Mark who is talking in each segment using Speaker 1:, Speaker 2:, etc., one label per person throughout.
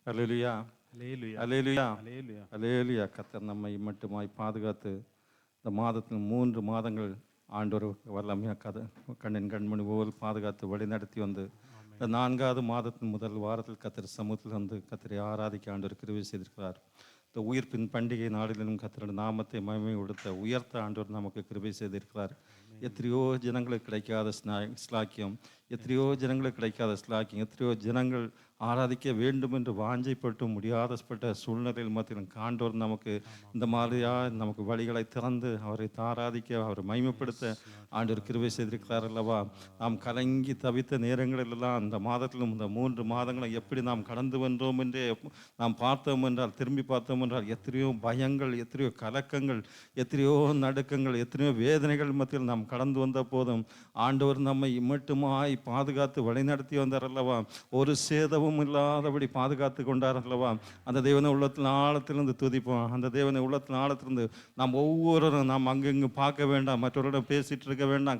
Speaker 1: அல்லேலூயா,
Speaker 2: அல்லேலூயா,
Speaker 1: அல்லேலூயா,
Speaker 2: அல்லேலூயா.
Speaker 1: அல்லேலூயா. கர்த்தர் நம்மை மட்டுமாய் பாதுகாத்து இந்த மாதத்தில் 3 மாதங்கள் ஆண்டவர் வல்லமையாக கண்ணின் கண்மணி போல் பாதுகாத்து வழி நடத்தி வந்து இந்த 4வது மாதத்தின் முதல் வாரத்தில் கர்த்தர் சமூகத்தில் வந்து கர்த்தரை ஆராதிக்க ஆண்டவர் கிருபை செய்திருக்கிறார். இந்த உயிர்ப்பின் பண்டிகை நாளிலும் கர்த்தருடைய நாமத்தை மகிமை கொடுத்த உயர்த்த ஆண்டவர் நமக்கு கிருபை செய்திருக்கிறார். எத்தனையோ ஜனங்களுக்கு கிடைக்காத ஸ்லாக்கியம், எத்தனையோ ஜனங்களுக்கு கிடைக்காத ஸ்லாக்கியம், எத்தனையோ ஜனங்கள் ஆராதிக்க வேண்டும் என்று வாஞ்சைப்பட்டு முடியாதப்பட்ட சூழ்நிலையில் மத்தியிலும் காண்டோர் நமக்கு இந்த மாதிரியாக நமக்கு வழிகளை திறந்து அவரை ஆராதிக்க அவரை மகிமைப்படுத்த ஆண்டவர் கிருபை செய்திருக்கிறார் அல்லவா. நாம் கலங்கி தவித்த நேரங்களிலெல்லாம் அந்த மாதத்திலும் இந்த 3 மாதங்களை எப்படி நாம் கடந்து வந்தோம் என்றே நாம் பார்த்தோம் என்றால், திரும்பி பார்த்தோம் என்றால் எத்தனையோ பயங்கள், எத்தனையோ கலக்கங்கள், எத்தனையோ நடுக்கங்கள், எத்தனையோ வேதனைகள் மத்தியில் நாம் கடந்து வந்த போதும் ஆண்டவர் நம்மை மட்டுமாய் பாதுகாத்து வழிநடத்தி வந்தார் அல்லவா. ஒரு சேதமும் இல்லாதபடி பாதுகாத்து கொண்டார் அல்லவா. அந்த தேவனை உள்ளத்தின் ஆழத்திலிருந்து துதிப்போம். அந்த தேவனை உள்ளத்தின் ஆழத்திலிருந்து நாம் ஒவ்வொருவரும் நாம் அங்கங்கு பார்க்க வேண்டாம், மற்றவரிடம் பேசிட்டு இருக்க வேண்டாம்.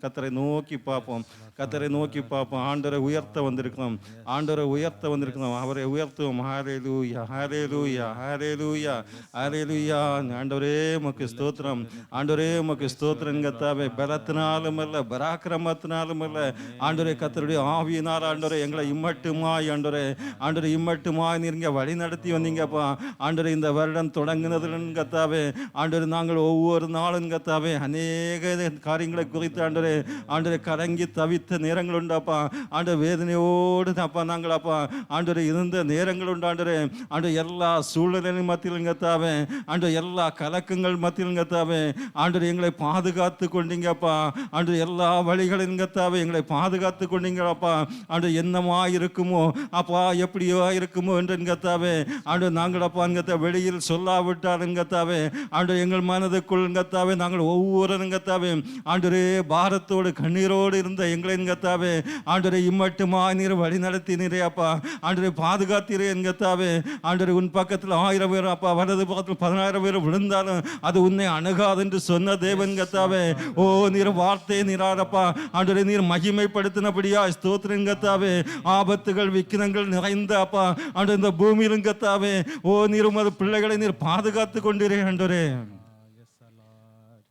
Speaker 1: கத்தரை நோக்கி பார்ப்போம், கத்தரை நோக்கி பார்ப்போம். ஆண்டவரை உயர்த்த வந்திருக்கிறோம், ஆண்டவரை உயர்த்த வந்திருக்கிறோம். அவரை உயர்த்துவோம். ஹல்லேலூயா, ஹல்லேலூயா, ஹல்லேலூயா, ஹல்லேலூயா. ஆண்டவரே உமக்கு ஸ்தோத்திரம், ஆண்டவரே உமக்கு ஸ்தோத்திரம் கர்த்தாவே. பலத்தினாலும் அல்ல, பராக்கிரமத்தினாலும் அல்ல, ஆண்டவரே கர்த்தருடைய ஆவியினால் ஆண்டவரே எங்களை இம்மட்டுமாய் ஆண்டவரே இம்மட்டுமாய் நீங்க வழி நடத்தி வந்தீங்கப்பா. ஆண்டவரே இந்த வருடம் தொடங்கினதுன்னு கர்த்தாவே ஆண்டவரே நாங்கள் ஒவ்வொரு நாளும் கர்த்தாவே அநேக காரியங்களை குறித்து ஆண்டவரே கலங்கி தவித்த நேரங்கள் உண்டாப்பா. ஆண்டவர் வேதனையோடு அப்பா நாங்கள் அப்பா ஆண்டவரே இருந்த நேரங்கள் உண்டு. ஆண்டவரே எல்லா சூழ்நிலையின் மத்தியிலும் கர்த்தாவே ஆண்டவரே எல்லா கலக்கங்கள் மத்தியிலும் கர்த்தாவே ஆண்டவரே எங்களை பாதுகாத்து கொண்டீங்கப்பா. ஆண்டவரே எல்லா வழிகளிலும் கர்த்தாவே எங்களை பாதுகாத்து கொண்டீங்கப்பா. ஆண்டவரே என்னமா இருக்குமோ அப்பா, எப்படியோ இருக்குமோ என்று கர்த்தாவே ஆண்டவர் நாங்கள் அப்பா வெளியில் சொல்லாவிட்டாலும் கர்த்தாவே ஆண்டவர் எங்கள் மனதுக்குள் கர்த்தாவே நாங்கள் ஒவ்வொருவரும் கர்த்தாவே ஆண்டவரே பாரத்தோடு கண்ணீரோடு இருந்த எங்களை கர்த்தாவே ஆண்டவரை இம்மட்டுமா நீர் வழி நடத்தினீரே அப்பா. ஆண்டவரை பாதுகாத்தீரே கர்த்தாவே. ஆண்டவரை உன் பக்கத்தில் 1000 பேர் அப்பா, வலது பக்கத்தில் 10000 பேர் விழுந்தாலும் அது உன்னை அணுகாது என்று சொன்ன தேவன் கர்த்தாவே. ஓ நீர் வார்த்தை நீராரப்பா ஆண்டவரை நீர் மகிமைப்படுத்தினபடியா ஸ்தோத்திரம் கர்த்தாவே. ஆபத்துகள் விக்கினங்கள் நிறைந்த அப்பா ஆண்டவர் இந்த பூமியிலும் கர்த்தாவே ஓ நீர் உமது பிள்ளைகளை நீர் பாதுகாத்து கொண்டிரே ஆண்டவரே.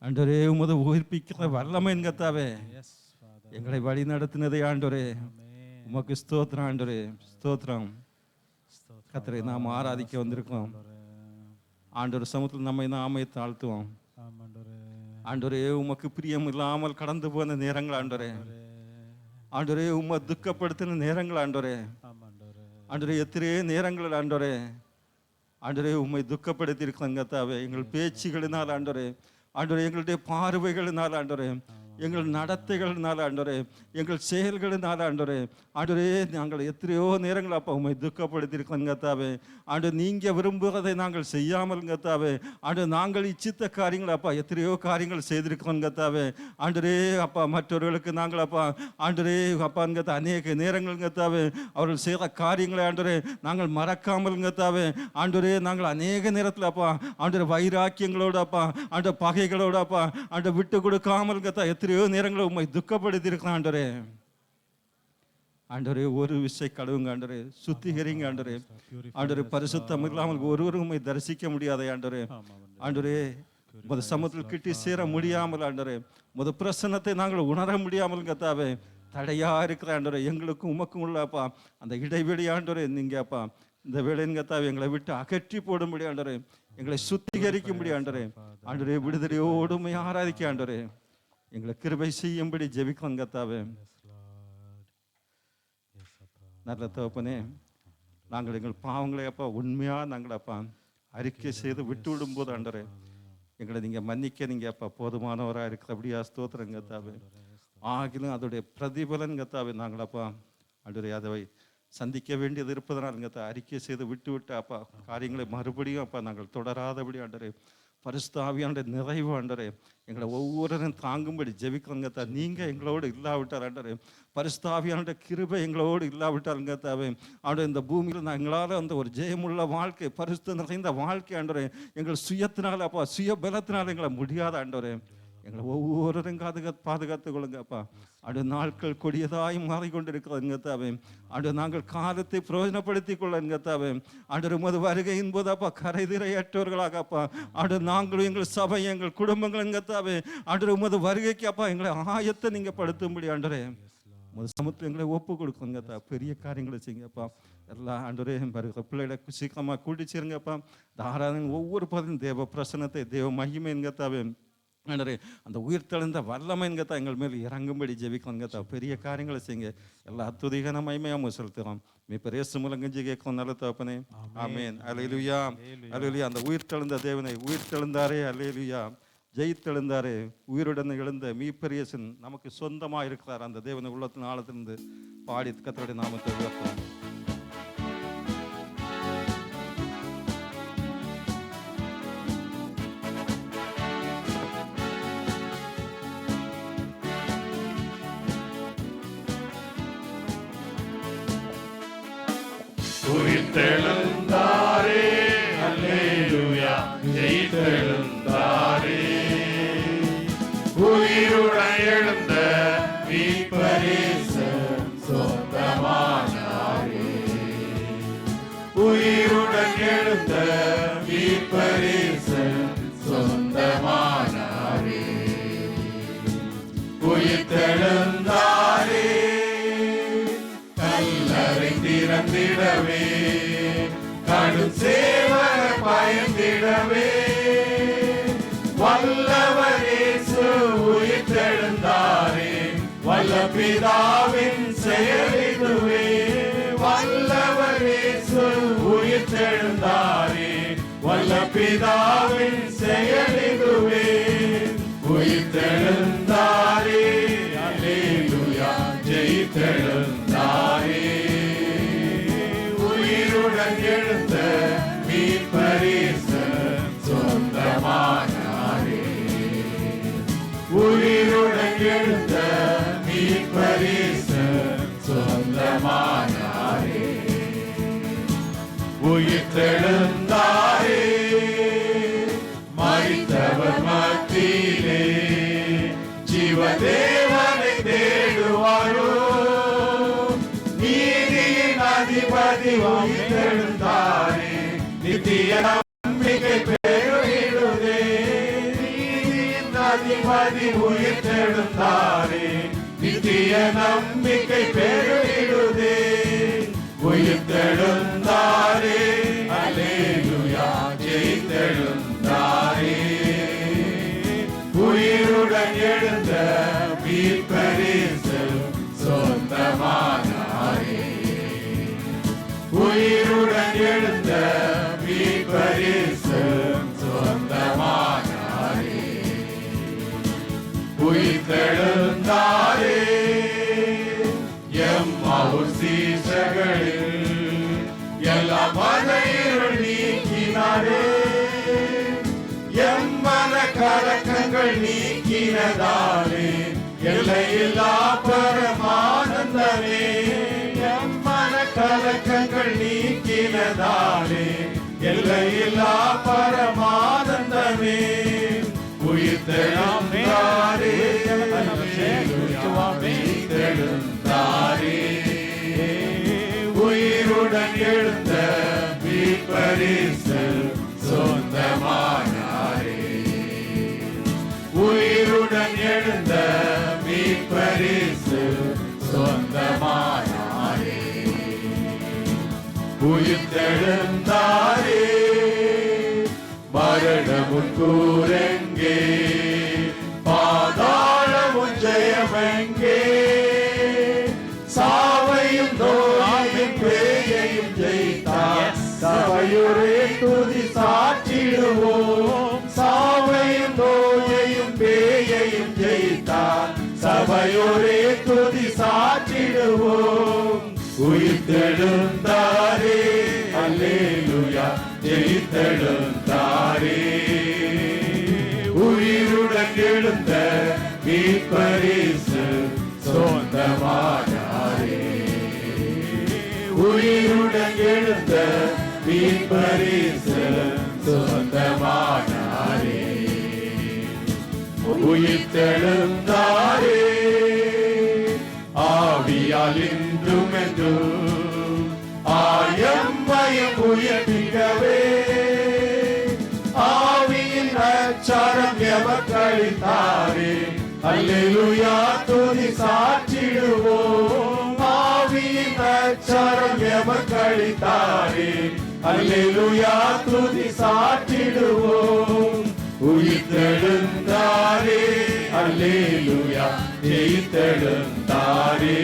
Speaker 1: ஆண்டவரே உமது உயிர்ப்பிக்கிற வல்லமை கர்த்தாவே எங்களை வழி நடத்தினதே ஆண்டவரே உமக்கு ஸ்தோத்திரம். ஆண்டவரே ஸ்தோத்திரம். கர்த்தரை நாம் ஆராதிக்க வந்திருக்கோம். ஆண்டவர் சமூகத்தில் நம்மை நாமே தாழ்த்துவோம். ஆண்டவரே உமக்கு பிரியம் இல்லாமல் கடந்து போன நேரங்கள் ஆண்டவரே உம்மை துக்கப்படுத்தின நேரங்கள் ஆண்டவரே எத்தனையோ நேரங்கள் ஆண்டவரே உம்மை துக்கப்படுத்தி இருக்கிறாங்க கர்த்தாவே. எங்கள் பேச்சுகளினால் ஆண்டவரே எங்களுடைய பார்வைகளினால் எங்கள் நடத்தைகளினால் எங்கள் செயல்களினால் ஆண்டவரே நாங்கள் எத்தனையோ நேரங்கள் அப்பா உண்மை துக்கப்படுத்தியிருக்கோம் கர்த்தாவே. ஆண்டவர் நீங்கள் விரும்புவதை நாங்கள் செய்யாமல் கர்த்தாவே ஆண்டவர் நாங்கள் இச்சித்த காரியங்கள் அப்பா எத்தனையோ காரியங்கள் செய்திருக்கிறோம் கர்த்தாவே. ஆண்டவரே அப்பா மற்றவர்களுக்கு நாங்கள் அப்பா ஆண்டவரே அப்பான்னு அநேக நேரங்கள் கர்த்தாவே அவர்கள் செய்கிற காரியங்களை ஆண்டவரே நாங்கள் மறக்காமல் கர்த்தாவே ஆண்டவரே நாங்கள் அநேக நேரத்தில் அப்பா ஆண்டவரே வைராக்கியங்களோடு அப்பா ஆண்டவர் பகைகளோடு அப்பா ஆண்டவர் விட்டு கொடுக்காமல் கர்த்தா எத்தனையோ நேரங்களை உண்மை துக்கப்படுத்தி இருக்கிறான் ஆண்டவரே. ஒரு விஷய கழுவுங்க சுத்திகரிங்க ஆண்டவரே பரிசுத்தம் இல்லாமல் ஒருவரும் உண்மை தரிசிக்க முடியாத ஆண்டவரே முத சமூகத்தில் கிட்டி சேர முடியாமல் முத பிரசன்னத்தை நாங்கள் உணர முடியாமல் கர்த்தாவே தடையா இருக்கிற எங்களுக்கும் உமக்கும் உள்ள அப்பா அந்த இடைவெளி நீங்க அப்பா இந்த வேளையின் கர்த்தாவே எங்களை விட்டு அகற்றி போடும்படி எங்களை சுத்திகரிக்கும்படி ஆண்டவரே விடுதலையோடு உம்மை ஆராதிக்க எங்களை கிருபை செய்யும்படி ஜெபிக்கிறோம் கர்த்தாவே. நல்ல தகப்பனே, நாங்கள் எங்கள் பாவங்களை அப்பா உண்மையாக நாங்கள் அப்பா அறிக்கை செய்து விட்டு விடும் போது எங்களை நீங்கள் மன்னிக்க நீங்கள் அப்பா போதுமானவராக இருக்கிறபடியா ஸ்தோத்திரம் கர்த்தாவே. ஆகிலும் அதோடைய பிரதிபலன் கர்த்தாவே நாங்கள் அப்பா அதை சந்திக்க வேண்டியது இருப்பதனால் அறிக்கை செய்து விட்டு அப்பா காரியங்களை மறுபடியும் அப்பா நாங்கள் தொடராதபடி பரிசுத்த ஆவியானுடைய நிறைவு எங்களை ஒவ்வொருவரும் தாங்கும்படி ஜெபிக்கிறோங்க. நீங்கள் எங்களோடு இல்லாவிட்டார் பரிசுத்த ஆவியானுடைய கிருபை எங்களோடு இல்லாவிட்டாருங்கத்தாவே இந்த பூமியில் எங்களால் அந்த ஒரு ஜெயமுள்ள வாழ்க்கை பரிசுத்த நிறைந்த வாழ்க்கை எங்கள் சுயத்தினால் அப்பா சுய பலத்தினால் எங்களை முடியாத எங்களை ஒவ்வொருவரும் பாதுகாத்து கொள்ளுங்கப்பா. அடு நாட்கள் கொடியதாய் மாறிக்கொண்டிருக்கிறதுங்க தாவே. அடு நாங்கள் காலத்தை பிரயோஜனப்படுத்தி கொள்ளுங்க தாவே. அடு உமது வருகையின் போதாப்பா கரைதிரையற்றவர்களாகப்பா. அடு நாங்களும் எங்கள் சபை எங்கள் குடும்பங்கள் எங்க தாவே. அடு உமது வருகைக்கு அப்பா எங்களை ஆயத்தை நீங்கள் படுத்தும்படி ஆண்டரே உமது சமூகத்தில் எங்களை ஒப்பு கொடுக்குங்க தா. பெரிய காரியங்களை செய்யுங்கப்பா. எல்லா ஆண்டரே வருகிற பிள்ளைகளை சீக்கிரமாக கூட்டிச்சிருங்கப்பா. தாராளம் ஒவ்வொரு பதிலும் தேவ பிரசனத்தை தேவ மகிமைங்க தாவே. ஆண்டரே அந்த உயிர் தெழுந்த வல்லமைங்க தான் எங்கள் மேல் இறங்கும்படி ஜெபிக்கணுங்க தா. பெரிய காரியங்களை செய்யுங்க. எல்லா துதிகான மகிமையாக செலுத்துகிறோம். இப்போ ரேசு முழங்கஞ்சி கேட்கும் நல்ல தகப்பனே. ஆமேன். அல்லேலூயா அல்லேலூயா. அந்த உயிர் தெழுந்த தேவனை உயிர் தெழுந்தாரே. அல்லேலூயா. ஜெயித்தெழுந்தாரே. உயிருடன் எழுந்த மீப்பரியசன் நமக்கு சொந்தமாக இருக்கிறார். அந்த தேவனை உள்ளத்தின் ஆழத்திலிருந்து பாடி கர்த்தருடைய நாமத்தை உயர்த்துவோம்.
Speaker 2: உயிர்த்தெழுந்தாரே. அல்லேலூயா. ஜெயித்தெழுந்தாரே. உயிருடன் எழுந்த மீட்பரேசன் சொந்தமானாரே. உயிருடன் எழுந்த மீட்பரேசன் சொந்தமானாரே. உயிர்த்தெழுந்தாரே. கல்லறை திறந்திடவே கடும் சேவக பயந்திடவே வல்லவர் இயேசு உயிர்த்தெழுந்தாரே. வல்ல பிதாவின் செயலிதுவே. வல்லவர் இயேசு உயிர்த்தெழுந்தாரே. வல்ல பிதாவின் செயலிதுவே. உயிர்த்தெழுந்தாரே. அல்லேலூயா. ஜெயித்தெழுந்தாரே. உயிருடன் எழுந்த மீட்பரேசன் சொந்தமானாரே. உயிருடன் எழுந்த மீட்பரேசன் சொந்தமானாரே. உயிர்த்தெழுந்தாரே. மரித்தவர் மத்தியிலே ஜீவதேவனை தேடுவாரோ. நீதியின் அதிபதி உயிர்த்தெழுந்தாரே. நித்திய நம்பிக்கை பெருகிடுதே. நீதியின் அதிபதி உயிர்த்தெழுந்தாரே. நித்திய நம்பிக்கை பெருகிடுதே. உயிர்த்தெழுந்தாரே. அல்லேலூயா. ஜெயித்தெழுந்தாரே. உயிருடன் எழுந்த மீட்பரேசன் சொந்தமானாரே. உயிருடன் எழுந்த மீட்பரேசன் சொந்தமானாரே. உயிர்த்தெழுந்தாரே. எம்மாவூர் சீஷர்களில் எல்லா மன இருள் நீக்கினாரே. எம்மன கலக்கங்கள் நீக்கினதாலே எல்லையில்லா பரமானந்தமே. எம்மன கலக்கங்கள் நீக்கினதாலே எல்லையில்லா பரமானந்தமே. உயிர்த்தெழுந்தாரே. உயிர்த்தெழுந்தாரே. உயிருடன் எழுந்த மீட்பரேசன் சொந்தமானாரே. உயிருடன் எழுந்த மீட்பரேசன் சொந்தமானாரே. உயிர்த்தெழுந்தாரே. மரணமும் கூரெங்கே. பாதாளமும் ஜெயமெங்கே. சாவையும் நோயையும் பேயையும் ஜெயித்தார். சபையுரே துதி சாற்றிடுவோம். சாவையும் நோயையும் பேயையும் ஜெயித்தார். சபையுரே துதி சாற்றிடுவோம். உயிர்த்தெழுந்தாரே. அல்லேலூயா. ஜெயித்தெழுந்தாரே. உயிருடன் எழுந்த மீட்பரேசன் சொந்தமானாரே. உயிருடன் எழுந்த மீட்பரேசன் சொந்தமானாரே. உயிர்த்தெழுந்தாரே ஆவியால் இன்றும் என்றும் ஆயம் பயம் உயர்த்திடவே ஆவியின் அச்சாரம் எமக்களித்தாரே அல்லேலூயா துதி சாற்றிடுவோம் ஆவியின் அச்சாரம் எமக்களித்தாரே அல்லேலூயா துதி சாற்றிடுவோம் உயிர்த்தெழுந்தாரே அல்லேலூயா ஜெயித்தெழுந்தாரே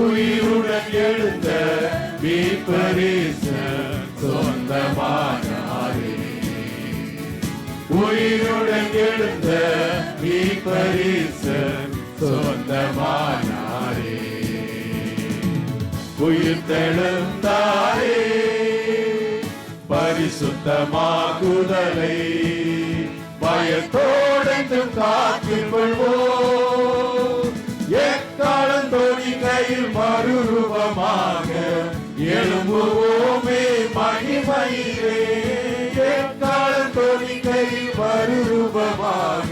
Speaker 2: உயிருடன் எழுந்த மீட்பரீசர் சொந்தமானாரே உயிருடன் எழுந்த மீட்பரீசர் சொந்தமானாரே உயிர்த்தெழுந்தாரே பரிசுத்தமாகுதலை பயத்தோடு காத்துக் கொள்வோம் எக்காலம் தோணி கையில் மறுரூபமாக எழும்புவோமே மகிமையிலே எக்காலம் தோணி கையில் மறுரூபமாக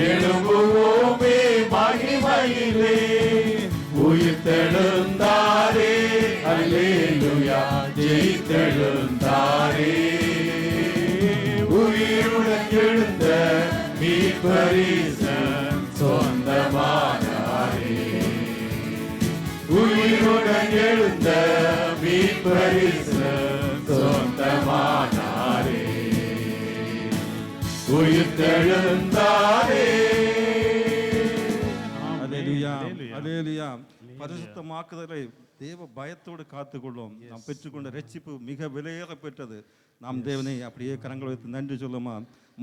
Speaker 2: எழும்புவோமே மகிமையிலே உயிர்த்தெழுந்தாரே அல்லேலூயா ஜெயித்தெழுந்தாரே உயிருடன் எழுந்த மீட்பரீசர் சொந்தமானாரே உயிருடன் எழுந்த மீட்பரீசர் சொந்தமானாரே உயிர்த்தெழுந்தாரே
Speaker 1: அல்லேலூயா. பரிசுத்தமாக்குதலை தேவ பயத்தோடு காத்துக்கொள்ளும். நாம் பெற்றுக்கொண்ட ரட்சிப்பு மிக விலையேற பெற்றது. நாம் தேவனை அப்படியே கரங்களை வைத்து நன்றி சொல்லுமா.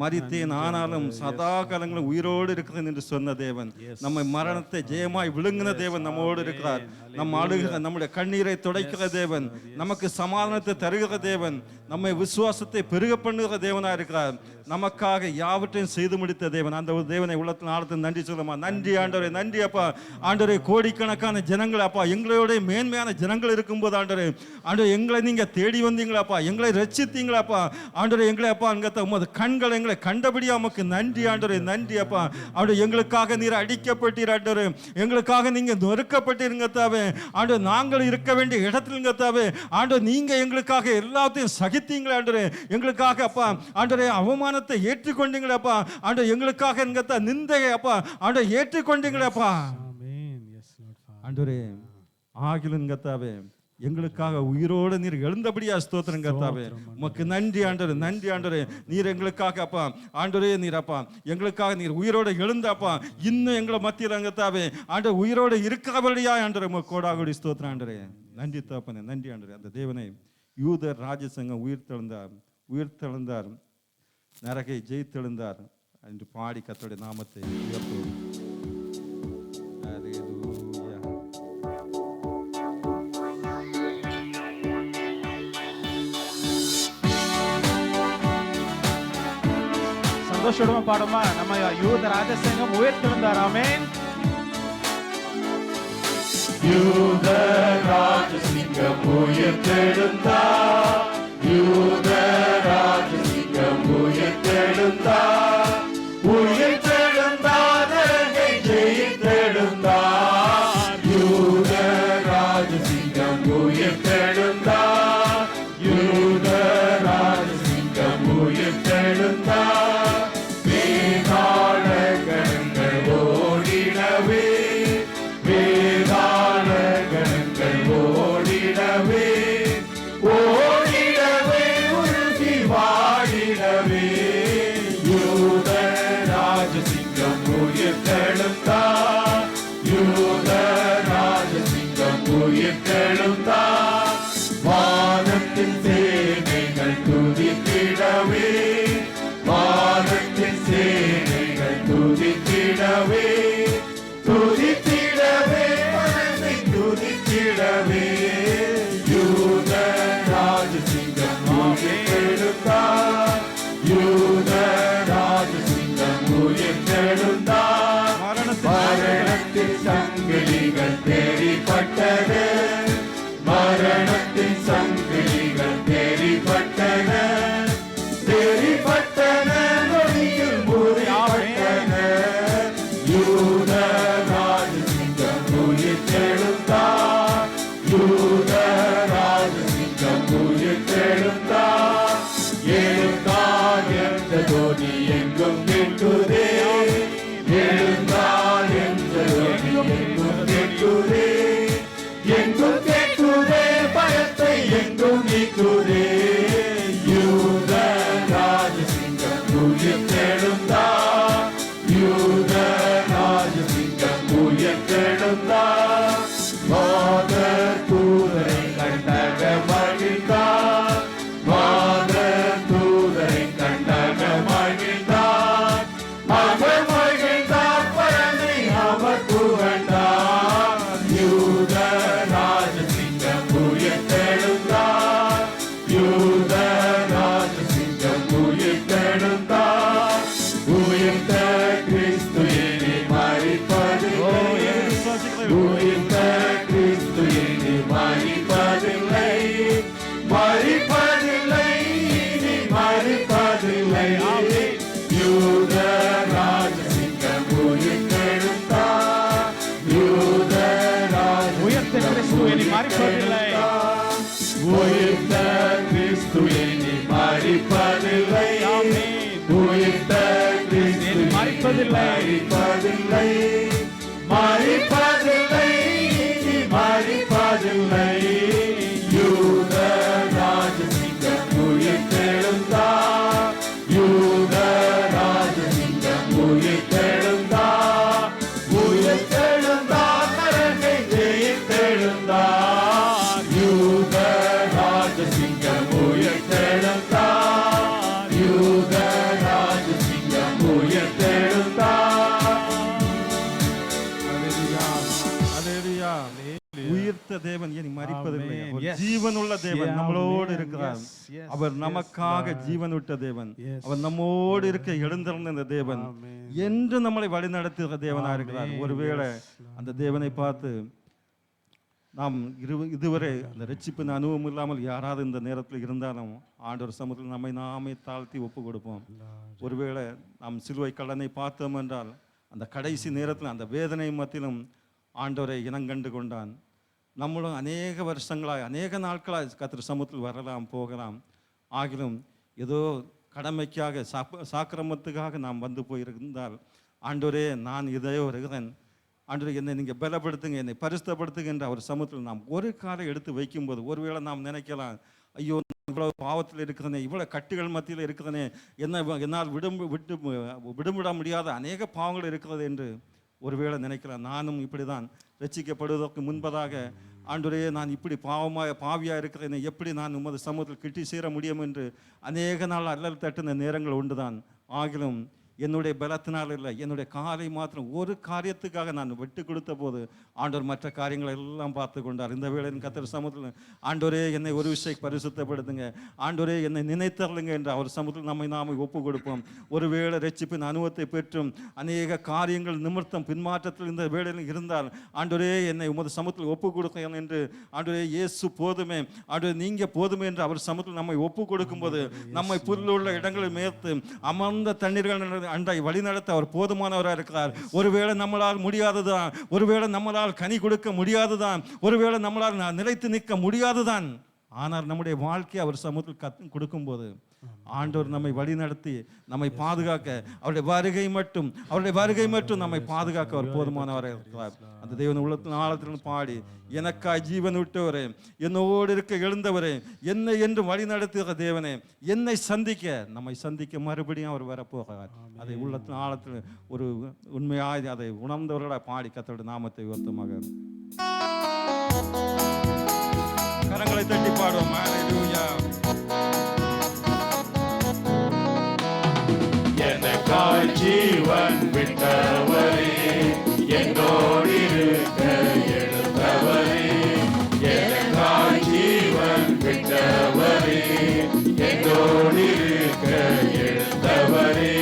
Speaker 1: மரித்தேன் ஆனாலும் சதா காலங்களும் உயிரோடு இருக்கிறேன் என்று சொன்ன தேவன், நம்மை மரணத்தை ஜெயமாய் விழுங்கின தேவன் நம்மோடு இருக்கிறார். நம் அழுகிற நம்முடைய கண்ணீரை துடைக்கிற தேவன், நமக்கு சமாதானத்தை தருகிற தேவன், நம்மை விசுவாசத்தை பெருக பண்ணுகிற தேவனாக இருக்கிறார். நமக்காக யாவற்றையும் செய்து முடித்த தேவன். அந்த ஒரு தேவனை உள்ளத்தில் ஆழத்தில் நன்றி சொல்லுமா. நன்றி ஆண்டவரே, நன்றி அப்பா. ஆண்டவரே, கோடிக்கணக்கான ஜனங்கள் அப்பா, எங்களோட மேன்மையான ஜனங்கள் இருக்கும்போது ஆண்டவரே, ஆண்டவரே எங்களை நீங்க தேடி வந்தீங்களாப்பா, எங்களை ரட்சித்தீங்களாப்பா ஆண்டவரே, எங்களை அப்பா அங்கத்த உமது கண்கள் எங்களை கண்டபடியா உமக்கு நன்றி ஆண்டவரே, நன்றி அப்பா. ஆண்டவரே, எங்களுக்காக நீர் அடிக்கப்பட்டீர் ஆண்டவரே, எங்களுக்காக நீங்க நொறுக்கப்பட்டீருங்க தாவே ஆண்டவரே, நாங்கள் இருக்க வேண்டிய இடத்துலங்க தாவே ஆண்டவரே, நீங்க எங்களுக்காக எல்லாத்தையும் சகித்தீங்களே ஆண்டவரே, எங்களுக்காக அப்பா ஆண்டவரே அவமானத்தை ஏற்றுக்கொண்டீங்களேப்பா ஆண்டவரே, எங்களுக்காக எங்கத்தா நிந்தையை அப்பா ஆண்டவரே ஏற்றுக்கொண்டீங்களேப்பா ஆண்டவரே. ஆகிலும் கத்தாவே எங்களுக்காக உயிரோடு நீர் எழுந்தபடியா ஸ்தோத்திரம் கர்த்தாவே, உமக்கு நன்றி ஆண்டவரே, நன்றி ஆண்டவரே. நீர் எங்களுக்காக அப்பா ஆண்டவரே, நீர் அப்பா எங்களுக்காக நீர் உயிரோடு எழுந்தாப்பா, இன்னும் எங்களை மத்தியில் அங்கத்தாவே ஆண்டவர் உயிரோடு இருக்கிறபடியா ஆண்டவரே, உமக்கு கோடாகோடி ஸ்தோத்திரம் ஆண்டவரே. நன்றி தகப்பனே, நன்றி ஆண்டவரே. அந்த தேவனை யூதர் ராஜசங்கம் உயிர்த்தெழுந்தார், நரகை ஜெயித்தெழுந்தார் என்று பாடி கர்த்தருடைய நாமத்தை உயர்த்துவோம்.
Speaker 3: சந்தோஷமா பாடுமா. நம்ம யூத ராஜசங்கம் உயர்த்தெழுந்தார். ஆமென்.
Speaker 2: யூத ராஜசிங்கம் உயர்த்தெழுந்தார், யூத ராஜசிங்கம் உயர்த்தெழுந்தார், உயர்த்தெழுந்தார் நரகை ஜெயித்தெழுந்தார். யூத ராஜசிங்கம் உயர்த்தெழுந்தார், யூத ராஜசிங்கம் உயர்த்தெழுந்தார். வேதாள கணங்கள் ஓடிடவே, வேதாள கணங்கள் ஓடிடவே, ஓடிடவே உருகி வாடிடவே. யூத ராஜசிங்கம் உயிர்த்தெழுந்தார், யூத ராஜசிங்கம் உயிர்த்தெழுந்தார். வானத்தின் சேனைகள் துதித்திடவே, வானத்தின் சேனைகள் துதித்திடவே, துதித்திடவே மனதை துதித்திடவே. யூத ராஜசிங்கம் உயிர்த்தெழுந்தார், யூத ராஜசிங்கம் உயிர்த்தெழுந்தார். மரணத்தின் சங்கிலிகள் தேடிப்பட்டது,
Speaker 3: இனி மறிப்பதில்லை.
Speaker 2: உயிர்த்த கிறிஸ்து இனி மறிப்பதில்லை. உயிர்த்த கிறிஸ்து
Speaker 3: இனி மறிப்பதில்லை.
Speaker 2: மறிப்பதில்லை. மறிப்பதில்லை. இனி மறிப்பதில்லை. யூத ராஜசிங்கம் உயிர்த்தெழுந்தார். யூத ராஜசிங்கம் உயிர்த்தெழுந்தார். உயிர்த்தெழுந்தார். நரகை ஜெயித்தெழுந்தார். யூத ராஜசிங்கம் உயிர்த்தெழுந்தார். யூத ராஜசிங்கம் உயிர்த்தெழுந்தார்.
Speaker 1: அல்லேலூயா. உயிர்த்த தேவன் இனி மரிப்பதில்லை.
Speaker 3: Amen.
Speaker 1: அவர்
Speaker 3: Yes.
Speaker 1: ஜீவனுள்ள தேவன்
Speaker 3: Yeah,
Speaker 1: நம்மளோடு
Speaker 3: amen.
Speaker 1: இருக்கிறார்.
Speaker 3: Yes, yes,
Speaker 1: அவர்
Speaker 3: yes,
Speaker 1: நமக்காக
Speaker 3: Lord.
Speaker 1: ஜீவன் விட்ட தேவன்.
Speaker 3: Yes.
Speaker 1: அவர் நம்மோடு இருக்க எழுந்திருந்த இந்த தேவன்
Speaker 3: Amen.
Speaker 1: என்று நம்மளை வழிநடத்துகிற தேவனா இருக்கிறார்.
Speaker 3: Amen.
Speaker 1: ஒருவேளை
Speaker 3: Yes, Lord.
Speaker 1: அந்த தேவனை பார்த்து நாம் இதுவரை அந்த ரட்சிப்பின் அனுபவம் இல்லாமல் யாராவது இந்த நேரத்தில் இருந்தாலும் ஆண்டவர் சமூகத்தில் நம்மை நாமே தாழ்த்தி ஒப்பு கொடுப்போம். ஒருவேளை நாம் சிலுவை கல்லனை பார்த்தோம் என்றால் அந்த கடைசி நேரத்தில் அந்த வேதனை மத்தியிலும் ஆண்டவரை இனங்கண்டு கொண்டான். நம்மளும் அநேக வருஷங்களாய் அநேக நாட்களாய் கர்த்தர் சமூகத்தில் வரலாம் போகலாம். ஆகிலும் ஏதோ கடமைக்காக சாக்கிரமத்துக்காக நாம் வந்து போயிருந்தால் ஆண்டவரே நான் இதையோ இருக்கிறேன், ஆண்டவரே என்னை நீங்கள் பலப்படுத்துங்க, என்னை பரிசுத்தப்படுத்துங்க என்று அவர் சமூகத்தில் நாம் ஒரு காலை எடுத்து வைக்கும்போது ஒருவேளை நாம் நினைக்கலாம், ஐயோ இவ்வளோ பாவத்தில் இருக்கிறனே, இவ்வளோ கட்டுகள் மத்தியில் இருக்கிறனே, என்னால் விடுவிட முடியாத அநேக பாவங்கள் இருக்கிறது என்று ஒருவேளை நினைக்கலாம். நானும் இப்படி தான் ரட்சிக்கப்படுவதற்கு முன்பதாக ஆண்டவரே நான் இப்படி பாவியாக இருக்கிறேன், எப்படி நான் உமது சமூகத்தில் கிட்டி சேர முடியும் என்று அநேக நாள் அல்லல் தட்டுன நேரங்கள் உண்டுதான். ஆகிலும் என்னுடைய பலத்தினால் இல்லை, என்னுடைய காலை மாத்திரம் ஒரு காரியத்துக்காக நான் விட்டு கொடுத்த போது ஆண்டவர் மற்ற காரியங்களை எல்லாம் பார்த்து கொண்டார். இந்த வேளை கர்த்தர் சமூகத்தில் ஆண்டவரே என்னை ஒரு விஷயம் பரிசுத்தப்படுத்துங்க, ஆண்டவரே என்னை நினைத்தருளுங்க என்று அவர் சமூகத்தில் நம்மை நாம ஒப்பு கொடுப்போம். ஒருவேளை ரட்சிப்பின் அனுபவத்தை பெற்றும் அநேக காரியங்கள் நிமித்தம் பின்மாற்றத்தில் இந்த வேளையில் இருந்தால் ஆண்டவரே என்னை உமது சமூகத்தில் ஒப்பு கொடுக்கிறேன் என்று ஆண்டவரே இயேசு போதுமே, ஆண்டவரே நீங்க போதுமே என்று அவர் சமூகத்தில் நம்மை ஒப்பு கொடுக்கும்போது நம்மை புல்லுள்ள இடங்களில் மேய்த்து அமர்ந்த தண்ணீர்கள் அண்டை வழிநடத்த அவர் போதுமானவராக இருக்கிறார். ஒருவேளை நம்மளால் முடியாதுதான், ஒருவேளை நம்மளால் கனி கொடுக்க முடியாதுதான், ஒருவேளை நம்மளால் நிலைத்து நிற்க முடியாதுதான், ஆனால் நம்முடைய வாழ்க்கையை அவர் சமூகத்தில் கொடுக்கும்போது ஆண்டவர் நம்மை வழி நடத்தி நம்மை பாதுகாக்க அவருடைய வருகை மட்டும் நம்மை பாதுகாக்க அவர் போதுமானவராக இருக்கிறார். அந்த தேவன் உள்ளத்தின் ஆழத்திலும் பாடி எனக்காய் ஜீவன் விட்டவரே, என்னோடு இருக்க எழுந்தவரே, என்னை என்று வழி நடத்துகிற தேவனே, என்னை நம்மை சந்திக்க மறுபடியும் அவர் வரப்போகிறார். அதை உள்ளத்தின் ஆழத்தில் ஒரு உண்மையாய் அதை உணர்ந்தவர்களாக பாடி கர்த்தருடைய நாமத்தை உயர்த்துமாக கரங்களை தட்டி பாடுவோம். ஹல்லேலூயா.
Speaker 2: எனக்காய் ஜீவன் விட்டவரே, என்னோடு இருக்க எழுந்தவரே, எனக்காய் ஜீவன் விட்டவரே, என்னோடு இருக்க எழுந்தவரே,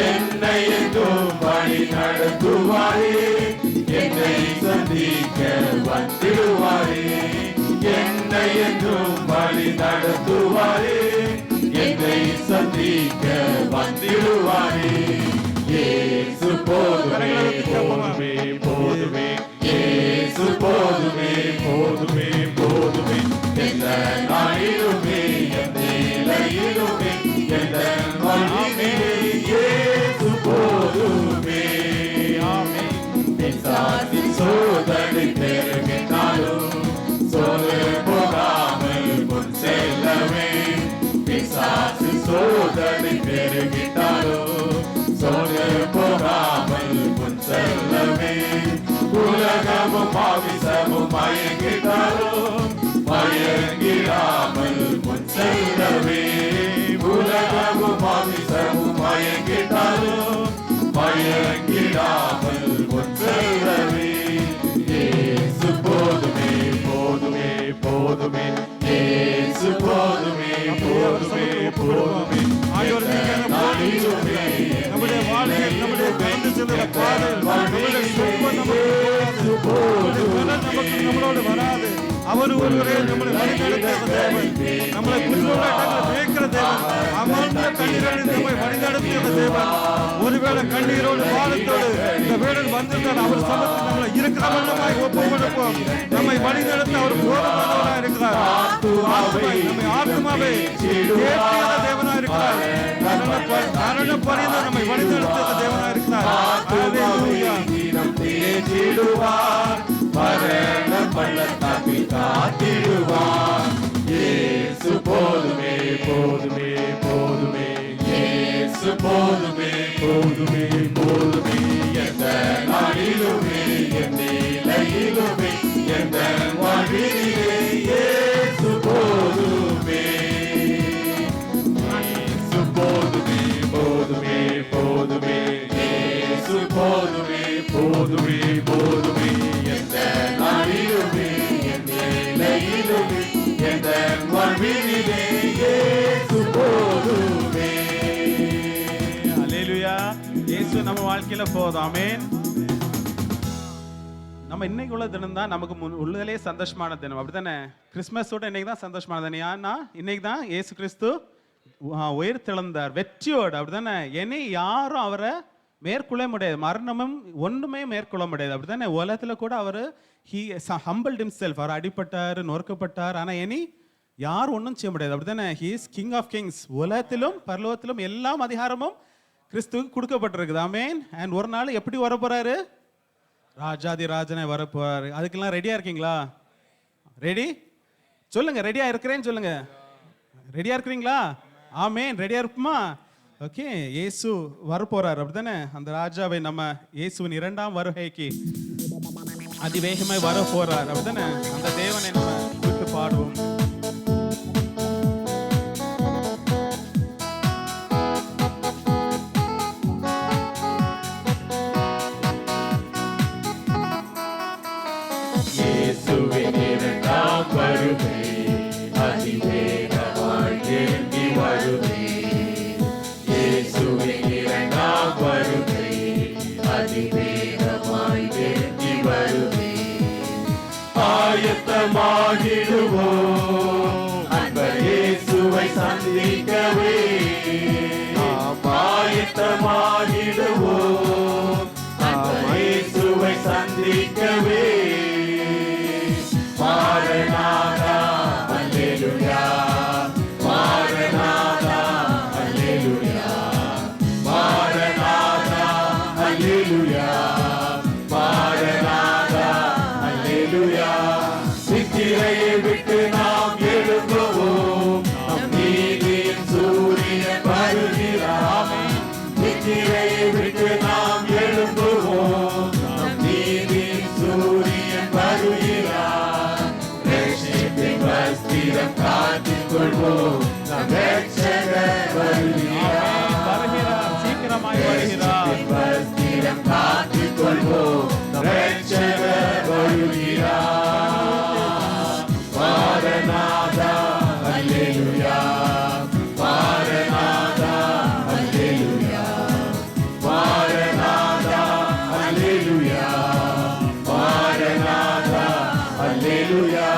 Speaker 2: என்னை எங்கும் வழி நடத்துவாரே, என்னை சந்திக்க வந்திடுவாரே, என்னை எங்கும் வழி நடத்துவாரே, என்னை சந்திக்க வந்திடுவாரே. இயேசு போதுமே போதுமே போதுமே, இயேசு போதுமே போதுமே போதுமே, எந்த நாளிலுமே எந்த நிலையிலுமே எந்த வாழ்விலே இயேசு போதுமே. பிசாசின் சோதனை பெருகினாலும் சோறு போகாமல் முன் செல்லவே, பிசாசு சோதனை பெருகிட்டாலும் சோறு போகாமல் முன் செல்லவே, உலகமும் மாவிசமும் மயங்கிட்டாலும் மயங்கிடாமல்
Speaker 1: அவர் ஒருவரே நம்மளை வழிநடத்துகிற தேவன், நம்மளை புதுவெள்ளங்களை மேய்க்கிற தேவன், அமர்ந்த கண்ணீரோடு நம்மை வழிநடத்துகிற தேவன். ஒருவேளை கண்ணீரோடு பாலத்தோடு இந்த வேடன் வந்திருந்தால் அவர் சமத்தில் நம்மளை இருக்கிற வண்ணமாய் ஒப்பு கொடுப்போம். நம்மை வழிநடத்த அவர் போதுமானவராக இருக்கிறார். நம்மை ஆத்மாவை தேற்றிய தேவனாக இருக்கிறார். மரண பரியந்த நம்மை வழிநடத்துகிற தேவனாக இருக்கிறார்.
Speaker 2: மரண பள்ளத்தாக்கில் காத்திடுவார். இயேசு போதுமே போதுமே போதுமே, இயேசு போதுமே போதுமே போதுமே, எந்த நாளிலுமே எந்த நிலையிலுமே எந்த வாழ்விலே இயேசு போதுமே. இயேசு போதுமே போதுமே போதுமே, இயேசு போதுமே போதுமே போதுமே, எந்த நாளிலுமே எந்த நிலையிலுமே எந்த வாழ்விலே இயேசு போதுமே.
Speaker 3: அல்லேலூயா. இயேசு நம்ம வாழ்க்கையில போதும். ஆமென். நம்ம இன்னைக்கு உள்ள தினம் தான் நமக்கு உள்ளதிலே சந்தோஷமான தினம், அப்படித்தானே? கிறிஸ்மஸோட இன்னைக்கு தான் சந்தோஷமான தினம். ஏன்னா இன்னைக்கு தான் இயேசு கிறிஸ்து உயிர் தெழுந்தார் வெற்றியோடு, அப்படித்தானே? இனி யாரும் அவரை மேற்கொள்ள முடியாது, மரணமும் ஒன்றுமே மேற்கொள்ள முடியாது, அப்படித்தானே? உலகத்துல கூட அவர் humbled himself, அவர் அடிப்பட்டார், நொறுக்கப்பட்டார். ஆனா இனி யார் ஒன்றும் செய்ய முடியாது, அப்படித்தானே? he is king of kings. உலகத்திலும் பரலோகத்திலும் எல்லாம் அதிகாரமும் கிறிஸ்துவுக்கு கொடுக்கப்பட்டிருக்குது. ஆமென். அண்ட் ஒரு நாள் எப்படி வர போறாரு? ராஜாதி ராஜனை வர போறாரு. அதுக்கெல்லாம் ரெடியா இருக்கீங்களா? ரெடி சொல்லுங்க. ரெடியா இருக்கிறேன்னு சொல்லுங்க. ரெடியா இருக்கிறீங்களா? ஆமென். ரெடியா இருப்போமா? ஓகே. இயேசு வர போறாரு, அப்படித்தானே? அந்த ராஜாவை நம்ம இயேசுவின் இரண்டாம் வருகைக்கு அதிவேகமாய் வர போறார், அப்படித்தானே? அந்த தேவனை நம்ம விட்டு பாடுவோம்.
Speaker 2: இயேசுவின் இரண்டாம் வருகை அதிவேகமாய் நெருங்கி வருகை. இயேசுவின் இரண்டாம் வருகை அதிவேகமாய் நெருங்கி வருகை. ஆயத்தமாகிடுவோம் அன்பர் இயேசுவை சந்திக்கவே. நாம் ஆயத்தமாகிடுவோம் அன்பர் இயேசுவை சந்திக்கவே. மாரநாதா அல்லேலூயா, மாரநாதா அல்லேலூயா, மாரநாதா அல்லேலூயா, மாரநாதா அல்லேலூயா. நித்திரையை விட்டு நாம் எழும்புவோம், நம் நீதியின் சூரியன் வருகிறார். நித்திரையை விட்டு நாம் எழும்புவோம், நம் நீதியின் சூரியன் வருகிறார். ரட்சிப்பின் வஸ்திரம் காத்துக் கொள்வோம், நம் ரட்சகர் வருகிறார்.
Speaker 3: வருகிறார், சீக்கிரமாய் வருகிறார்.
Speaker 2: வஸ்திரம் காத்துக் கொள்வோம், நம் ரட்சகர் வருகிறார். மாரநாதா அல்லேலூயா, மாரநாதா அல்லேலூயா, மாரநாதா அல்லேலூயா, மாரநாதா அல்லேலூயா.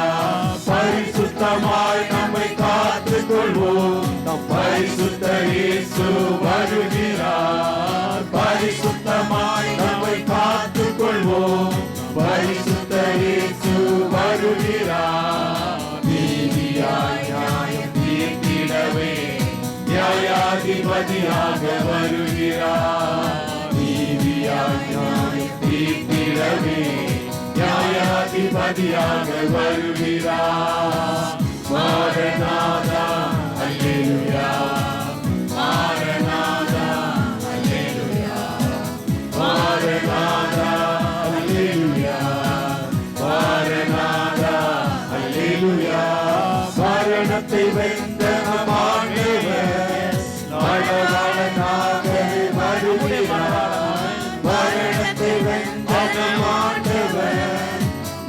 Speaker 2: பரிசுத்தமாய் நம்மை காத்துக் கொள்வோம், நம் பரிசுத்த இயேசு வருகிறார். பரிசுத்தமாய் நம்மை காத்துக் கொள்வோம், பரிசுத்த இயேசு வருகிறார். நீதியாய் நியாயம் தீர்த்திடவே நியாயாதிபதியாக வருகிறார். நீதியாய் நியாயம் தீர்த்திடவே நியாயாதிபதியாக வருகிறார். மாரநாதா அல்லேலூயா, மாரநாதா அல்லேலூயா, மாரநாதா அல்லேலூயா, மாரநாதா அல்லேலூயா. மரணத்தை வென்ற நம் ஆண்டவர் மணவாளனாக வருகிறார். மரணத்தை வென்ற நம் ஆண்டவர்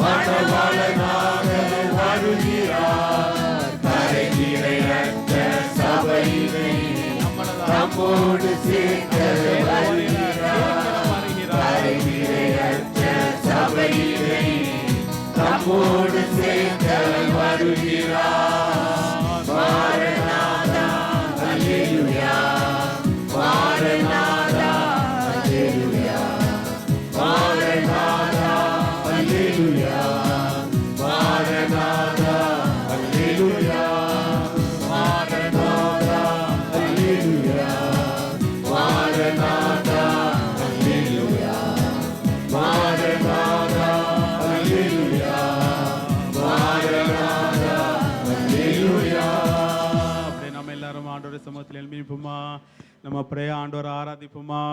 Speaker 2: மணவாளனாக வருகிறார். கரைதிரையற்ற சபையிலே நம்மோடு சேர்க்க வருகிறார். கரைதிரையற்ற சபையிலே நம்மோடு சேர்க்க வருகிறார். மாரநாதா அல்லேலூயா, மாரநாதா அல்லேலூயா, மாரநாதா அல்லேலூயா, மாரநாதா அல்லேலூயா, மாரநாதா அல்லேலூயா, மாரநாதா அல்லேலூயா, மாரநாதா அல்லேலூயா, மாரநாதா அல்லேலூயா.
Speaker 3: அப்படியே நம்ம எல்லாரும் ஆண்டவருடைய சமூகத்தில் எழுப்பிப்போமா. நம்ம அப்படியே ஆண்டவரை ஆராதிப்போமா.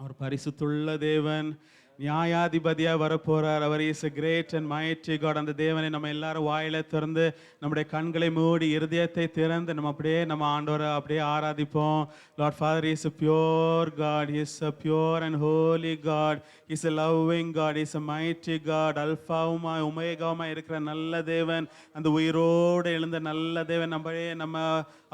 Speaker 3: அவர் பரிசுத்துள்ள தேவன், நியாயாதிபதியா வரப்போறார். அவர் is a great and mighty God. அந்த தேவனை நம்ம எல்லாரும் வாயில திறந்து நம்முடைய கண்களை மூடி இருதயத்தை திறந்து நம்ம அப்படியே நம்ம ஆண்டவரை அப்படியே ஆராதிப்போம். Lord Father is a pure God. He is a pure and holy God. He is a loving God. He is a mighty God. அல்பாவுமா உமேகாவுமா இருக்கிற நல்ல தேவன், அந்த உயிரோடு எழுந்த நல்ல தேவன் நம்ம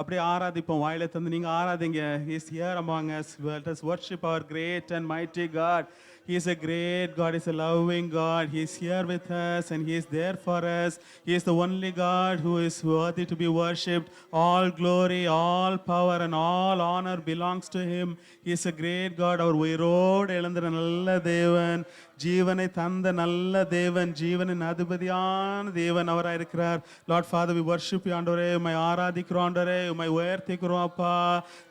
Speaker 3: அப்படியே ஆராதிப்போம். வாயில தந்து நீங்க ஆராதிங்க. He is here among us. Let us worship our great and mighty God. He is a great God. He is a loving God. He is here with us and He is there for us. He is the only God who is worthy to be worshipped. All glory, all power and all honor belongs to Him. He is a great God. அவர் உயிரோடு எழுந்த நல்ல தேவன், ஜீவனை தந்த நல்ல தேவன், ஜீவனின் அதிபதியான தேவன் அவராக இருக்கிறார். Lord Father, we worship you ஆண்டவரே. உம்மை ஆராதிக்கிறோம் ஆண்டவரே, உம்மை உயர்த்திக்கிறோம் அப்பா.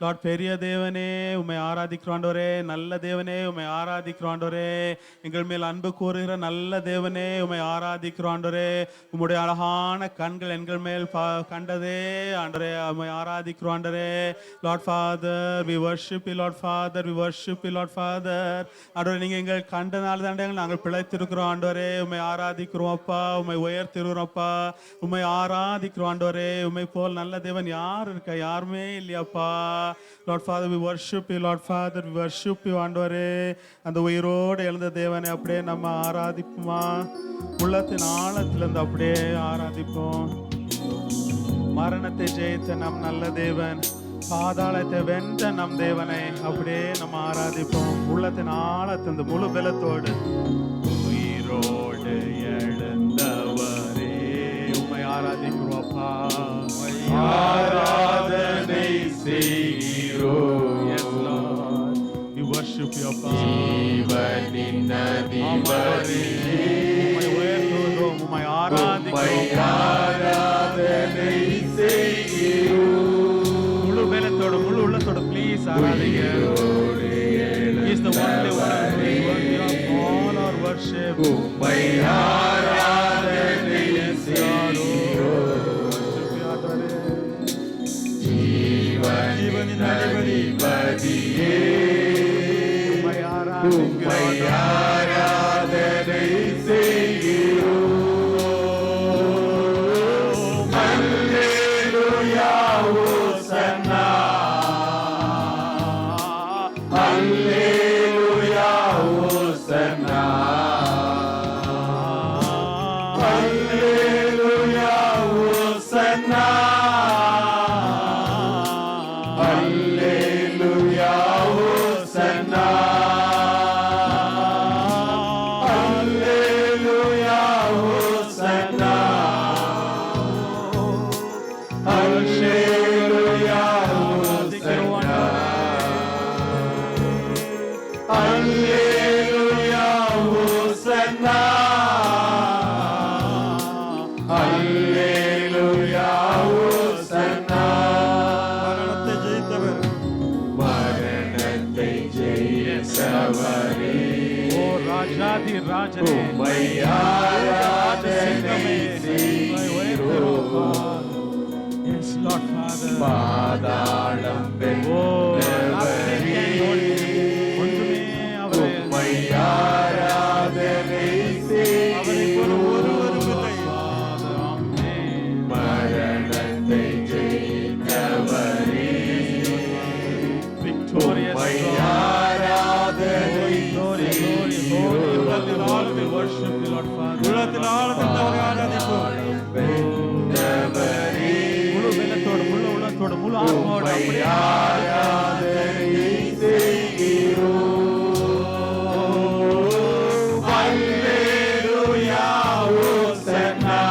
Speaker 3: லார்ட் பெரிய தேவனே உம்மை ஆராதிக்கிறோம் ஆண்டவரே. நல்ல தேவனே உம்மை ஆராதிக்கிறோம் ஆண்டவரே. எங்கள் மேல் அன்பு கூறுகிற நல்ல தேவனே உம்மை ஆராதிக்கிறோம் ஆண்டவரே. உம்முடைய அழகான கண்கள் எங்கள் மேல் கண்டதே ஆண்டவரே, உம்மை ஆராதிக்கிறோம் ஆண்டவரே. Lord Father, we worship you Lord Father, we worship you Lord Father. ஆண்டவரே, நீங்க எங்கள் கண்டனால தான் நாங்கள் பிழைத்திருக்கிறோம் ஆண்டவரே. உம்மை ஆராதிக்கிறோம் அப்பா, உம்மை உயர்த்திருக்கிறோம் அப்பா, உம்மை ஆராதிக்கிறோம் ஆண்டவரே. உம்மை போல் நல்ல தேவன் யார் இருக்க? யாருமே இல்லையாப்பா. Lord Father, we worship you Lord Father, we worship you ஆண்டவரே. அந்த உயிரோடு எழுந்த தேவனை அப்படியே நம்ம ஆராதிப்போமா. உள்ளத்தின் ஆழத்திலிருந்து அப்படியே ஆராதிப்போம். மரணத்தை ஜெயித்த நம் நல்ல தேவன், பாதாளத்தை வென்ற நம் தேவனை அப்படியே நம்ம ஆராதிப்போம். உள்ளத்தின் ஆழத்திலிருந்து முழு பலத்தோடு. உயிரோடு எழுந்தவரே உம்மை ஆராதிக்கிறோம் அப்பா,
Speaker 2: ஆராதனை செய்கிறோம்.
Speaker 3: Yes Lord, we worship you அப்பா.
Speaker 2: ஜீவனின் அதிபதி,
Speaker 3: உம்மை உயர்த்துகிறோம், உம்மை ஆராதிக்கிறோம்,
Speaker 2: ஆராதனை செய்கிறோம்.
Speaker 3: முழு பலத்தோடு முழு உள்ளத்தோடு please ஆராதிங்க. He is the only one who is worthy of all our worship.
Speaker 2: உம்மை ஆராதனை செய்கிறோம். ஜீவனின் அதிபதியே உம்மை ஆராதனை செய்கிறோம். அல்லேலூயா ஹோசன்னா, அல்லேலூயா ஹோசன்னா, அல்லேலூயா ஹோசன்னா, அல்லேலூயா ஹோசன்னா, அல்லேலூயா ஹோசன்னா, அல்லேலூயா ஹோசன்னா, அல்லேலூயா ஹோசன்னா, அல்லேலூயா ஹோசன்னா. மரணத்தை ஜெயித்தவர், மரணத்தை ஜெயித்தவரே,
Speaker 3: ஓ ராஜாதி ராஜனே,
Speaker 2: உம்மை ஆராதனை செய்கிறோம்.
Speaker 3: Yes Lord Father,
Speaker 2: பாதாளம் வென்றவரே,
Speaker 3: ஒன்றுமே அவரை
Speaker 2: உம்மை ஆராதனை செய்கிறோம். மரணத்தை ஜெயித்தவரே,
Speaker 3: victorious
Speaker 2: உம்மை
Speaker 3: God.
Speaker 2: ஆராதனை
Speaker 3: Glory, glory, glory. உள்ளத்தில் ஆழ்ந்து worship you Lord Father. உள்ளத்தில் ஆழ்ந்து அவரை ஆராதிப்போம்.
Speaker 2: வென்றவரே,
Speaker 3: முழு பலத்தோடு முழு உள்ளத்தோடு முழு ஆத்மாவோடு அப்படியே
Speaker 2: ஆராதனை செய்கிறோம். அல்லேலூயா ஹோசன்னா,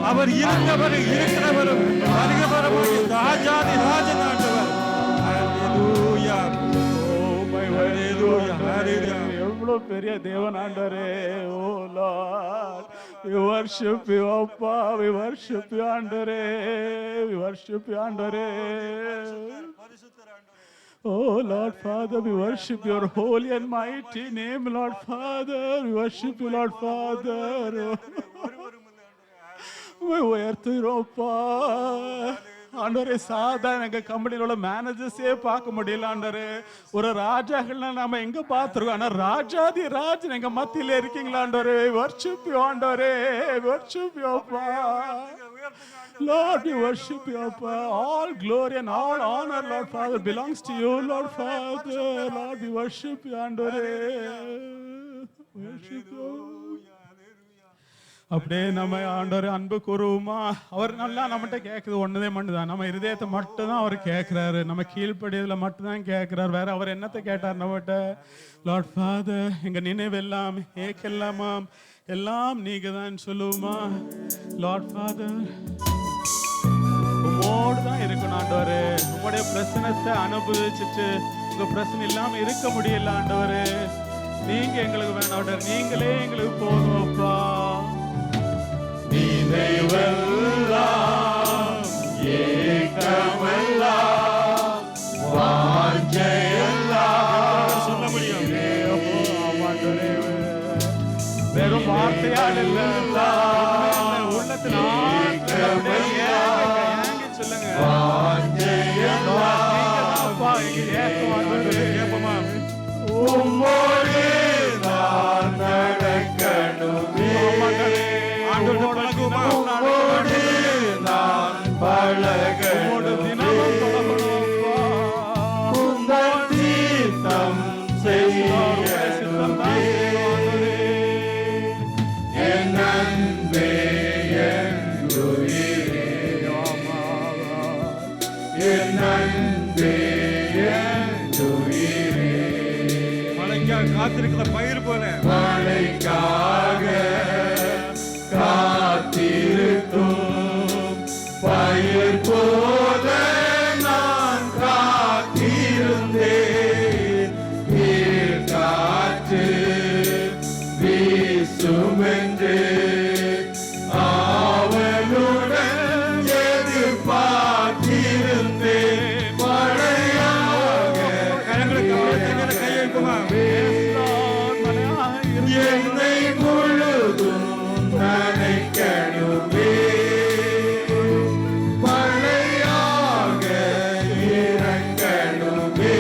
Speaker 1: அவர் இருந்தவர் இருக்கிறவரும் வருகிறவரும் ராஜாதி ராஜனாண்டவர். ஹalleluya. ஹalleluya. ஹalleluya.
Speaker 2: எவ்வளவு பெரிய தேவன் ஆண்டவரே. ஓ லார்ட், we worship you அப்பா, we worship you ஆண்டவரே, we worship you ஆண்டவரே. Oh Lord Father, we worship your holy and mighty name, Lord Father. We worship you, Lord Father. உயர்த்துறோப்பா ஆண்டவரே. சாதாரண எங்க கம்பெனியில் உள்ள மேனேஜர்ஸே பார்க்க முடியல ஆண்டவரே. ஒரு ராஜாக்கள்னா நாம எங்க பார்த்துருக்கோம், ஆனா ராஜாதி ராஜன் எங்க மத்தியில இருக்கீங்களா ஆண்டவரே. worship you ஆண்டவரே, worship you அப்பா. Lord, we worship you அப்பா. All glory and all honor, Lord Father, belongs to you, Lord Father. Lord, we worship you ஆண்டவரே, worship you. அப்படியே நம்ம ஆண்டவர் அன்பு கூறுவோமா. அவர் நல்லா நம்மகிட்ட கேட்குது ஒன்னதே மட்டும்தான், நம்ம இருதயத்தை மட்டும்தான் அவர் கேட்குறாரு. நம்ம கீழ்ப்படியதில் மட்டும்தான் கேட்குறாரு. வேற அவர் என்னத்தை கேட்டார் நம்மகிட்ட? லார்ட் ஃபாதர், எங்க நினைவெல்லாம் ஏக்கெல்லாமாம் எல்லாம் நீங்க தான் சொல்லுவோமா. லார்ட் ஃபாதர், உம்மோடு தான் இருக்கணும் ஆண்டவரே. உங்களுடைய பிரச்சனத்தை அனுபவிச்சுட்டு உங்க பிரச்சனை இல்லாம இருக்க முடியல ஆண்டவரே. நீங்க எங்களுக்கு வேணும் ஆண்டவர், நீங்களே எங்களுக்கு போதும் அப்பா.
Speaker 4: நினைவெல்லாம் ஏக்கமெல்லாம் வாஞ்சையெல்லாம்
Speaker 2: சொல்ல முடியும் வெறும் வார்த்தையால் இல்ல, உள்ளத்தில் சொல்லுங்க.
Speaker 4: உம்மோடு நான் நடக்கணுமே, உம்மோடு நான் பழகணுமே, உந்தன் சித்தம் செய்யணுமே. என் அன்பே என் உயிரே, என் அன்பே என் உயிரே.
Speaker 1: மழைக்காக காத்திருக்கிற பயிர் போல,
Speaker 4: மழைக்காக காத்திருக்கும் பயிர் போல நான் காத்திருந்தேன். காற்று வீசுமென்று ஆவலுடன் எதிர்பார்த்திருந்தேன். மழையாக
Speaker 1: கையெழுப்புமா
Speaker 4: என்னை முழுதும் நனைக்கணுமே, மழையாக இறங்கணுமே,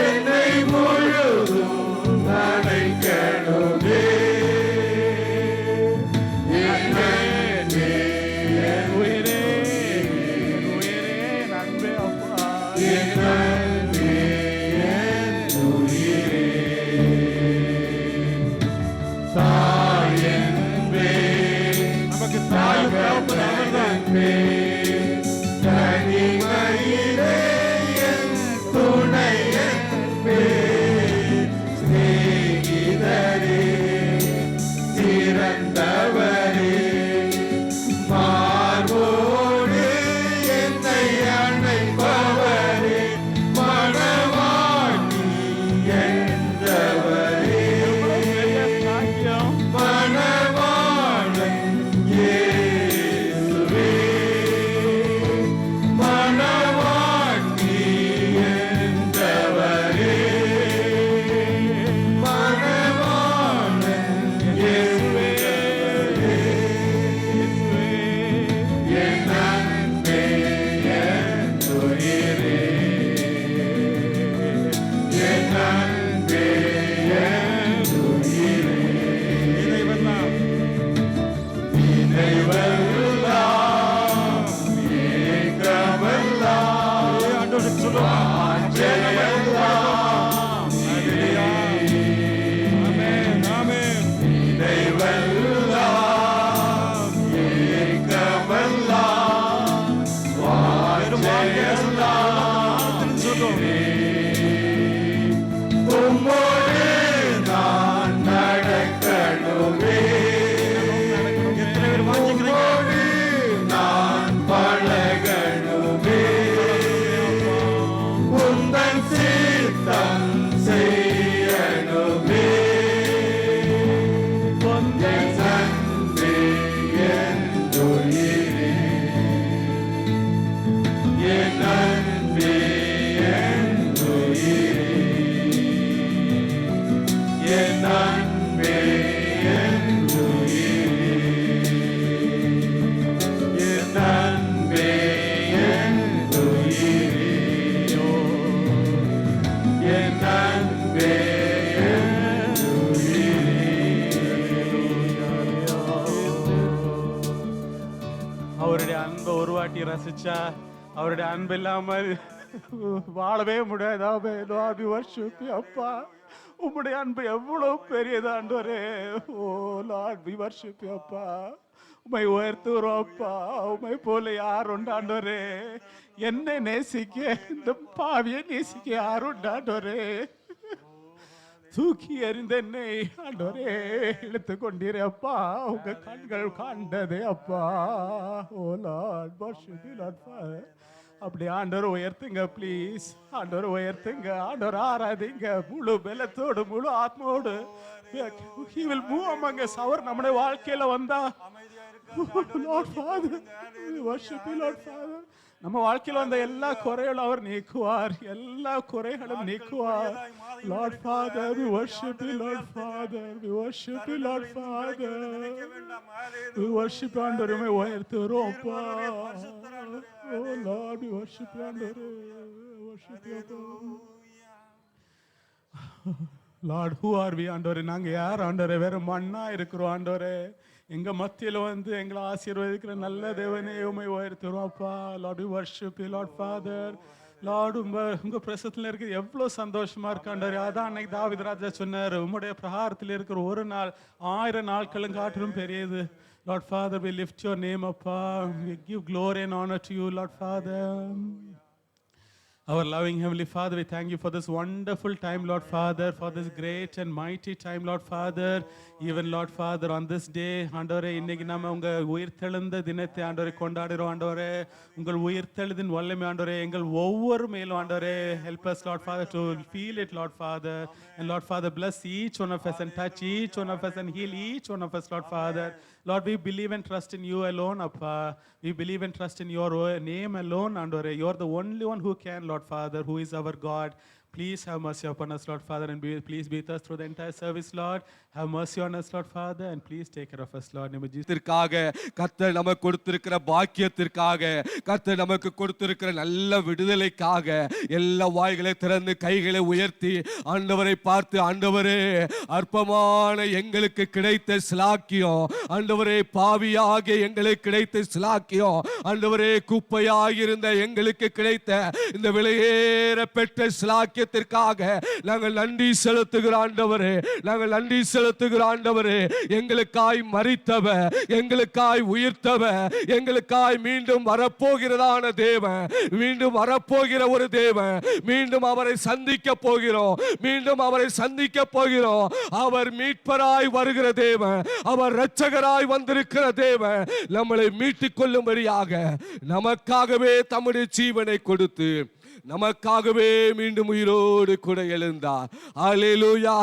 Speaker 4: என்னை முழுதும் நனைக்கணுமே.
Speaker 2: உயிரே உயிரே நண்பே அப்பா.
Speaker 1: நமக்கு தாயும் தகப்பனும் அவர்தான்.
Speaker 4: தனிமையிலே என் துணையன்பே, சிநேகிதரே சிறந்தவரே, மார்போடு என்னை அணைப்பவரே, உம்மோடு நான் நடக்கணுமே, உம்மோடு நான் பழகணுமே, உந்தன் சித்தம் செய்யணுமே. என் அன்பே, என் உயிரே, என் அன்பே, என் உயிரே, என் அன்பே, என் உயிரே, என் அன்பே, என் உயிரே, என் அன்பே, என்
Speaker 2: அவருடைய அன்பை ஒரு வாட்டி ரசிச்சா அவருடைய அன்பு இல்லாமல் வாழவே முடியாதாவே. லார்ட் வி வர்ஷிப் யூ அப்பா. உம்முடைய அன்பு எவ்வளவு பெரியது ஆண்டவரே. ஓ லார்ட் வி வர்ஷிப் யூ அப்பா. உம்மை உயர்த்துறோம் அப்பா. உம்மை போல யார் உண்டு ஆண்டவரே? என்னை நேசிக்க, இந்த பாவியை நேசிக்க யார் உண்டு ஆண்டவரே? தூக்கி எறிந்த என்னை ஆண்டவரே இழுத்து கொண்டீரே அப்பா. உங்க கண்கள் காண்டதே அப்பா. Oh Lord worship you Lord Father. அப்படி ஆண்டவர் உயர்த்துங்க ப்ளீஸ். ஆண்டவர் உயர்த்துங்க. ஆண்டவர் ஆராதிங்க முழு பலத்தோடு முழு ஆத்மாவோடு. He will move among us. அவர் நம்முடைய வாழ்க்கையில வந்தா Lord father we worship you Lord Father. நம்ம வாழ்க்கையில வந்த எல்லா குறைகளும் அவர் நீக்குவார். எல்லா குறைகளும் நீக்குவார். Lord Father we worship you Lord Father. We worship you Lord Father. We worship you ஆண்டவரே உயர்த்துறோம் அப்பா. Oh Lord we worship you ஆண்டவரே. Worship you அப்பா. Lord who are we ஆண்டவரே? நாங்க யார் ஆண்டவரே? வேற மண்ணா இருக்கிறோம் ஆண்டவரே. எங்க மத்தியில வந்து எங்களை ஆசீர்வதிக்கிற நல்ல தேவனே உம்மை உயர்த்துறோம் அப்பா. Lord we worship you Lord Father. Lord உங்க பிரசத்துல இருக்கிற எவ்வளவு சந்தோஷமா இருக்காண்டவரே. அதான் அன்னைக்கு தாவீது ராஜா சொன்னார், உம்முடைய பிரகாரத்தில் இருக்கிற ஒரு நாள் 1000 நாட்களும் காட்டிலும் பெரியது. Lord Father we lift your name அப்பா. We give glory and honor to you Lord Father. Our loving Heavenly Father, we thank you for this wonderful time, Lord Father, for this great and mighty time, Lord Father. Even, Lord Father, on this day, ஆண்டவரே இன்னைக்கு நாம உங்க உயிர்த்தெழுந்த தினத்தை ஆண்டவரே கொண்டாடுறோம் ஆண்டவரே. உங்கள் உயிர்த்தெழுதின் வல்லமை ஆண்டவரே எங்கள் ஒவ்வொரு மேலும் ஆண்டவரே help us, Lord Father, to feel it, Lord Father. And Lord Father, bless each one of us and touch each one of us and heal each one of us, Lord Father. Lord, we believe and trust in you alone, Appa. We believe and trust in your name alone, Andore. You are the only one who can, Lord Father, who is our God. Please have mercy upon us, Lord Father, and please be with us through the entire service, Lord. Have mercy on us, Lord Father, and please take care of us, Lord. In Jesus'
Speaker 5: கர்த்தர் நமக்கு கொடுத்திருக்கிற பாக்கியத்திற்காக, கர்த்தர் நமக்கு கொடுத்திருக்கிற நல்ல விடுதலைக்காக எல்லா வாய்களை திறந்து கைகளை உயர்த்தி ஆண்டவரை பார்த்து, ஆண்டவரே அற்பமான எங்களுக்கு கிடைத்த சிலாக்கியம், ஆண்டவரே பாவியாக எங்களுக்கு கிடைத்த சிலாக்கியம், ஆண்டவரே குப்பையாகிருந்த எங்களுக்கு கிடைத்த இந்த விலையேற பெற்ற சிலாக்கியத்திற்காக நாங்கள் நன்றி செலுத்துகிறோம் ஆண்டவரே. நாங்கள் நன்றி செலுத்துகிற ஆண்டவரே. எங்களுக்காய் மரித்தவர், எங்களுக்காய் உயிர்த்தவர், எங்களுக்காய் மீண்டும் வரப்போகிறதான தேவன், மீண்டும் வரப்போகிற ஒரு தேவன், மீண்டும் அவரை சந்திக்க போகிறோம், மீண்டும் அவரை சந்திக்க போகிறோம். அவர் மீட்பராய் வருகிற தேவன், அவர் இரட்சகராய் வந்திருக்கிற தேவன், நம்மளை மீட்டுக் கொள்ளும்படியாக நமக்காகவே தம்முடைய ஜீவனை கொடுத்து நமக்காகவே மீண்டும் உயிரோடு கூட எழுந்தார். அல்லேலூயா.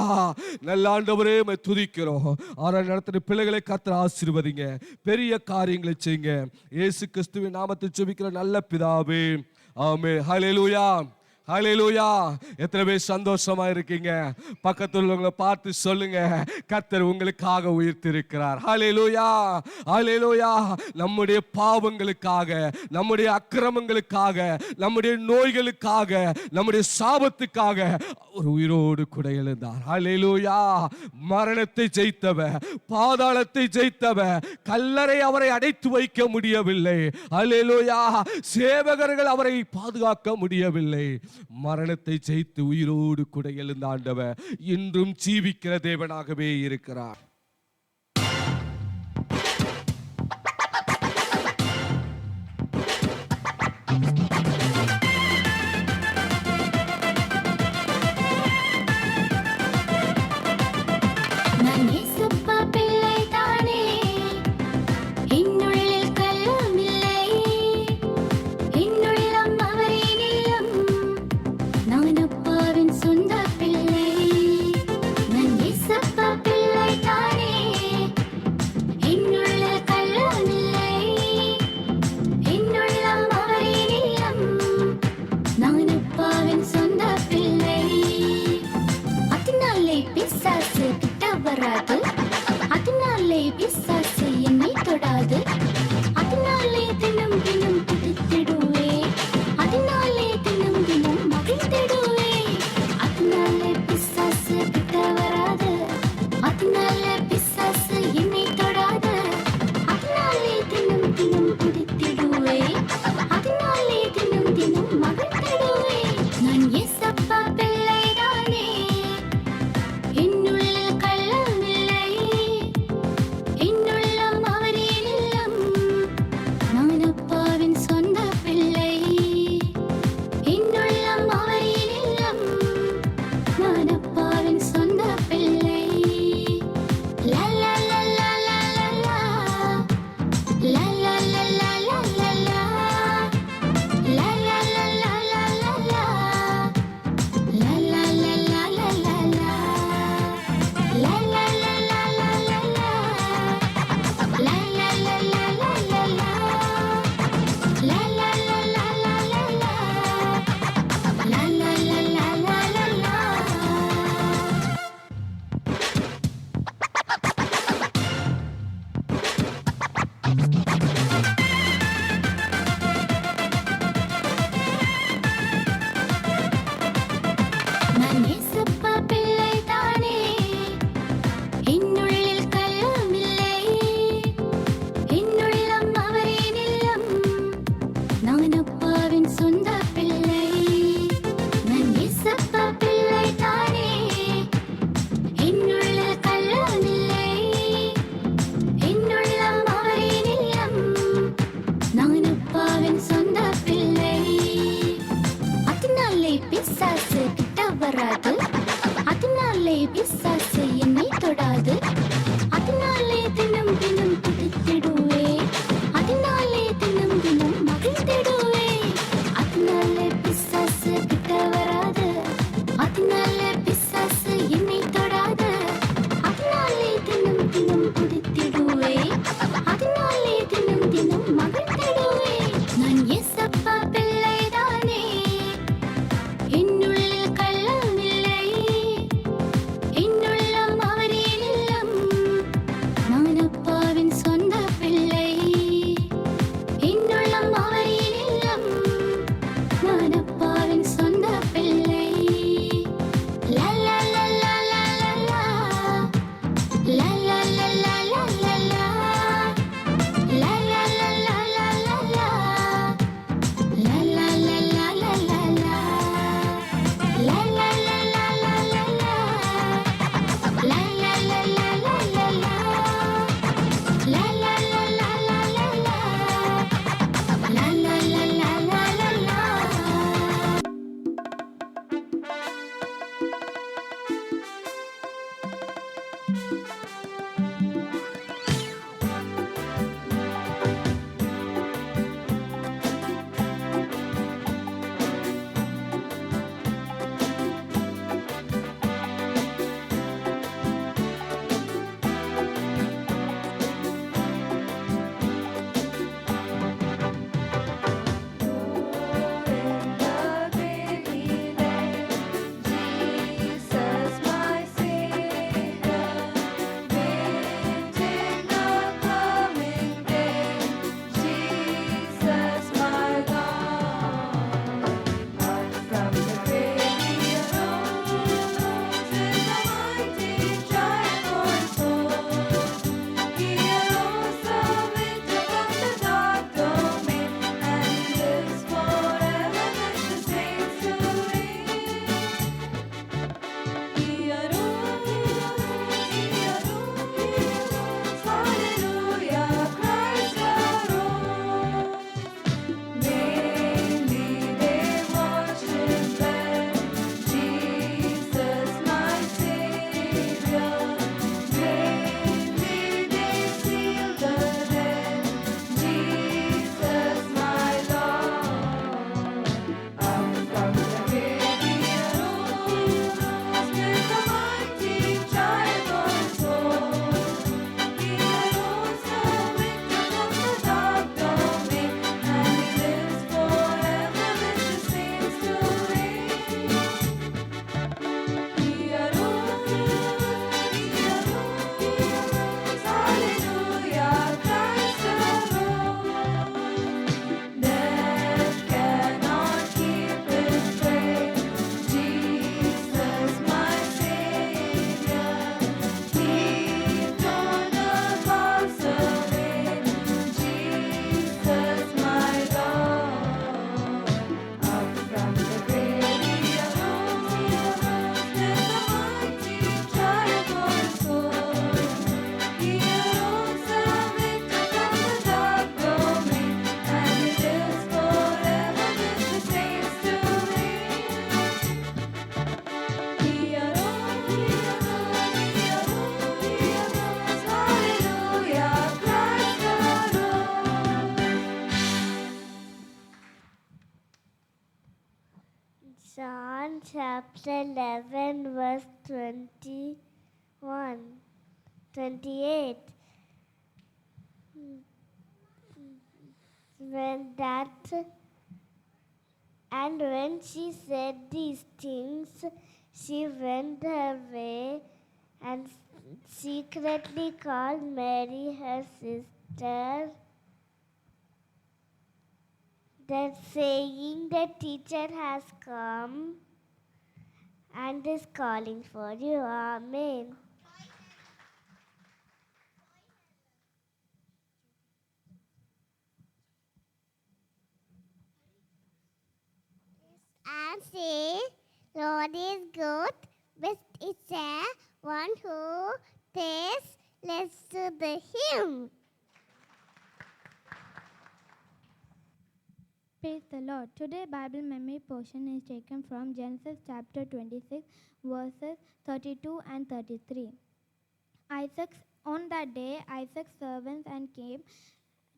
Speaker 5: நல்ல ஆண்டவரே உம்மை துதிக்கிறோம். ஆராய்ச்சி நடத்துகிற பிள்ளைகளை கர்த்தர் ஆசீர்வதிங்க, பெரிய காரியங்களை செய்யுங்க. இயேசு கிறிஸ்துவின் நாமத்தில் ஜெபிக்கிற நல்ல பிதாவே, ஆமென். ஹல்லேலூயா. ஹல்லேலூயா. எத்தனை பேர் சந்தோஷமா இருக்கீங்க? பக்கத்துல உள்ளவங்களை பார்த்து சொல்லுங்க, கர்த்தர் உங்களுக்காக உயிர்த்திருக்கிறார். ஹல்லேலூயா. ஹல்லேலூயா. நம்முடைய பாவங்களுக்காக, நம்முடைய அக்கிரமங்களுக்காக, நம்முடைய நோய்களுக்காக, நம்முடைய சாபத்துக்காக ஒரு உயிரோடு கூட எழுந்தார். ஹல்லேலூயா. மரணத்தை ஜெயித்தவர், பாதாளத்தை ஜெயித்தவர், கல்லறை அவரை அடைத்து வைக்க முடியவில்லை. ஹல்லேலூயா. சேவகர்கள் அவரை பாதுகாக்க முடியவில்லை. மரணத்தை ஜெயித்து உயிரோடு கூட எழுந்த ஆண்டவர் இன்றும் ஜீவிக்கிற தேவனாகவே இருக்கிறார்.
Speaker 6: John chapter 11 verse 21, 28. When she said these things, she went her way and secretly called Mary, her sister, that saying, the teacher has come and is calling for you. Amen. And say, Lord is good, but it's a one who tastes less to the him.
Speaker 7: Praise the Lord. Today Bible memory portion is taken from Genesis chapter 26 verses 32 and 33. On that day Isaac's servants and came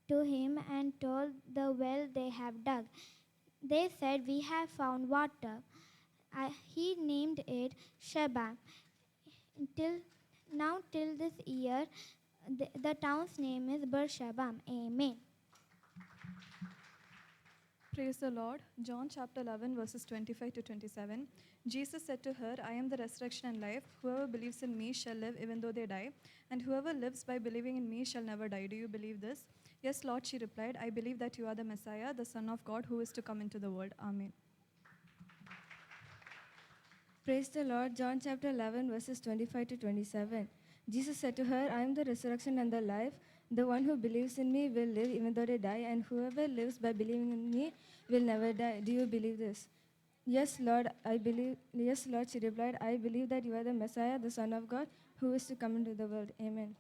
Speaker 7: to him and told the well they have dug. They said, we have found water. He named it Sheba. Till this year, the town's name is Beersheba. Amen.
Speaker 8: Praise the Lord. John chapter 11 verses 25 to 27. Jesus said to her, I am the resurrection and life. Whoever believes in me shall live even though they die. And whoever lives by believing in me shall never die. Do you believe this? Yes, Lord, she replied, I believe that you are the Messiah, the Son of God, who is to come into the world. Amen.
Speaker 9: Praise the Lord. John chapter 11 verses 25 to 27. Jesus said to her, I am the resurrection and the life. The one who believes in me will live even though they die, and whoever lives by believing in me will never die. Do you believe this? Yes, Lord, I believe. Yes, Lord, she replied, I believe that you are the Messiah, the Son of God, who is to come into the world. Amen.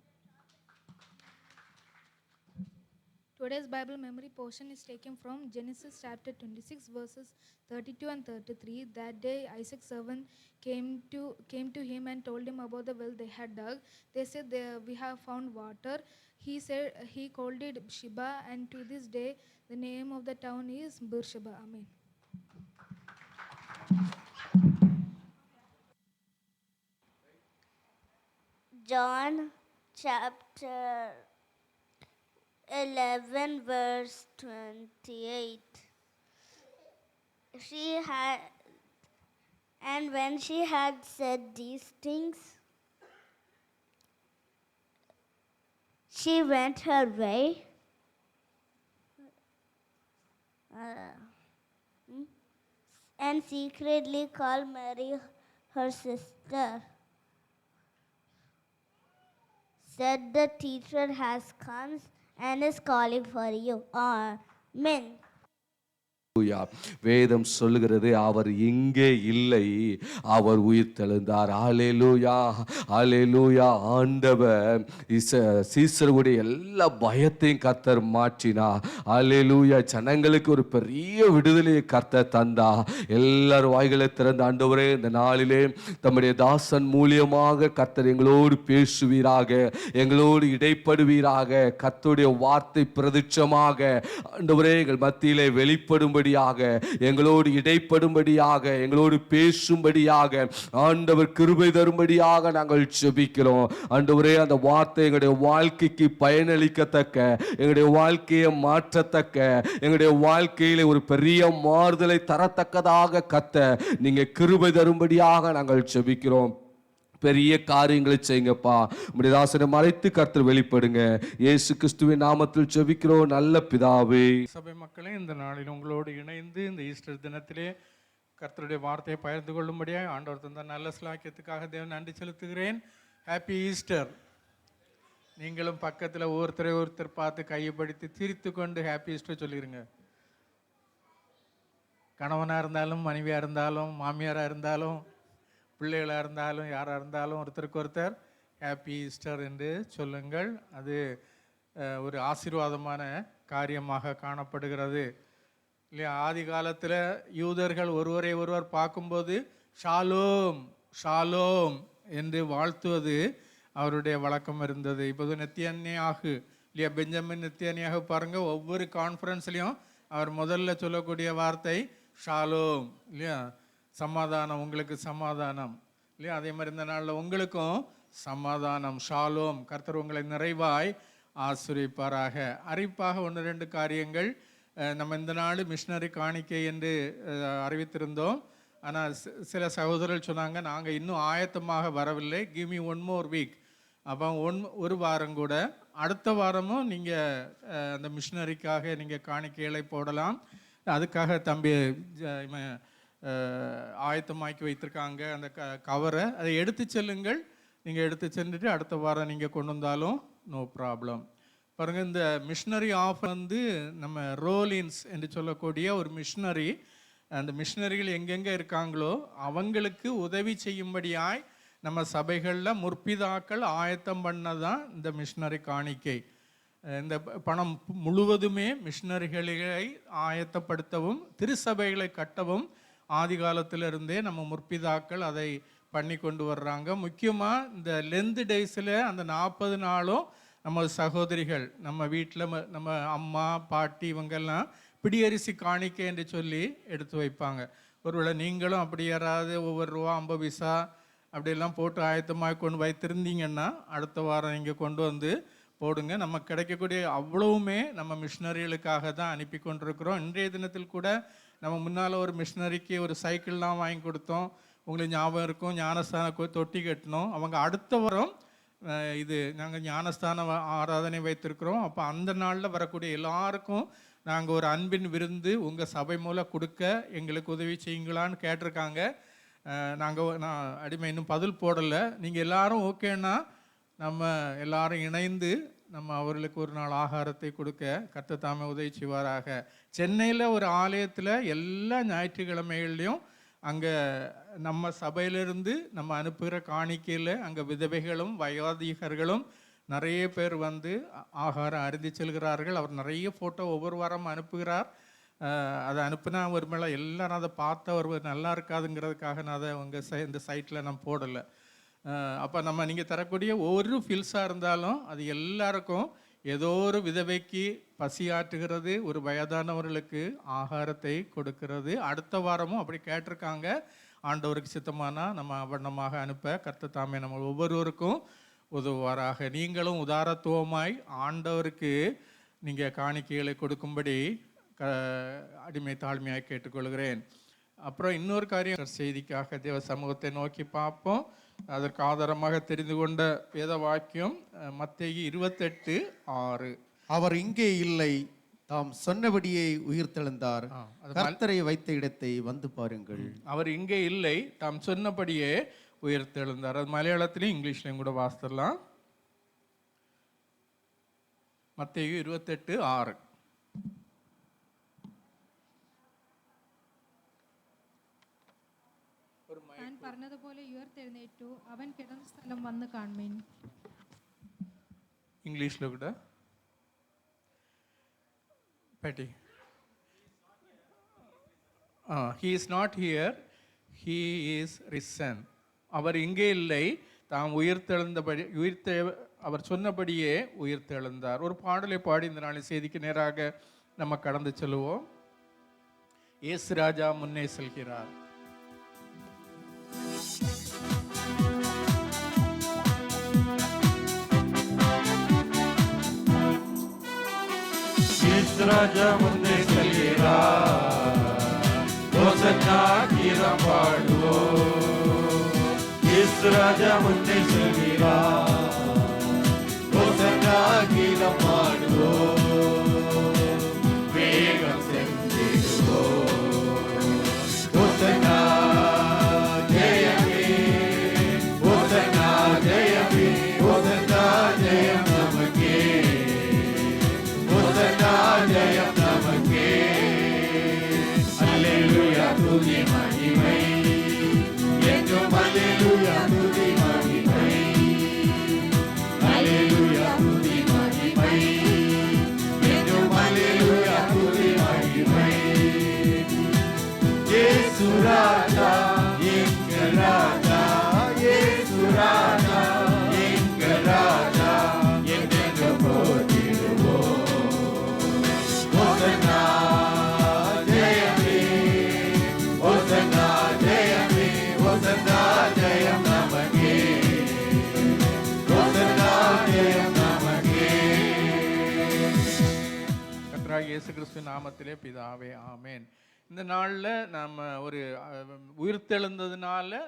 Speaker 7: Today's Bible memory portion is taken from Genesis chapter 26 verses 32 and 33. That day Isaac's servant came to him and told him about the well they had dug. They said, we have found water. He called it Sheba, and to this day the name of the town is Beersheba. Amen.
Speaker 6: John chapter 11 verse 28. And when she had said these things, she went her way and secretly called Mary, her sister, said, the teacher has come and is calling for you. Amen.
Speaker 5: வேதம் சொல்லுகிறது அவர் இங்கே இல்லை, அவர் உயிர் தெழுந்தார். ஹல்லேலூயா, ஹல்லேலூயா. ஆண்டவர் சீசருடைய எல்லா பயத்தையும் கர்த்தர் மாற்றினார். ஹல்லேலூயா. ஜனங்களுக்கு ஒரு பெரிய விடுதலையை கர்த்தர் தந்தா. எல்லாரும் வாய்களை திறந்த ஆண்டவரே, இந்த நாளிலே தம்முடைய தாசன் மூலியமாக கர்த்தர் எங்களோடு பேசுவீராக, எங்களோடு இடைப்படுவீராக. கர்த்தருடைய வார்த்தை பிரதிட்சமாக ஆண்டவரே எங்கள் மத்தியிலே வெளிப்படும்படி, எங்களோடு இடைப்படும்படியாக, எங்களோடு பேசும்படியாக ஆண்டவர் கிருபை தரும்படியாக நாங்கள் ஜெபிக்கிறோம். ஆண்டவரே, அந்த வார்த்தை எங்களுடைய வாழ்க்கைக்கு பயனளிக்கத்தக்க, எங்களுடைய வாழ்க்கையை மாற்றத்தக்க, எங்களுடைய வாழ்க்கையில ஒரு பெரிய மாறுதலை தரத்தக்கதாக கர்த்தர் நீங்க கிருபை தரும்படியாக நாங்கள் ஜெபிக்கிறோம். பெரிய காரியங்களை செய்யுங்கப்பா. உம்முடைய தாசனை மறைத்து கர்த்தர் வெளிப்படுங்க. இயேசு கிறிஸ்துவின் நாமத்தில் ஜெபிக்கிறோம் நல்ல பிதாவே.
Speaker 4: சபை மக்களே, இந்த நாளில் உங்களோடு இணைந்து இந்த ஈஸ்டர் தினத்திலே கர்த்தருடைய வார்த்தையை பகிர்ந்து கொள்ளும்படியாக ஆண்டவர் தந்த நல்ல ஸ்லாக்கியத்துக்காக தேவன் நன்றி செலுத்துகிறேன். Happy Easter. நீங்களும் பக்கத்தில் ஒருத்தர் பார்த்து கையப்படுத்தி சிரித்து கொண்டு ஹாப்பி ஈஸ்டர் சொல்லிடுங்க. கணவனாக இருந்தாலும், மனைவியாக இருந்தாலும், மாமியாராக இருந்தாலும், பிள்ளைகளாக இருந்தாலும், யாராக இருந்தாலும் ஒருத்தருக்கு ஒருத்தர் ஹாப்பி ஈஸ்டர் என்று சொல்லுங்கள். அது ஒரு ஆசீர்வாதமான காரியமாக காணப்படுகிறது இல்லையா? ஆதி காலத்தில் யூதர்கள் ஒருவரை ஒருவர் பார்க்கும்போது ஷாலோம் ஷாலோம் என்று வாழ்த்துவது அவருடைய வழக்கம் இருந்தது. இப்போது நெத்தியன்யாகு இல்லையா, பெஞ்சமின் நெத்தியன்யாகு பாருங்கள், ஒவ்வொரு கான்ஃபரன்ஸ்லையும் அவர் முதல்ல சொல்லக்கூடிய வார்த்தை ஷாலோம் இல்லையா. சமாதானம், உங்களுக்கு சமாதானம் இல்லையா? அதே மாதிரி இந்த நாளில் உங்களுக்கும் சமாதானம், ஷாலோம். கர்த்தர் உங்களை நிறைவாய் ஆசீர்வதிப்பாராக. அறிவிப்பாக 1-2 காரியங்கள். நம்ம இந்த நாள் மிஷினரி காணிக்கை என்று அறிவித்திருந்தோம். ஆனால் சில சகோதரர்கள் சொன்னாங்க, நாங்கள் இன்னும் ஆயத்தமாக வரவில்லை, கிவ் மீ 1 more week. அப்போ ஒரு வாரம் கூட, அடுத்த வாரமும் நீங்கள் அந்த மிஷினரிக்காக நீங்கள் காணிக்கைகளை போடலாம். அதுக்காக தம்பி ஆயத்தமாக்கி வைத்திருக்காங்க அந்த கவரை. அதை எடுத்து செல்லுங்கள். நீங்கள் எடுத்து சென்றுட்டு அடுத்த வாரம் நீங்கள் கொண்டு வந்தாலும் நோ ப்ராப்ளம். பாருங்கள், இந்த மிஷினரி ஆஃபர் வந்து நம்ம ரோலின்ஸ் என்று சொல்லக்கூடிய ஒரு மிஷினரி, அந்த மிஷினரிகள் எங்கெங்கே இருக்காங்களோ அவங்களுக்கு உதவி செய்யும்படியாய் நம்ம சபைகளில் முற்பிதாக்கள் ஆயத்தம் பண்ணதான் இந்த மிஷினரி காணிக்கை. இந்த பணம் முழுவதுமே மிஷினரிகளை ஆயத்தப்படுத்தவும் திருச்சபைகளை கட்டவும் ஆதி காலத்திலிருந்தே நம்ம முற்பிதாக்கள் அதை பண்ணி கொண்டு வர்றாங்க. முக்கியமாக இந்த லென்த் டேஸில் அந்த 40 நாளும் நம்ம சகோதரிகள் நம்ம வீட்டில் நம்ம அம்மா பாட்டி இவங்கெல்லாம் பிடியரிசி காணிக்கை என்று சொல்லி எடுத்து வைப்பாங்க. ஒருவேளை நீங்களும் அப்படி யாராவது ஒவ்வொரு ரூபா 50 பைசா அப்படியெல்லாம் போட்டு ஆயத்தமாக கொண்டு வைத்திருந்தீங்கன்னா அடுத்த வாரம் நீங்கள் கொண்டு வந்து போடுங்க. நம்ம கிடைக்கக்கூடிய அவ்வளவுமே நம்ம மிஷினரிகளுக்காக தான் அனுப்பி கொண்டிருக்கிறோம். இன்றைய தினத்தில் கூட நம்ம முன்னால் ஒரு மிஷினரிக்கு ஒரு சைக்கிள்லாம் வாங்கி கொடுத்தோம். உங்களுக்கு ஞாபகம் இருக்கும், ஞானஸ்தான தொட்டி கட்டணும். அவங்க அடுத்த வாரம் இது நாங்கள் ஞானஸ்தான ஆராதனை வைத்திருக்கிறோம். அப்போ அந்த நாளில் வரக்கூடிய எல்லாருக்கும் நாங்கள் ஒரு அன்பின் விருந்து உங்கள் சபை மூலம் கொடுக்க எங்களுக்கு உதவி செய்யுங்களான்னு கேட்டிருக்காங்க. நான் அடிமை இன்னும் பதில் போடலை. நீங்கள் எல்லாரும் ஓகேன்னா நம்ம எல்லாரும் இணைந்து நம்ம அவர்களுக்கு ஒரு நாள் ஆகாரத்தை கொடுக்க கர்த்தர் தாமே உதவி செய்வாராக. சென்னையில் ஒரு ஆலயத்தில் எல்லா ஞாயிற்றுக்கிழமைகள்லையும் அங்கே நம்ம சபையிலிருந்து நம்ம அனுப்புகிற காணிக்கையில் அங்கே விதவைகளும் வயோதிகர்களும் நிறைய பேர் வந்து ஆகாரம் அருந்தி செல்கிறார்கள். அவர் நிறைய ஃபோட்டோ ஒவ்வொரு வாரம் அனுப்புகிறார். அதை அனுப்புனா ஒரு மேலே எல்லாரும் அதை பார்த்து அவர் நல்லா இருக்காதுங்கிறதுக்காக நான் அதை இந்த சைட்டில் நான் போடலை. அப்போ நம்ம நீங்கள் தரக்கூடிய ஒவ்வொரு ஃபில்ஸாக இருந்தாலும் அது எல்லாருக்கும் ஏதோ ஒரு விதவைக்கு பசியாற்றுகிறது, ஒரு வயதானவர்களுக்கு ஆகாரத்தை கொடுக்கிறது. அடுத்த வாரமும் அப்படி கேட்டிருக்காங்க. ஆண்டவருக்கு சித்தமானா நம்ம வண்ணமாக அனுப்ப கர்த்தர் தாமே நம்ம ஒவ்வொருவருக்கும் உதவுவாராக. நீங்களும் உதாரத்துவமாய் ஆண்டவருக்கு நீங்கள் காணிக்கைகளை கொடுக்கும்படி அடிமை தாழ்மையாக கேட்டுக்கொள்கிறேன். அப்புறம் இன்னொரு காரியம், செய்திக்காக தேவ சமூகத்தை நோக்கி பார்ப்போம். அதற்கு ஆதாரமாக தெரிந்து கொண்ட வேத வாக்கியம் மத்தேயு 28:6.
Speaker 10: அவர் இங்கே இல்லை, தாம் சொன்னபடியே உயிர்த்தெழுந்தார், கர்த்தரை வைத்த இடத்தை வந்து பாருங்கள்.
Speaker 4: அவர் இங்கே இல்லை, தாம் சொன்னபடியே உயிர்த்தெழுந்தார். அது மலையாளத்திலையும் இங்கிலீஷ்லையும் கூட வாசிக்கலாம். மத்தேயு 28:6.
Speaker 11: പറഞ്ഞതുപോലെ ഉയർത്തെഴുന്നേറ്റു, അവൻ കിടന്ന സ്ഥലം വന്ന് കാൺമീൻ.
Speaker 4: ഇംഗ്ലീഷിലോ കൂടെ പറ്റി. he is not here, he is risen. அவர் இங்கே இல்லை, தாம் அவர் சொன்னபடியே உயிர்த்தெழுந்தார். ஒரு பாடலை பாடி இந்த நாளின் செய்திக்கு நேராக நம்ம கடந்து செல்வோம். இயேசு ராஜா முன்னே செல்கிறார்.
Speaker 1: ராஜா முன்னே செல்கிறார், ஹோசன்னா கீதம் பாடுவோம். இயேசு ராஜா முன்னே செல்கிறார், ஹோசன்னா கீதம் பாடுவோம். வேகம் சென்றிடுவோம், ஹோசன்னா ஜெயமே, ஹோசன்னா ஜெயமே, ஹோசன்னா ஜெயம் நமக்கே, ஜெயம் நமக்கே. அல்லேலூயா துதி மகிமை என்றும், அல்லேலூயா துதி மகிமை, அல்லேலூயா துதி மகிமை
Speaker 4: கர்த்தராகிய இயேசு கிறிஸ்து நாமத்திலே பிதாவே ஆமென். இந்த நாளில் நம்ம ஒரு உயிர்த்தெழுந்ததுனால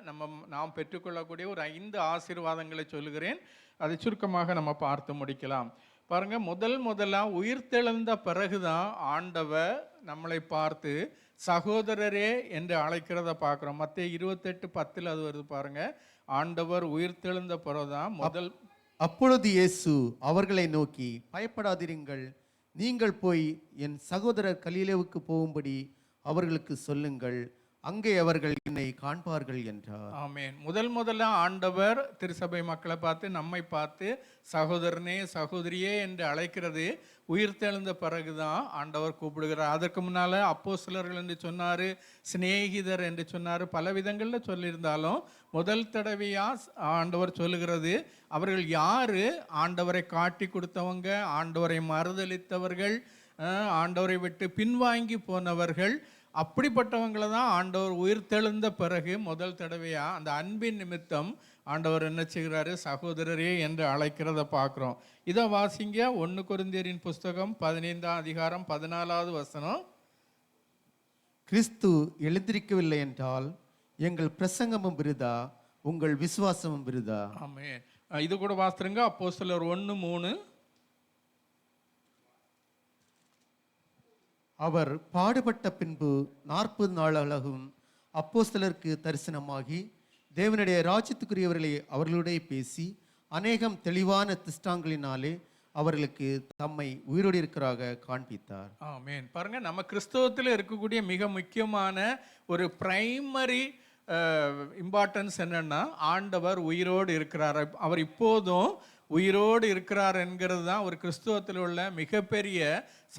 Speaker 4: நாம் பெற்றுக்கொள்ளக்கூடிய ஒரு 5 ஆசீர்வாதங்களை சொல்லுகிறேன். அதை சுருக்கமாக நம்ம பார்த்து முடிக்கலாம். பாருங்க, முதலாக உயிர்த்தெழுந்த பிறகுதான் ஆண்டவர் நம்மளை பார்த்து சகோதரரே என்று அழைக்கிறத பார்க்குறோம். மத்தேயு 28:10 அது வருது பாருங்க. ஆண்டவர் உயிர்த்தெழுந்த பிறகுதான்
Speaker 10: அப்பொழுது இயேசு அவர்களை நோக்கி, பயப்படாதிருங்கள், நீங்கள் போய் என் சகோதரர் கலிலேவுக்கு போகும்படி அவர்களுக்கு சொல்லுங்கள், அங்கே அவர்கள் என்னை காண்பார்கள் என்றார்.
Speaker 4: ஆமென். முதல்ல ஆண்டவர் திருசபை மக்களை பார்த்து, நம்மை பார்த்து சகோதரனே சகோதரியே என்று அழைக்கிறது உயிர்த்தெழுந்த பிறகுதான் ஆண்டவர் கூப்பிடுகிறார். அதற்கு முன்னால அப்போஸ்தலர்கள் என்று சொன்னார், சிநேகிதர் என்று சொன்னார், பல விதங்களில் சொல்லியிருந்தாலும் முதல் தடவையா ஆண்டவர் சொல்லுகிறது அவர்கள் யாரு? ஆண்டவரை காட்டி கொடுத்தவங்க, ஆண்டவரை மறுதளித்தவர்கள், ஆண்டவரை விட்டு பின்வாங்கி போனவர்கள், அப்படிப்பட்டவங்களை தான் ஆண்டவர் உயிர்த்தெழுந்த பிறகு முதல் தடவையா அந்த அன்பின் நிமித்தம் ஆண்டவர் என்ன செய்கிறாரு? சகோதரரே என்று அழைக்கிறத பார்க்குறோம். இதை வாசிங்க. 1 கொரிந்தியரின் புஸ்தகம் 15:14
Speaker 10: கிறிஸ்து எழுந்திருக்கவில்லை என்றால் எங்கள் பிரசங்கமும் விருதா, உங்கள் விசுவாசமும் விருதா.
Speaker 4: ஆமென். இது கூட வாசித்துருங்க. அப்போஸ்தலர் 1:3.
Speaker 10: அவர் பாடுபட்ட பின்பு 40 நாளளவும் அப்போஸ்தலருக்கு தரிசனமாகி தேவனுடைய ராஜ்யத்துக்குரியவர்களை அவர்களுடைய பேசி அநேகம் தெளிவான திஷ்டாங்களினாலே அவர்களுக்கு தம்மை உயிரோடு இருக்கிறாக காண்பித்தார்.
Speaker 4: ஆமென். பாருங்க, நம்ம கிறிஸ்தவத்தில் இருக்கக்கூடிய மிக முக்கியமான ஒரு பிரைமரி இம்பார்ட்டன்ஸ் என்னன்னா, ஆண்டவர் உயிரோடு இருக்கிறார். அவர் இப்போதும் உயிரோடு இருக்கிறார் என்கிறது தான் ஒரு கிறிஸ்துவத்தில் உள்ள மிகப்பெரிய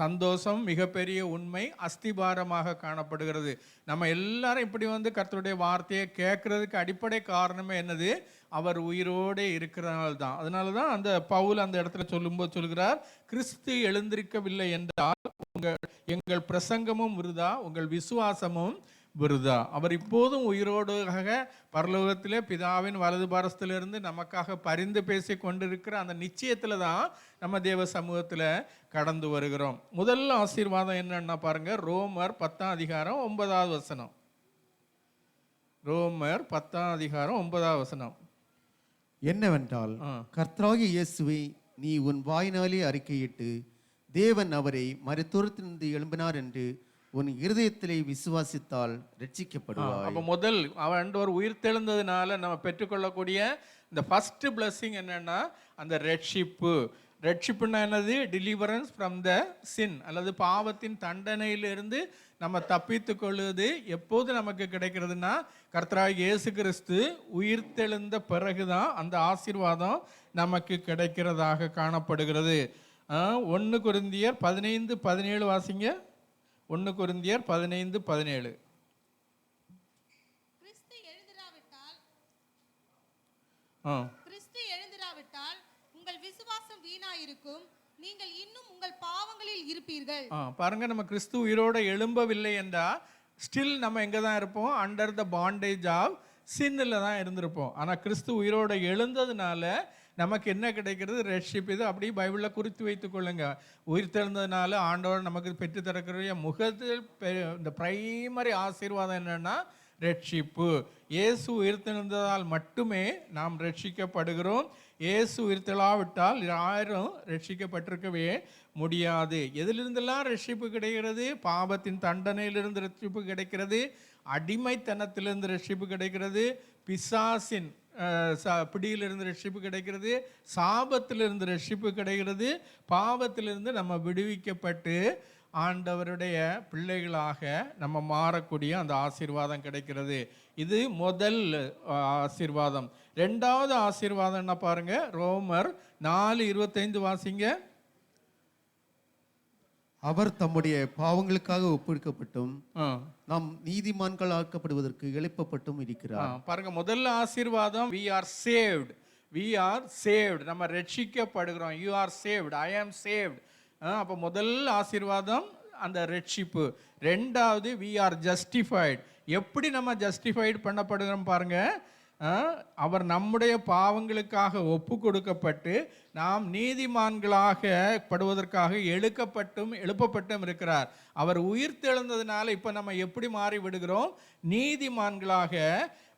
Speaker 4: சந்தோஷம், மிகப்பெரிய உண்மை, அஸ்திபாரமாக காணப்படுகிறது. நம்ம எல்லாரும் இப்படி கர்த்தருடைய வார்த்தையை கேட்கறதுக்கு அடிப்படை காரணமே என்னது? அவர் உயிரோடு இருக்கிறனால தான். அதனால தான் அந்த பவுல் அந்த இடத்துல சொல்லும்போது சொல்கிறார், கிறிஸ்து எழுந்திருக்கவில்லை என்றால் எங்கள் பிரசங்கமும் விருதா, உங்கள் விசுவாசமும் விருதா. அவர் இப்போதும் உயிரோடாக பரலோகத்திலே பிதாவின் வலது பாரசத்திலிருந்து நமக்காக பரிந்து பேசி கொண்டிருக்கிற அந்த நிச்சயத்துல தான் நம்ம தேவ சமூகத்துல கடந்து வருகிறோம். முதல் ஆசீர்வாதம் என்னன்னா பாருங்க, ரோமர் 10:9. ரோமர் 10:9.
Speaker 10: என்னவென்றால், கர்த்தராகிய இயேசுவை நீ உன் வாயினாலே அறிக்கையிட்டு தேவன் அவரை மரித்தோரிலிருந்து எழும்பினார் என்று உன் இருதயத்திலே விசுவாசித்தால் ரட்சிக்கப்படுவாய்.
Speaker 4: அப்ப முதல் ஆண்டவர் உயிர்த்தெழுந்ததுனால நம்ம பெற்றுக்கொள்ளக்கூடிய இந்த ஃபர்ஸ்ட் பிளஸிங் என்னன்னா அந்த ரட்சிப்பு. ரட்சிப்புன்னா என்னது? டெலிவரன்ஸ் ஃப்ரம் த சின், அல்லது பாவத்தின் தண்டனையிலிருந்து நம்ம தப்பித்து கொள்வது எப்போது நமக்கு கிடைக்கிறதுனா, கர்த்தராகிய இயேசு கிறிஸ்து உயிர்த்தெழுந்த பிறகுதான் அந்த ஆசீர்வாதம் நமக்கு கிடைக்கிறதாக காணப்படுகிறது. 1 கொரிந்தியர் 15:17 வாசிங்க. 1 கொரிந்தியர் 15:17.
Speaker 11: கிறிஸ்து எழுந்திராவிட்டால் உங்கள் விசுவாசம் வீணாயிருக்கும், நீங்கள் இன்னும் உங்கள் பாவங்களில் இருப்பீர்கள்.
Speaker 4: பாருங்க, நம்ம கிறிஸ்து உயிரோட எழும்பவில்லை என்றா ஸ்டில் நம்ம எங்க தான் இருப்போம்? அண்டர் த பாண்டேஜ் ஆஃப் சின்னில் தான் இருந்திருப்போம். ஆனா கிறிஸ்து உயிரோட எழுந்ததுனால நமக்கு என்ன கிடைக்கிறது? ரட்சிப்பு. இது அப்படியே பைபிளில் குறித்து வைத்துக் கொள்ளுங்க. உயிர்த்தெழுந்ததுனால ஆண்டவர் நமக்கு பெற்று தரக்கூடிய முகத்தில் இந்த பிரைமரி ஆசீர்வாதம் என்னன்னா ரட்சிப்பு. இயேசு உயிர்த்தெழுந்ததால் மட்டுமே நாம் ரட்சிக்கப்படுகிறோம். இயேசு உயிர்த்தெழாவிட்டால் யாரும் ரட்சிக்கப்பட்டிருக்கவே முடியாது. எதிலிருந்தெல்லாம் ரட்சிப்பு கிடைக்கிறது? பாவத்தின் தண்டனையிலிருந்து ரட்சிப்பு கிடைக்கிறது, அடிமைத்தனத்திலிருந்து ரட்சிப்பு கிடைக்கிறது, பிசாசின் பிடியிலிருந்து ரட்சிப்பு கிடைக்கிறது, சாபத்திலிருந்து ரட்சிப்பு கிடைக்கிறது, பாவத்திலிருந்து நம்ம விடுவிக்கப்பட்டு ஆண்டவருடைய பிள்ளைகளாக நம்ம மாறக்கூடிய அந்த ஆசீர்வாதம் கிடைக்கிறது. இது முதல் ஆசீர்வாதம். 2வது ஆசீர்வாதம் என்ன பாருங்க, ரோமர் 4:25 வாசிங்க.
Speaker 10: அவர் தம்முடைய பாவங்களுக்காக ஒப்புவிக்கப்பட்டும் நாம் நீதிமான்கள் ஆக்கப்படுவதற்கு எழுப்பப்பட்டும் இருக்கிறார்.
Speaker 4: பாருங்க, முதல் ஆசீர்வாதம் we are saved. we are saved. நம்ம ரட்சிக்கப்படுகிறோம். you are saved, I am saved. அப்போ முதல் ஆசீர்வாதம் அந்த ரட்சிப்பு. 2வது we are justified. எப்படி நம்ம ஜஸ்டிஃபைட் பண்ணப்படுகிறோம் பாருங்க, அவர் நம்முடைய பாவங்களுக்காக ஒப்பு கொடுக்கப்பட்டு நாம் நீதிமான்களாக படுவதற்காக எழுப்பப்பட்டும் இருக்கிறார். அவர் உயிர்த்தெழுந்ததுனால இப்போ நம்ம எப்படி மாறி விடுகிறோம்? நீதிமான்களாக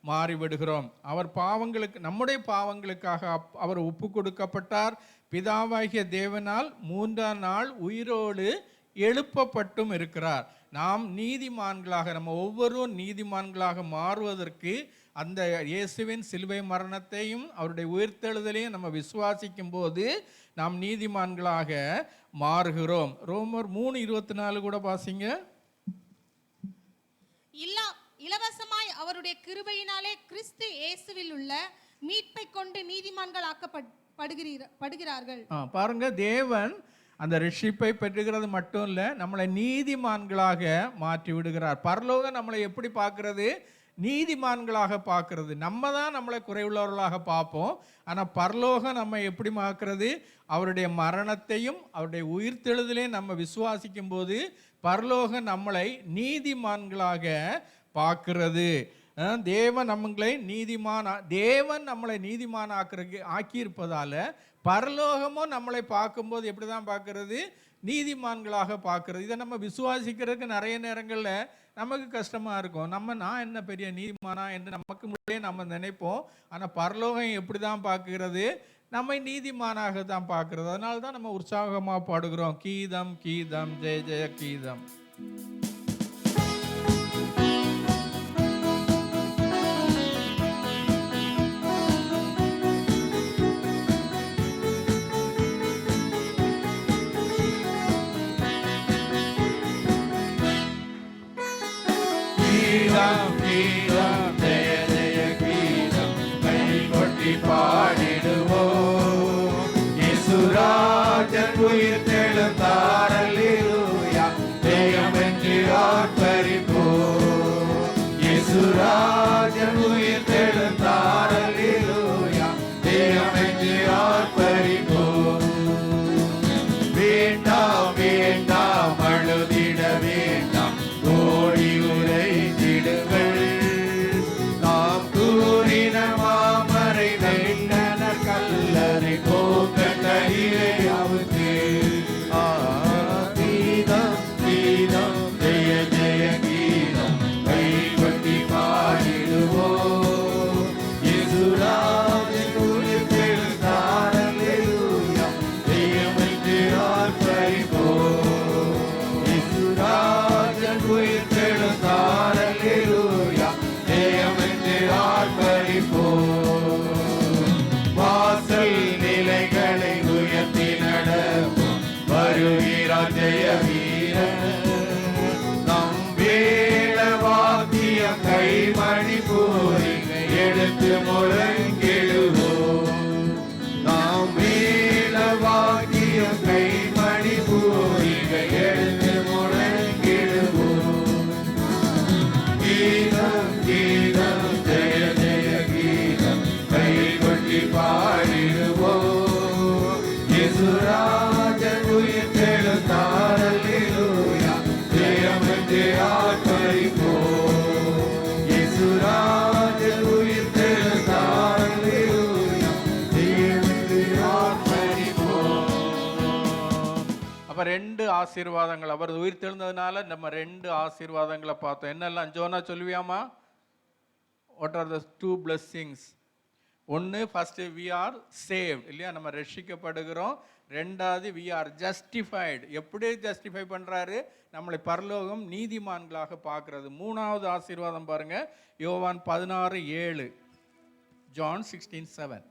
Speaker 4: மாறிவிடுகிறோம். அவர் பாவங்களுக்கு, நம்முடைய பாவங்களுக்காக அவர் ஒப்பு கொடுக்கப்பட்டார். பிதாவாகிய தேவனால் 3ஆம் நாள் உயிரோடு எழுப்பப்பட்டும் இருக்கிறார். நாம் நீதிமான்களாக, நம்ம ஒவ்வொருவரும் நீதிமான்களாக மாறுவதற்கு அந்த இயேசுவின் சிலுவை மரணத்தையும் அவருடைய உயிர்த்தெழுதலையும் நம்ம விசுவாசிக்கும் போது நாம் நீதிமான்களாக மாறுகிறோம். ரோமர் 3:24 கூட வாசிங்க.
Speaker 11: இலவசமாய் அவருடைய கிருபையினாலே கிறிஸ்து இயேசுவில் உள்ள மீட்பை கொண்டு நீதிமான்கள் ஆக்கப்படுகிறார்கள்.
Speaker 4: பாருங்க, தேவன் அந்த ரட்சிப்பை பெற்றுகிறது மட்டும் இல்லை, நம்மளை நீதிமான்களாக மாற்றி விடுகிறார். பரலோகம் நம்மளை எப்படி பார்க்கிறது? நீதிமான்களாக பார்க்கிறது. நம்ம தான் நம்மளை குறைவுள்ளவர்களாக பார்ப்போம். ஆனால் பரலோகம் நம்ம எப்படி பார்க்கிறது? அவருடைய மரணத்தையும் அவருடைய உயிர்த்தெழுதலையும் நம்ம விசுவாசிக்கும் போது பரலோகம் நம்மளை நீதிமான்களாக பார்க்கிறது. தேவன் நம்மளை நீதிமான் ஆக்கியிருப்பதால பரலோகமும் நம்மளை பார்க்கும்போது எப்படி தான் பார்க்கறது? நீதிமான்களாக பார்க்கறது. இதை நம்ம விசுவாசிக்கிறதுக்கு நிறைய நேரங்களில் நமக்கு கஷ்டமாக இருக்கும். நான் என்ன பெரிய நீதிமானா என்று நமக்கு முன்னே நம்ம நினைப்போம். ஆனால் பரலோகம் எப்படி தான் பார்க்கிறது? நம்மை நீதிமானாக தான் பார்க்கிறது. அதனால தான் நம்ம உற்சாகமாக பாடுகிறோம், கீதம் கீதம் ஜெய ஜெய கீதம்.
Speaker 12: கீதம் கீதம் ஜெய ஜெய கீதம், கை கொட்டி பாடிடுவோம். இயேசுராஜன் உயிர்த்தெழுந்தார், அல்லேலூயா, ஜெயம் என்று ஆர்ப்பரிப்போம். இயேசுராஜன் உயிர்த்தெழுந்தார், அல்லேலூயா, ஜெயம் என்று ஆர்ப்பரிப்போம். வேண்டாம் வேண்டாம் அழுதிட வேண்டாம், ஓடி உரைத்திடுங்கள். நாம் கூறின மாமரை வெண்டனர் கல்லறை போக்கட்ட இறையாவுக்கு. கீதம் கீதம் ஜெய ஜெய கீதம், கை கொட்டி பாடிடுவோம். இயேசுராஜன் உயிர்த்தெழுந்தார், அல்லேலூயா, ஜெயம் என்று ஆர்ப்பரிப்போம். இயேசுராஜன் உயிர்த்தெழுந்தார், அல்லேலூயா, ஜெயம் என்று ஆர்ப்பரிப்போம். வாசல் நிலைகளை உயர்த்தி நடப்போம், வருகிறார் ஜெய வீரன். நம் வேத வாக்கியம் கைமணி பூரிகை எடுத்து முழங்கிடுவோம். நாம் வேத வாக்கியம் கைமணி பூரிகை எடுத்து முழங்கிடுவோம். கீதம் கீதம் ஜெய ஜெய கீதம், கை கொட்டி பாடிடுவோம். இயேசுராஜன் உயிர்த்தெழுந்தார், அல்லேலூயா, ஜெயம் என்று ஆர்ப்பரிப்போம். இயேசுராஜன் உயிர்த்தெழுந்தார், அல்லேலூயா, ஜெயம் என்று ஆர்ப்பரிப்போம்.
Speaker 4: அப்ப 2 ஆசீர்வாதங்கள், அவர் உயிர்த்தெழுந்ததுனால நம்ம 2 ஆசீர்வாதங்களை பார்த்தோம். என்னெல்லாம் ஜோனா சொல்லுவியாமா? What are the 2 blessings? ஒன்று, ஃபர்ஸ்ட் வி ஆர் சேவ்ட், இல்லையா, நம்ம ரட்சிக்கப்படுகிறோம். 2வது வி ஆர் ஜஸ்டிஃபைடு. எப்படி ஜஸ்டிஃபை பண்ணுறாரு? நம்மளை பரலோகம் நீதிமான்களாக பார்க்கறது. 3வது ஆசீர்வாதம் பாருங்க, யோவான் 16:7, ஜான் 16:7.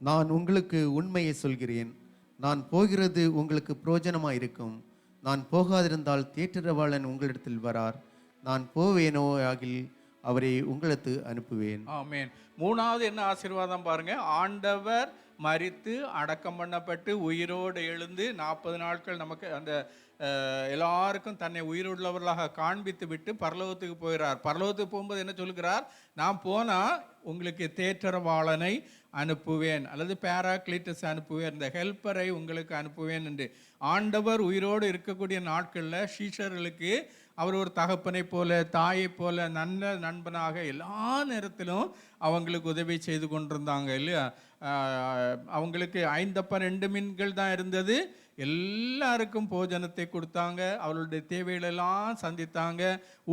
Speaker 10: நான் உங்களுக்கு உண்மையை சொல்கிறேன், நான் போகிறது உங்களுக்கு பிரயோஜனமாக இருக்கும். நான் போகாதிருந்தால் தேற்றரவாளன் உங்களிடத்தில் வரார். நான் போவேனோ ஆகில் அவரை உங்களுக்கு அனுப்புவேன்.
Speaker 4: ஆமென். 3வது என்ன ஆசீர்வாதம் பாருங்க, ஆண்டவர் மரித்து அடக்கம் பண்ணப்பட்டு உயிரோடு எழுந்து 40 நாட்கள் நமக்கு அந்த எல்லாருக்கும் தன்னை உயிருள்ளவர்களாக காண்பித்து விட்டு பரலோகத்துக்கு போகிறார். பரலோகத்துக்கு போகும்போது என்ன சொல்கிறார்? நான் போனால் உங்களுக்கு தேற்றரவாளனை அனுப்புவேன், அல்லது பேராக்ளிட்டஸ் அனுப்புவேன், இந்த ஹெல்ப்பரை உங்களுக்கு அனுப்புவேன் என்று. ஆண்டவர் உயிரோடு இருக்கக்கூடிய நாட்களில் சீஷர்களுக்கு அவர் ஒரு தகப்பனை போல தாயை போல நல்ல நண்பனாக எல்லா நேரத்திலும் அவங்களுக்கு உதவி செய்து கொண்டிருந்தாங்க இல்லையா. அவங்களுக்கு 5 அப்பம் 2 மீன்கள் தான் இருந்தது. எல்லாருக்கும் போஜனத்தை கொடுத்தாங்க, அவர்களுடைய தேவைகளெல்லாம் சந்தித்தாங்க.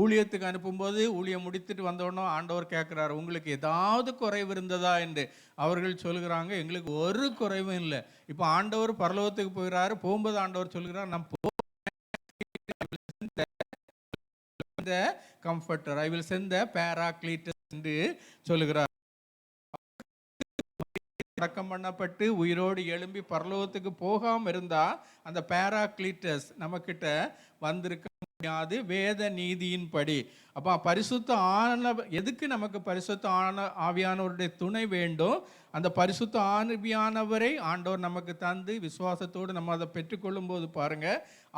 Speaker 4: ஊழியத்துக்கு அனுப்பும்போது ஊழியம் முடித்துட்டு வந்தோடனே ஆண்டவர் கேட்குறாரு, உங்களுக்கு ஏதாவது குறைவு இருந்ததா என்று. அவர்கள் சொல்கிறாங்க, எங்களுக்கு ஒரு குறைவும் இல்லை. இப்போ ஆண்டவர் பரலோகத்துக்கு போகிறாரு, போகும்போது ஆண்டவர் சொல்கிறார், நான் கம்ஃபர்டர், ஐ வில் சென்ட் த பேராக்ளீட்டஸ் என்று சொல்லுகிறார். அடக்கம் பண்ணப்பட்டு உயிரோடு எழும்பி பரலோகத்துக்கு போகாமல் இருந்தா அந்த பேராக்ளீட்டஸ் நம்மக்கிட்ட வந்திருக்க முடியாது வேத நீதியின் படி. அப்போ பரிசுத்த எதுக்கு நமக்கு பரிசுத்த ஆவியானவருடைய துணை வேண்டும்? அந்த பரிசுத்த ஆவியானவரை ஆண்டவர் நமக்கு தந்து விசுவாசத்தோடு நம்ம அதை பெற்றுக்கொள்ளும் போது பாருங்க,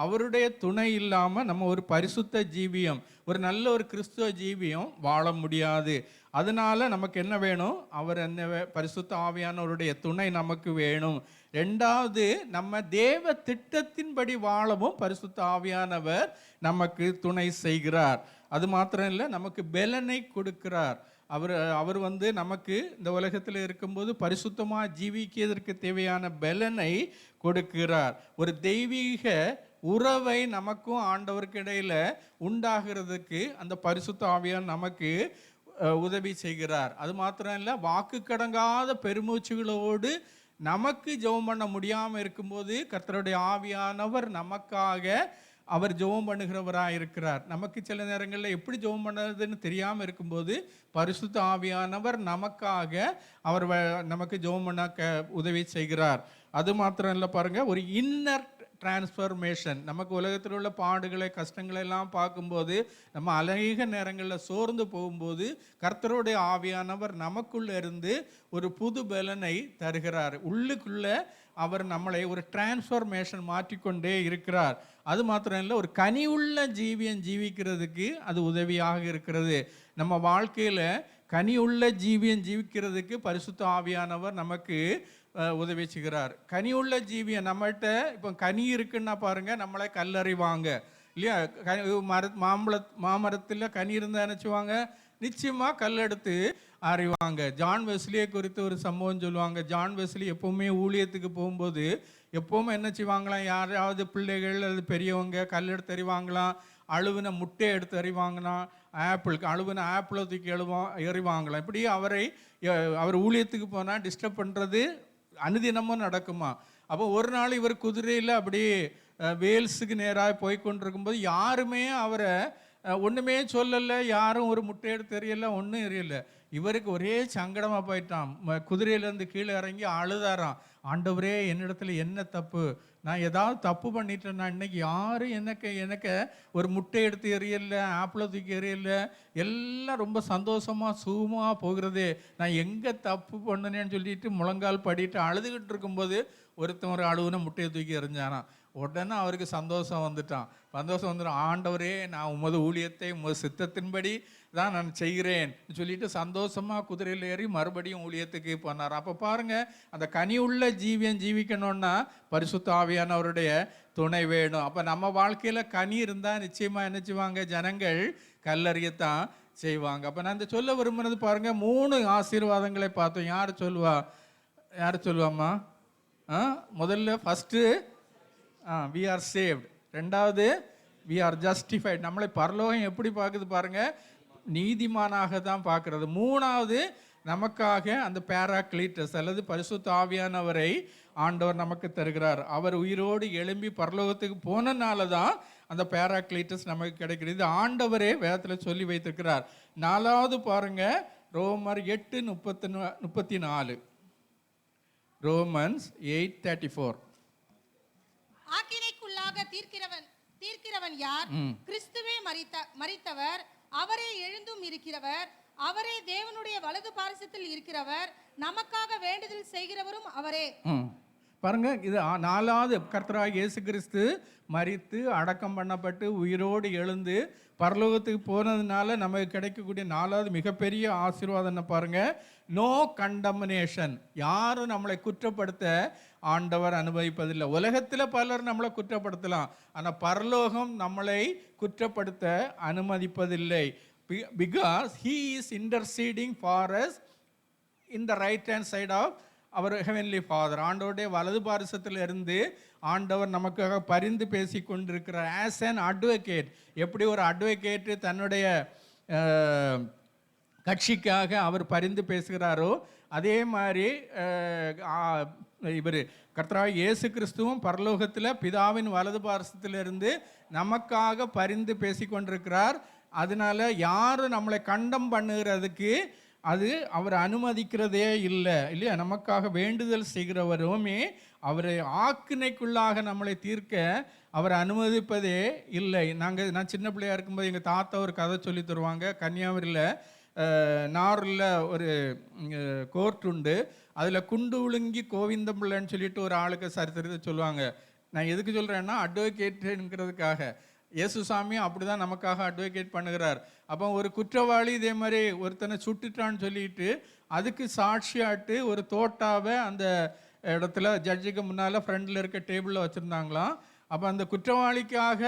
Speaker 4: அவருடைய துணை இல்லாமல் நம்ம ஒரு பரிசுத்த ஜீவியம், ஒரு நல்ல ஒரு கிறிஸ்துவ ஜீவியம் வாழ முடியாது. அதனால நமக்கு என்ன வேணும்? அவர் என்ன, பரிசுத்த ஆவியானவருடைய துணை நமக்கு வேணும். ரெண்டாவது, நம்ம தேவ திட்டத்தின்படி வாழவும் பரிசுத்த ஆவியானவர் நமக்கு துணை செய்கிறார். அது மாத்திரம் இல்லை, நமக்கு பெலனை கொடுக்கிறார். அவர் நமக்கு இந்த உலகத்தில் இருக்கும்போது பரிசுத்தமாக ஜீவிக்கிறதற்கு தேவையான பெலனை கொடுக்கிறார். ஒரு தெய்வீக உறவை நமக்கும் ஆண்டவருக்கு இடையில உண்டாகிறதுக்கு அந்த பரிசுத்த ஆவியான் நமக்கு உதவி செய்கிறார். அது மாத்திரம் இல்லை, வாக்கு கடங்காத பெருமூச்சுகளோடு நமக்கு ஜெபம் பண்ண முடியாமல் இருக்கும்போது கர்த்தருடைய ஆவியானவர் நமக்காக அவர் ஜெபம் பண்ணுகிறவராக இருக்கிறார். நமக்கு சில நேரங்களில் எப்படி ஜெபம் பண்ணுறதுன்னு தெரியாமல் இருக்கும்போது பரிசுத்த ஆவியானவர் நமக்காக அவர் நமக்கு ஜெபம் பண்ண உதவி செய்கிறார். அது மாத்திரம் இல்லை பாருங்க, ஒரு இன்னர் டிரான்ஸ்ஃபர்மேஷன். நமக்கு உலகத்தில் உள்ள பாடுகளை கஷ்டங்களை எல்லாம் பார்க்கும்போது நம்ம அநேக நேரங்களில் சோர்ந்து போகும்போது கர்த்தருடைய ஆவியானவர் நமக்குள்ள இருந்து ஒரு புது பலனை தருகிறார். உள்ளுக்குள்ள அவர் நம்மளை ஒரு டிரான்ஸ்ஃபர்மேஷன் மாற்றிக்கொண்டே இருக்கிறார். அது மாத்திரம் இல்லை, ஒரு கனியுள்ள ஜீவியம் ஜீவிக்கிறதுக்கு அது உதவியாக இருக்கிறது. நம்ம வாழ்க்கையில் கனியுள்ள ஜீவியம் ஜீவிக்கிறதுக்கு பரிசுத்த ஆவியானவர் நமக்கு உதவி செய்கிறார். கனியுள்ள ஜீவியம் நம்மகிட்ட இப்போ கனி இருக்குன்னா பாருங்க, நம்மளை கல்லறிவாங்க இல்லையா. மாமரத்தில் கனி இருந்தால் நினச்சிவாங்க, நிச்சயமாக கல்லெடுத்து அறிவாங்க. ஜான் வெஸ்லியை குறித்து ஒரு சம்பவம் சொல்லுவாங்க. ஜான் வெஸ்லி எப்போவுமே ஊழியத்துக்கு போகும்போது எப்போவுமே என்ன செய்வாங்களாம், யாராவது பிள்ளைகள் அது பெரியவங்க கல்லெடுத்து அறிவாங்களாம், அழுவின முட்டையை எடுத்து அறிவாங்களாம், அழுவின ஆப்பிளை தூக்கி எறிவாங்களாம். இப்படி அவர் ஊழியத்துக்கு போனால் டிஸ்டர்ப் பண்ணுறது அனுதினமும் நடக்குமா. அப்போ ஒரு நாள் இவர் குதிரையில் அப்படியே வேல்ஸுக்கு நேராக போய் கொண்டிருக்கும்போது யாருமே அவரை ஒன்றுமே சொல்லலை, யாரும் ஒரு முட்டை எடுத்து தெரியல, ஒன்றும் எரியல. இவருக்கு ஒரே சங்கடமாக போயிட்டான். குதிரையிலேருந்து கீழே இறங்கி அழுதாராம், ஆண்டவரே என்னிடத்துல என்ன தப்பு, நான் ஏதாவது தப்பு பண்ணிட்டேன்னா இன்னைக்கு யாரும் எனக்கு ஒரு முட்டை எடுத்து எறியல, ஆப்பிளை தூக்கி எறியல, எல்லாம் ரொம்ப சந்தோஷமாக சுகமாக போகிறதே, நான் எங்கே தப்பு பண்ணுனேன்னு சொல்லிட்டு முழங்கால் படிட்டு அழுதுகிட்டு இருக்கும்போது ஒருத்தன் ஒரு அழுவுன முட்டையை தூக்கி எறிஞ்சானான். உடனே அவருக்கு சந்தோஷம் வந்துடும். ஆண்டவரே, நான் உமது ஊழியத்தை உமது சித்தத்தின்படி தான் நான் செய்கிறேன் சொல்லிட்டு சந்தோஷமாக குதிரையில் ஏறி மறுபடியும் ஊழியத்துக்கு போனார். அப்போ பாருங்க, அந்த கனியுள்ள ஜீவியம் ஜீவிக்கணும்னா பரிசுத்த ஆவியானவருடைய துணை வேணும். அப்போ நம்ம வாழ்க்கையில் கனி இருந்தால் நிச்சயமாக என்ன செய்வாங்க, ஜனங்கள் கல்லறியத்தான் செய்வாங்க. அப்போ நான் இந்த சொல்ல விரும்புனது பாருங்க, 3 ஆசீர்வாதங்களை பார்த்தோம். யார் சொல்லுவாம்மா? முதல்ல ஃபஸ்ட்டு we are saved. ரெண்டாவது we are justified. நம்மளை பரலோகம் எப்படி பார்க்குது பாருங்க, நீதிமானாக தான் பார்க்கறது. மூணாவது, நமக்காக அந்த பேராக்ளீட்டஸ் அல்லது பரிசுத்த ஆவியானவரை ஆண்டவர் நமக்கு தருகிறார். அவர் உயிரோடு எழும்பி பரலோகத்துக்கு போனனால தான் அந்த பேராக்ளீட்டஸ் நமக்கு கிடைக்கிறது. இது ஆண்டவரே வேதத்தில் சொல்லி வைத்திருக்கிறார். 4வது பாருங்க, ரோமர் 8:34. ரோமன்ஸ் 8:34.
Speaker 11: ஆக்கினைக்குள்ளாக தீர்க்கிறவன் யார்? கிறிஸ்துவே மரித்தவர், அவரே எழுந்தும் இருக்கிறவர், அவரே தேவனுடைய வலது பாரிசத்தில் இருக்கிறவர், நமக்காக வேண்டுதல் செய்கிறவரும் அவரே.
Speaker 4: பாருங்க, இது 4வது கர்த்தராகிய இயேசு கிறிஸ்து மரித்து அடக்கம் பண்ணப்பட்டு உயிரோடு எழுந்து பரலோகத்துக்கு போனதுனால நமக்கு கிடைக்கக்கூடிய 4வது மிகப்பெரிய ஆசீர்வாதம் என்ன பாருங்க, நோ கண்டமினேஷன். யாரும் நம்மளை குற்றப்படுத்த ஆண்டவர் அனுபவிப்பதில்லை. உலகத்தில் பலர் நம்மளை குற்றப்படுத்தலாம், ஆனால் பரலோகம் நம்மளை குற்றப்படுத்த அனுமதிப்பதில்லை. Because he is interceding for us in the right hand side of our heavenly father. ஆண்டவருடைய வலது பாரிசத்தில் இருந்து ஆண்டவர் நமக்காக பரிந்து பேசி கொண்டிருக்கிறார். ஆஸ் an advocate, எப்படி ஒரு அட்வொகேட் தன்னுடைய கட்சிக்காக அவர் பரிந்து பேசுகிறாரோ அதே மாதிரி இவர் கர்த்தராகிய இயேசு கிறிஸ்துவும் பரலோகத்தில் பிதாவின் வலது பாரிசத்திலிருந்து நமக்காக பரிந்து பேசி கொண்டிருக்கிறார். அதனால யாரும் நம்மளை கண்டம் பண்ணுகிறதுக்கு அது அவர் அனுமதிக்கிறதே இல்லை இல்லையா. நமக்காக வேண்டுதல் செய்கிறவருமே அவரை ஆக்கினைக்குள்ளாக நம்மளை தீர்க்க அவர் அனுமதிப்பதே இல்லை. நான் சின்ன பிள்ளையா இருக்கும்போது எங்கள் தாத்தா ஒரு கதை சொல்லி தருவாங்க. கன்னியாகுமரியில் நாரில் ஒரு கோர்ட் உண்டு. அதில் குண்டு விழுங்கி கோவிந்தம் பிள்ளைன்னு சொல்லிட்டு ஒரு ஆளுக்கு சரித்திரத்தை சொல்லுவாங்க. நான் எதுக்கு சொல்கிறேன்னா, அட்வொகேட்டுங்கிறதுக்காக. இயேசுசாமி அப்படி தான் நமக்காக அட்வொகேட் பண்ணுகிறார். அப்போ ஒரு குற்றவாளி இதே மாதிரி ஒருத்தனை சுட்டுட்டான்னு சொல்லிட்டு அதுக்கு சாட்சியாட்டு ஒரு தோட்டாவை அந்த இடத்துல ஜட்ஜுக்கு முன்னால் ஃப்ரண்டில் இருக்க டேபிளில் வச்சுருந்தாங்களாம். அப்போ அந்த குற்றவாளிக்காக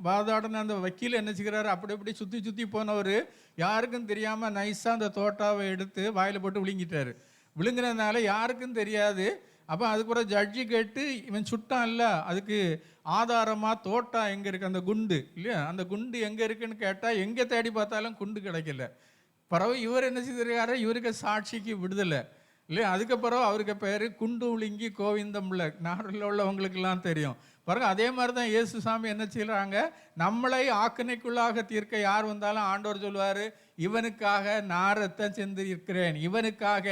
Speaker 4: வாதாடின அந்த வக்கீல் என்ன செய்கிறாரு, அப்படி இப்படி சுற்றி போனவர் யாருக்கும் தெரியாமல் நைஸாக அந்த தோட்டாவை எடுத்து வாயில் போட்டு விழுங்கிட்டார். விழுங்கினதுனால யாருக்கும் தெரியாது. அப்போ அதுக்கப்புறம் ஜட்ஜி கேட்டு, இவன் சுட்டான் இல்லை, அதுக்கு ஆதாரமாக தோட்டா எங்கே இருக்குது, அந்த குண்டு இல்லையா, அந்த குண்டு எங்கே இருக்குன்னு கேட்டால் எங்கே தேடி பார்த்தாலும் குண்டு கிடைக்கல. பிறகு இவர் என்ன செய்திருக்காரு, இவருக்கு சாட்சிக்கு விடுதலை இல்லையா. அதுக்கப்புறம் அவருக்கு பேர் குண்டு விழுங்கி கோவிந்தம்பிள்ளை. நாட்டில் உள்ளவங்களுக்கெல்லாம் தெரியும். பாருங்க, அதே மாதிரி தான் இயேசுசாமி என்ன செய்கிறாங்க, நம்மளை ஆக்கினைக்குள்ளாக தீர்க்க யார் வந்தாலும் ஆண்டவர் சொல்லுவார், இவனுக்காக நான் ரத்தம் சிந்திருக்கிறேன், இவனுக்காக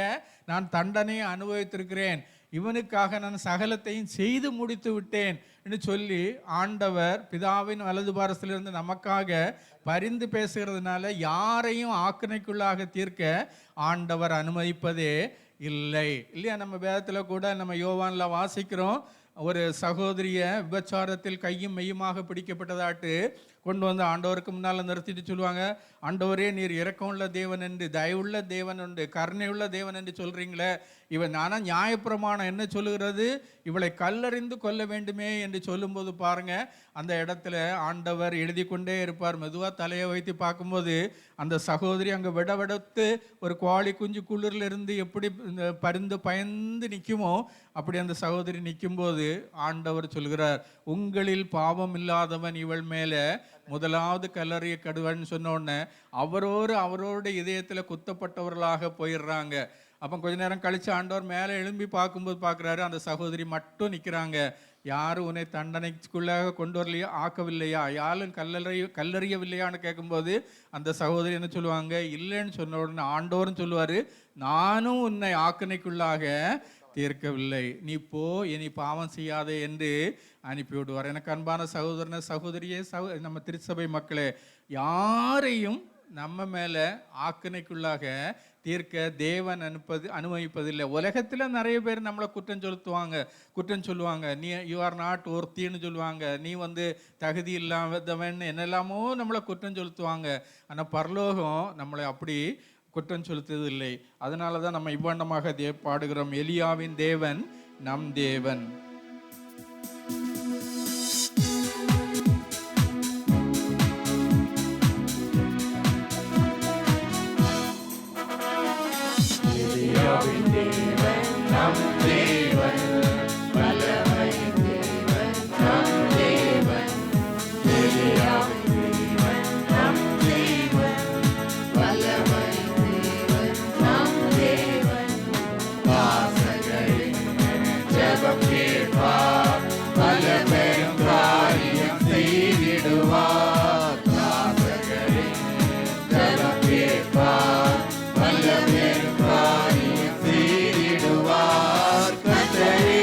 Speaker 4: நான் தண்டனையை அனுபவித்திருக்கிறேன், இவனுக்காக நான் சகலத்தையும் செய்து முடித்து விட்டேன் என்று சொல்லி ஆண்டவர் பிதாவின் வலது பாரசத்திலிருந்து நமக்காக பரிந்து பேசுகிறதுனால யாரையும் ஆக்கினைக்குள்ளாக தீர்க்க ஆண்டவர் அனுமதிப்பதே இல்லை இல்லையா. நம்ம வேதத்தில் கூட நம்ம யோவானில் வாசிக்கிறோம், ஒரு சகோதரிய விபச்சாரத்தில் கையும் மெய்யுமாக பிடிக்கப்பட்டதாட்டு கொண்டு வந்து ஆண்டவருக்கு முன்னால் நிறுத்திட்டு சொல்லுவாங்க, ஆண்டவரே நீர் இரக்கமுள்ள தேவன் என்று, தயவுள்ள தேவன் என்று, கருணையுள்ள தேவன் என்று சொல்கிறீங்களே, இவன் ஆனால் நியாயப்பிரமாணம் என்ன சொல்லுகிறது, இவளை கல்லறிந்து கொல்ல வேண்டுமே என்று சொல்லும்போது பாருங்க, அந்த இடத்துல ஆண்டவர் எழுதி கொண்டே இருப்பார். மெதுவாக தலையை வைத்து பார்க்கும்போது அந்த சகோதரி அங்கே விடவிடத்து ஒரு கோழி குஞ்சு குளிரில் இருந்து எப்படி பயந்து நிற்குமோ அப்படி அந்த சகோதரி நிற்கும்போது ஆண்டவர் சொல்கிறார், உங்களில் பாவம் இல்லாதவன் இவள் மேலே முதலாவது கல்லறிய கடுவன்னு சொன்னோடனே அவரோட இதயத்தில் குத்தப்பட்டவர்களாக போயிடுறாங்க. அப்போ கொஞ்ச நேரம் கழித்து ஆண்டவர் மேலே எழும்பி பார்க்கும்போது பார்க்குறாரு, அந்த சகோதரி மட்டும் நிற்கிறாங்க. யாரும் உன்னை தண்டனைக்குள்ளாக கொண்டு வரலையா, ஆக்கவில்லையா, யாரும் கல்லறியவில்லையான்னு கேட்கும்போது அந்த சகோதரி என்ன சொல்லுவாங்க, இல்லைன்னு சொன்ன உடனே ஆண்டவர்னு சொல்லுவார், நானும் உன்னை ஆக்கினைக்குள்ளாக தீர்க்கவில்லை, நீ போ, இனி பாவம் செய்யாதே என்று அனுப்பிவிடுவார். எனக்கு அன்பான சகோதரன சகோதரியே, நம்ம திருச்சபை மக்களே, யாரையும் நம்ம மேலே ஆக்கினைக்குள்ளாக தீர்க்க தேவன் அனுமதிப்பதில்லை. உலகத்தில் நிறைய பேர் நம்மளை குற்றம் சொல்லுவாங்க, நீ யூ ஆர் நாட் ஒர்த்தின்னு சொல்லுவாங்க, நீ தகுதி இல்லாதவன் என்னெல்லாமோ நம்மளை குற்றம் செலுத்துவாங்க. ஆனால் பரலோகம் நம்மளை அப்படி குற்றம் செலுத்துவதில்லை. அதனால தான் நம்ம இவ்வண்ணமாக பாடுகிறோம், எலியாவின் தேவன் நம் தேவன்.
Speaker 12: எலியாவின் தேவன் நம் தேவன், வல்லமை தேவன் நம் தேவன், எலியாவின் தேவன் நம் தேவன், வல்லமை தேவன் நம் தேவன், வாசகரின் ஜெபம் கேட்பார், வல்லமையும் காரியம் செய்திடுவார், வாசகரின் ஜெபம் கேட்பார், வல்லமையும் காரியம் செய்திடுவார், கர்த்தரே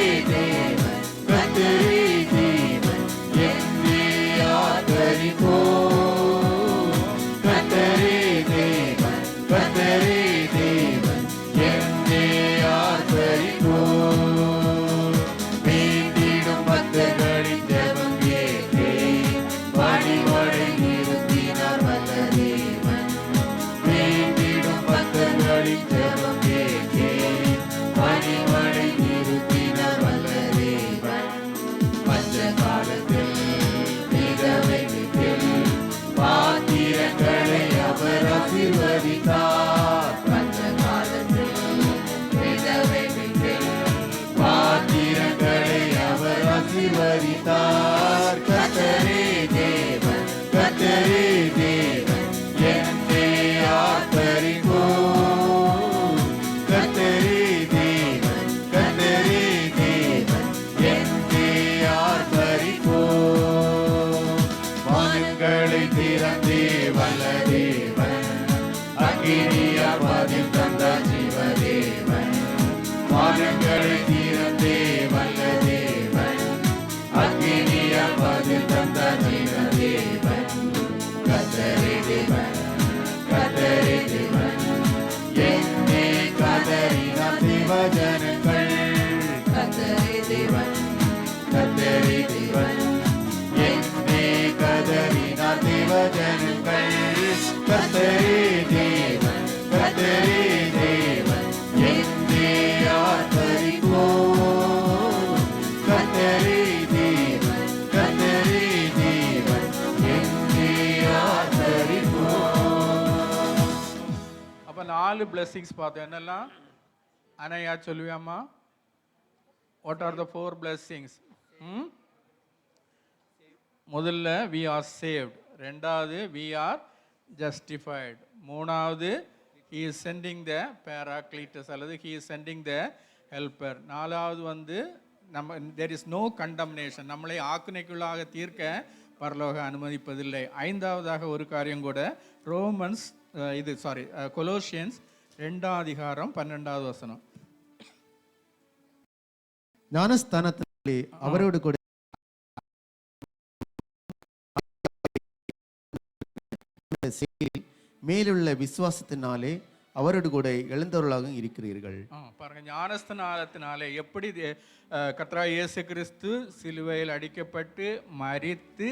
Speaker 4: 4 blessings பார்த்தோம். என்னெல்லாம் அனையா சொல்லுவியாம்மா? What are the 4 blessings? முதல்ல we are saved, ரெண்டாவது we are justified, மூணாவது he is sending the paracletus அல்லது he is sending the helper, நாலாவது வந்து நம்ம there is no condemnation, நம்மளை ஆக்கினைக்குள்ளாக தீர்க்க பரலோக அனுமதிப்பதில்லை. ஐந்தாவதாக ஒரு காரியம் கூட ரோமன்ஸ் கொலோசியன்ஸ் 2ஆம் அதிகாரம் 12வது வசனம்.
Speaker 10: ஞானஸ்தானத்திலே அவரோடு கூட மேலுள்ள விசுவாசத்தினாலே அவரோடு கூட எழுந்தவர்களாக இருக்கிறீர்கள்.
Speaker 4: பாருங்க, ஞானஸ்தானத்தினாலே எப்படி கர்த்தராகிய இயேசு கிறிஸ்து சிலுவையில் அடிக்கப்பட்டு மரித்து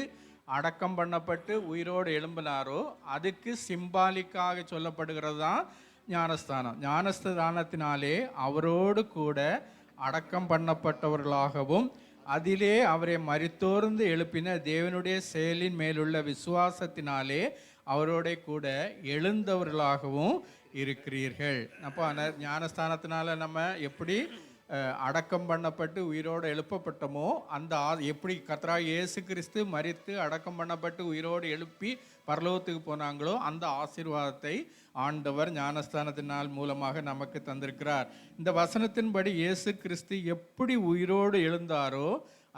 Speaker 4: அடக்கம் பண்ணப்பட்டு உயிரோடு எழும்பினாரோ அதுக்கு சிம்பாலிக்காக சொல்லப்படுகிறது தான் ஞானஸ்தானம். ஞானஸ்தானத்தினாலே அவரோடு கூட அடக்கம் பண்ணப்பட்டவர்களாகவும் அதிலே அவரை மரித்தோர்ந்து எழுப்பின தேவனுடைய செயலின் மேலுள்ள விசுவாசத்தினாலே அவரோட கூட எழுந்தவர்களாகவும் இருக்கிறீர்கள். அப்போ ஞானஸ்தானத்தினால நம்ம எப்படி அடக்கம் பண்ணப்பட்டு உயிரோடு எழுப்பப்பட்டோமோ அந்த எப்படி கர்த்தராகிய இயேசு கிறிஸ்து மரித்து அடக்கம் பண்ணப்பட்டு உயிரோடு எழுப்பி பரலோகத்துக்கு போனாங்களோ அந்த ஆசீர்வாதத்தை ஆண்டவர் ஞானஸ்தானத்தினால் மூலமாக நமக்கு தந்திருக்கிறார். இந்த வசனத்தின்படி இயேசு கிறிஸ்து எப்படி உயிரோடு எழுந்தாரோ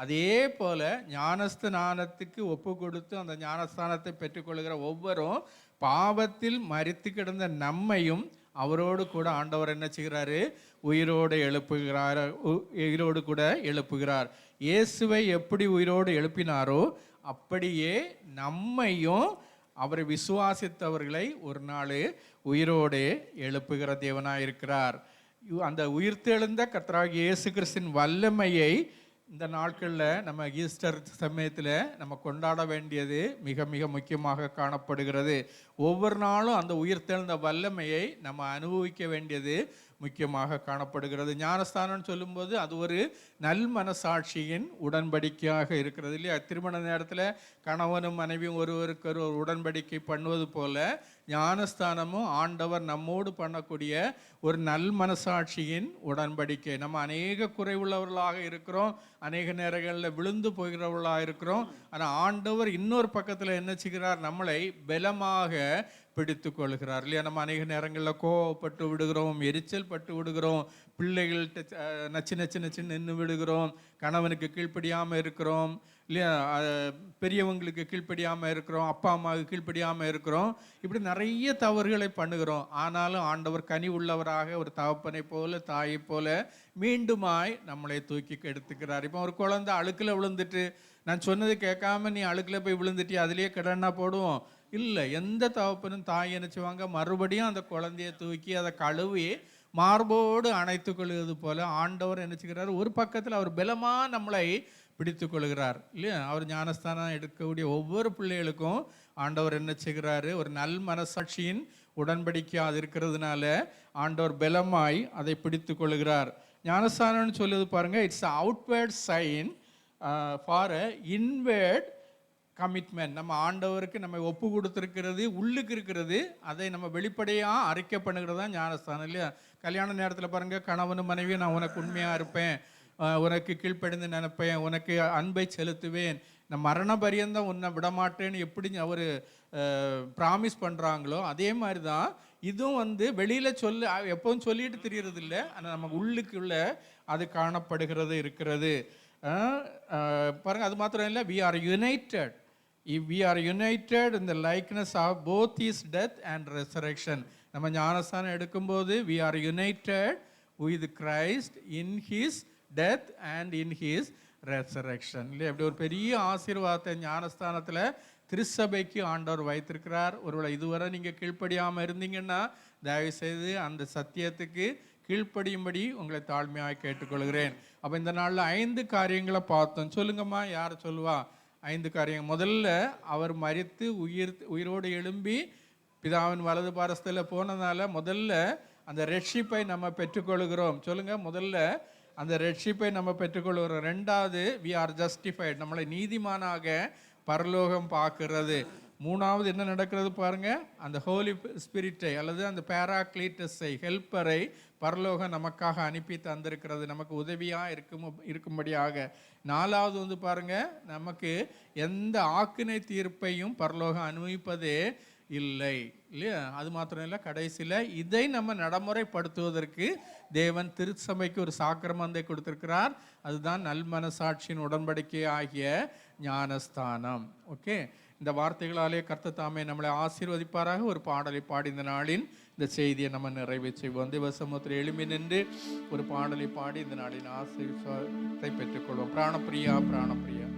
Speaker 4: அதே போல ஞானஸ்தானத்துக்கு ஒப்பு கொடுத்து அந்த ஞானஸ்தானத்தை பெற்றுக்கொள்கிற ஒவ்வொரும் பாவத்தில் மரித்து கிடந்த நம்மையும் அவரோடு கூட ஆண்டவர் என்ன செய்கிறாரு? உயிரோடு எழுப்புகிறார். உயிரோடு கூட எழுப்புகிறார். இயேசுவை எப்படி உயிரோடு எழுப்பினாரோ அப்படியே நம்மையும் அவரை விசுவாசித்தவர்களை ஒரு நாள் உயிரோடு எழுப்புகிற தேவனாக இருக்கிறார். அந்த உயிர்த்தெழுந்த கர்த்தராகிய இயேசு கிறிஸ்துவின் வல்லமையை இந்த நாட்களில் நம்ம ஈஸ்டர் சமயத்தில் நம்ம கொண்டாட வேண்டியது மிக மிக முக்கியமாக காணப்படுகிறது. ஒவ்வொரு நாளும் அந்த உயிர்த்தெழுந்த வல்லமையை நம்ம அனுபவிக்க வேண்டியது முக்கியமாக காணப்படுகிறது. ஞானஸ்தானம் சொல்லும்போது அது ஒரு நல் மனசாட்சியின் உடன்படிக்கையாக இருக்கிறது இல்லையா? திருமண நேரத்தில் கணவனும் மனைவியும் ஒருவருக்கு ஒரு உடன்படிக்கை பண்ணுவது போல ஞானஸ்தானமும் ஆண்டவர் நம்மோடு பண்ணக்கூடிய ஒரு நல் மனசாட்சியின் உடன்படிக்கை. நம்ம அநேக குறைவுள்ளவர்களாக இருக்கிறோம், அநேக நேரங்களில் விழுந்து போகிறவர்களாக இருக்கிறோம். ஆனால் ஆண்டவர் இன்னொரு பக்கத்தில் என்ன செய்கிறார்? நம்மளை பலமாக பிடித்து கொள்கிறார் இல்லையா? நம்ம அநேக நேரங்களில் கோவப்பட்டு விடுகிறோம், எரிச்சல் பட்டு விடுகிறோம், பிள்ளைகள்கிட்ட நச்சு நச்சு நச்சு நின்று விடுகிறோம், கணவனுக்கு கீழ்ப்படியாமல் இருக்கிறோம் இல்லையா? பெரியவங்களுக்கு கீழ்ப்படியாமல் இருக்கிறோம், அப்பா அம்மாவுக்கு கீழ்ப்படியாமல் இருக்கிறோம், இப்படி நிறைய தவறுகளை பண்ணுகிறோம். ஆனாலும் ஆண்டவர் கனி உள்ளவராக ஒரு தகப்பனை போல தாயை போல மீண்டுமாய் நம்மளை தூக்கி எடுத்துக்கிறார். இப்போ ஒரு குழந்தை அழுக்கில் விழுந்துட்டு நான் சொன்னது கேட்காம நீ அழுக்கில் போய் விழுந்துட்டு அதுலேயே கடனா போடுவோம் இல்லை. எந்த தகப்பனும் தாய் நினைச்சுவாங்க மறுபடியும் அந்த குழந்தைய தூக்கி அதை கழுவி மார்போடு அணைத்து கொள்வது போல ஆண்டவர் நினைச்சுக்கிறார். ஒரு பக்கத்தில் அவர் பலமாக நம்மளை பிடித்து கொள்கிறார் இல்லையா? அவர் ஞானஸ்தானம் எடுக்கக்கூடிய ஒவ்வொரு பிள்ளைகளுக்கும் ஆண்டவர் என்ன செய்கிறாரு? ஒரு நல் மனசாட்சியின் உடன்படிக்கை அது இருக்கிறதுனால ஆண்டவர் பலமாய் அதை பிடித்து கொள்கிறார். ஞானஸ்தானம்னு சொல்லுது பாருங்க, it's outward sign for a inward commitment. நம்ம ஆண்டவருக்கு நம்ம ஒப்பு கொடுத்துருக்கிறது உள்ளுக்கு இருக்கிறது, அதை நம்ம வெளிப்படையாக அறிக்கை பண்ணுகிறது தான் ஞானஸ்தானம் இல்லையா? கல்யாண நேரத்தில் பாருங்கள், கணவனும் மனைவியும் நான் உனக்கு உண்மையாக இருப்பேன், உனக்கு கீழ்ப்படிந்து நினைப்பேன், உனக்கு அன்பை செலுத்துவேன், நான் மரண பரியந்தம் உன்னை விடமாட்டேன்னு எப்படி அவர் ப்ராமிஸ் பண்ணுறாங்களோ அதே மாதிரி தான் இதுவும் வந்து வெளியில் எப்பவும் சொல்லிட்டு தெரியறது இல்லை, ஆனால் நம்ம உள்ளுக்குள்ள அது காணப்படுகிறது இருக்கிறது. பாருங்கள், அது மாத்திரம் இல்லை, we are united. If we are united in the likeness of both his death and resurrection. நம்ம ஞானஸ்தானம் எடுக்கும்போது we are united with Christ in his death and in his resurrection. இல்லை அப்படி ஒரு பெரிய ஆசீர்வாதத்தை ஞானஸ்தானத்தில் திருச்சபைக்கு ஆண்டவர் வைத்திருக்கிறார். ஒருவேளை இதுவரை நீங்கள் கீழ்ப்படியாமல் இருந்தீங்கன்னா தயவுசெய்து அந்த சத்தியத்துக்கு கீழ்ப்படியும்படி உங்களை தாழ்மையாக கேட்டுக்கொள்கிறேன். அப்போ இந்த நாளில் 5 காரியங்களை பார்த்தோம். சொல்லுங்கம்மா, யார் சொல்லுவா? 5 காரியங்கள். முதல்ல அவர் மரித்து உயிரோடு எழும்பி பிதாவின் வலது பாரஸ்தில் போனதுனால முதல்ல அந்த ரட்சிப்பை நம்ம பெற்றுக்கொள்கிறோம். சொல்லுங்க, முதல்ல அந்த ரட்சிப்பை நம்ம பெற்றுக்கொள்கிறோம். ரெண்டாவது we are justified, நம்மளை நீதிமானாக பரலோகம் பார்க்கிறது. மூணாவது என்ன நடக்கிறது பாருங்க, அந்த ஹோலி ஸ்பிரிட்டை அல்லது அந்த பேராக்ளீட்டஸை, ஹெல்ப்பரை பரலோகம் நமக்காக அனுப்பி தந்திருக்கிறது, நமக்கு உதவியாக இருக்கும்படியாக. நாலாவது வந்து பாருங்க, நமக்கு எந்த ஆக்கினை தீர்ப்பையும் பரலோகம் அனுபவிப்பதே இல்லை இல்லையா. அது மாத்திரம் இல்லை, கடைசியில் இதை நம்ம நடைமுறைப்படுத்துவதற்கு தேவன் திருச்சபைக்கு ஒரு சாக்கிரமந்தை கொடுத்திருக்கிறார். அதுதான் நல்மனசாட்சியின் உடன்படிக்கை ஆகிய ஞானஸ்தானம். ஓகே, இந்த வார்த்தைகளாலே கர்த்தர் தாமே நம்மளை ஆசீர்வதிப்பாராக. ஒரு பாடலை பாடி இந்த நாளின் இந்த செய்தியை நம்ம நிறைவு செய்வோம். தேவசமூகத்தில் எழும்பி நின்று ஒரு பாடலை பாடி இந்த நாளின் ஆசீர்வாதத்தை பெற்றுக்கொள்வோம். பிராணப்பிரியா, பிராணப்பிரியா.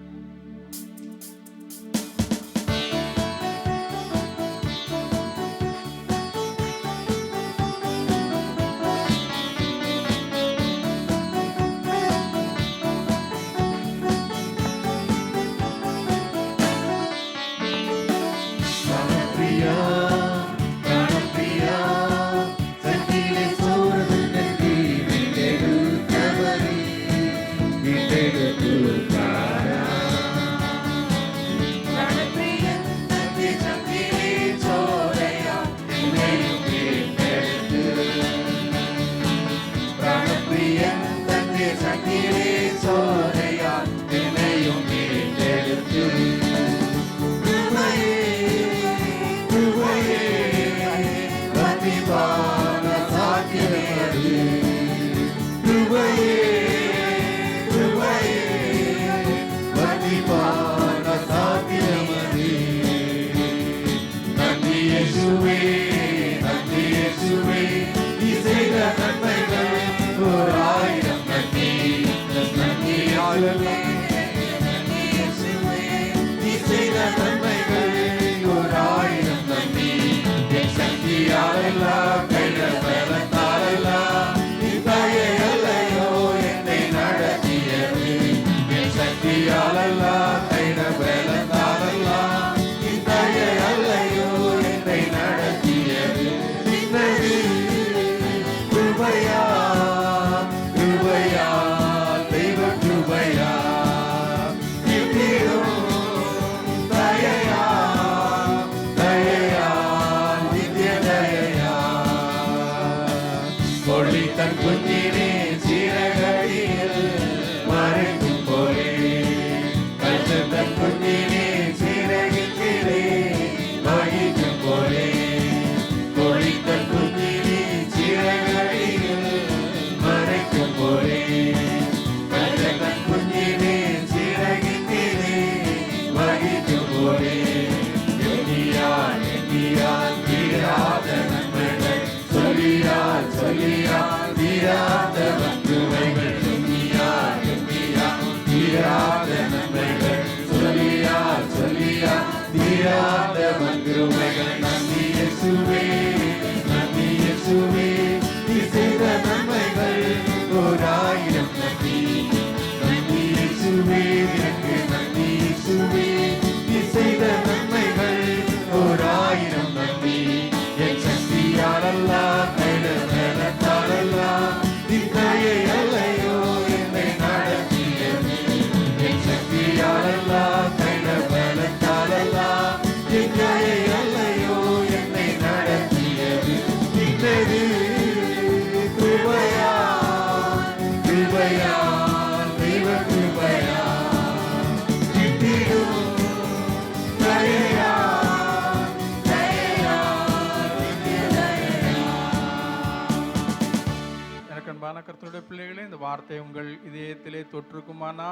Speaker 4: கர்த்தருடைய பிள்ளைகளே, இந்த வார்த்தை உங்கள் இதயத்திலே தொற்றுக்குமானா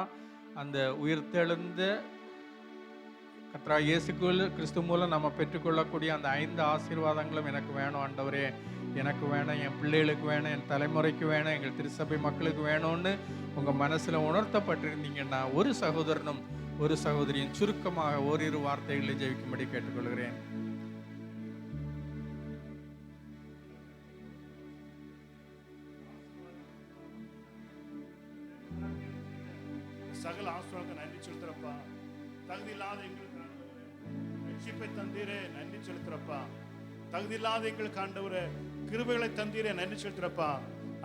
Speaker 4: அந்த உயிர்த்தெழுந்த கர்த்தராகிய இயேசு கிறிஸ்து மூலம் நம்ம பெற்றுக்கொள்ளக்கூடிய அந்த 5 ஆசீர்வாதங்களும் எனக்கு வேணும் ஆண்டவரே, எனக்கு வேணும், என் பிள்ளைகளுக்கு வேணும், என் தலைமுறைக்கு வேணும், எங்கள் திருச்சபை மக்களுக்கு வேணும்னு உங்கள் மனசில் உணர்த்தப்பட்டிருந்தீங்கன்னா ஒரு சகோதரனும் ஒரு சகோதரியும் சுருக்கமாக ஓரிரு வார்த்தைகளை ஜெபிக்கும்படி கேட்டுக்கொள்கிறேன்.
Speaker 13: சகல ஆசீர்வாதத்துக்கு நன்றி செலுத்துறப்பா. தகுதி இல்லாத எங்களுக்கு ரட்சிப்பை தந்தீரே நன்றி செலுத்துறப்பா. தகுதி இல்லாத எங்களுக்கு ஆண்டவரே கிருபைகளை தந்தீரே நன்றி செலுத்துறப்பா.